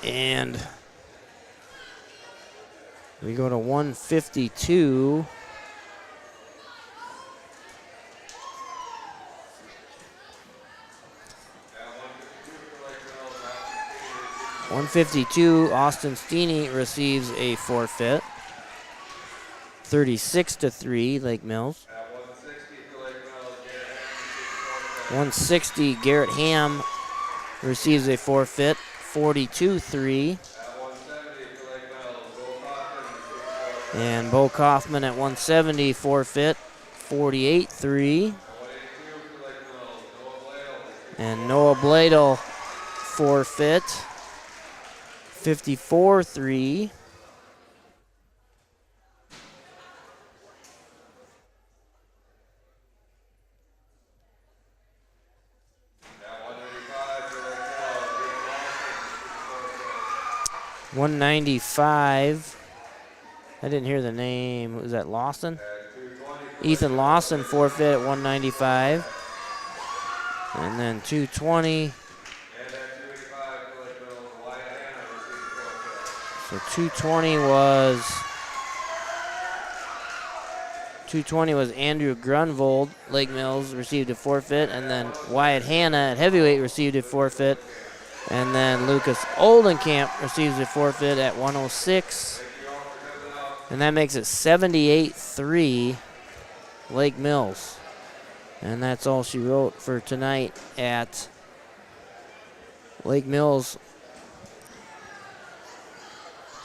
And we go to 152. Austin Steeney receives a forfeit. 36-3, Lake Mills. 160, Garrett Ham receives a forfeit. 42-3. And Bo Kaufman at 170 forfeit, 48-3. And Noah Bladel forfeit, 54-3. $195. I didn't hear the name. Was that Lawson? Ethan Lawson forfeit at 195. And then 220. So 220 was Andrew Grunvold. Lake Mills received a forfeit, and then Wyatt Hanna at heavyweight received a forfeit. And then Lucas Oldenkamp receives a forfeit at 106. And that makes it 78-3 Lake Mills. And that's all she wrote for tonight at Lake Mills.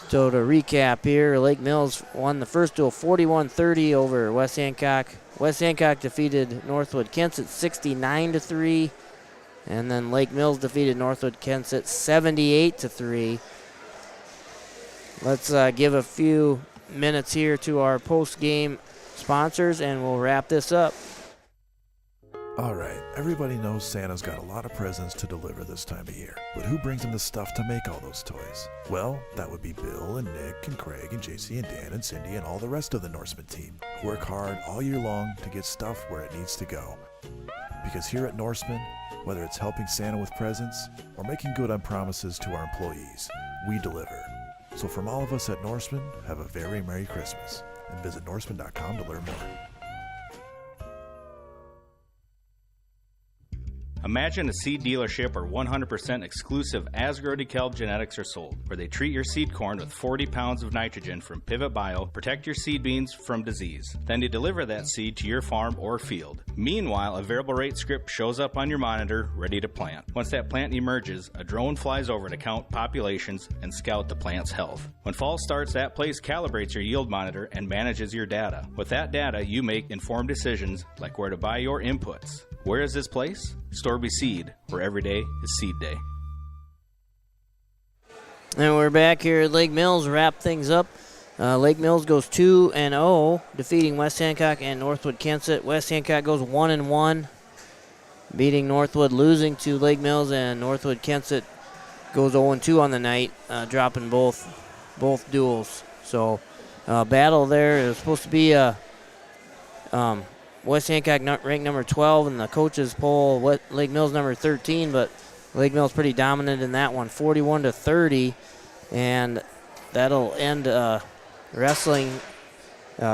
So to recap here, Lake Mills won the first duel 41-30 over West Hancock. West Hancock defeated Northwood Kensett 69-3. And then Lake Mills defeated Northwood Kensett 78-3. Let's give a few minutes here to our post-game sponsors, and we'll wrap this up. All right, everybody knows Santa's got a lot of presents to deliver this time of year, but who brings him the stuff to make all those toys? Well, that would be Bill and Nick and Craig and JC and Dan and Cindy and all the rest of the Norseman team, who work hard all year long to get stuff where it needs to go. Because here at Norseman, whether it's helping Santa with presents or making good on promises to our employees, we deliver. So from all of us at Norseman, have a very Merry Christmas, and visit Norseman.com to learn more. Imagine a seed dealership where 100% exclusive Asgrow DeKalb genetics are sold, where they treat your seed corn with 40 pounds of nitrogen from Pivot Bio, protect your seed beans from disease. Then they deliver that seed to your farm or field. Meanwhile, a variable rate script shows up on your monitor, ready to plant. Once that plant emerges, a drone flies over to count populations and scout the plant's health. When fall starts, that place calibrates your yield monitor and manages your data. With that data, you make informed decisions like where to buy your inputs. Where is this place? Storby Seed, where every day is seed day. And we're back here at Lake Mills, wrap things up. Lake Mills goes 2-0, defeating West Hancock and Northwood Kensett. West Hancock goes 1-1, beating Northwood, losing to Lake Mills, and Northwood Kensett goes 0-2 on the night, dropping both duels. So battle there. It was supposed to be West Hancock ranked number 12 in the coaches poll, Lake Mills number 13, but Lake Mills pretty dominant in that one, 41-30, and that'll end wrestling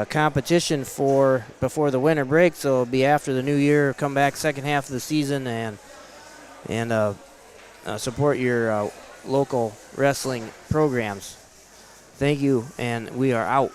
competition before the winter break. So it'll be after the new year. Come back second half of the season and support your local wrestling programs. Thank you, and we are out.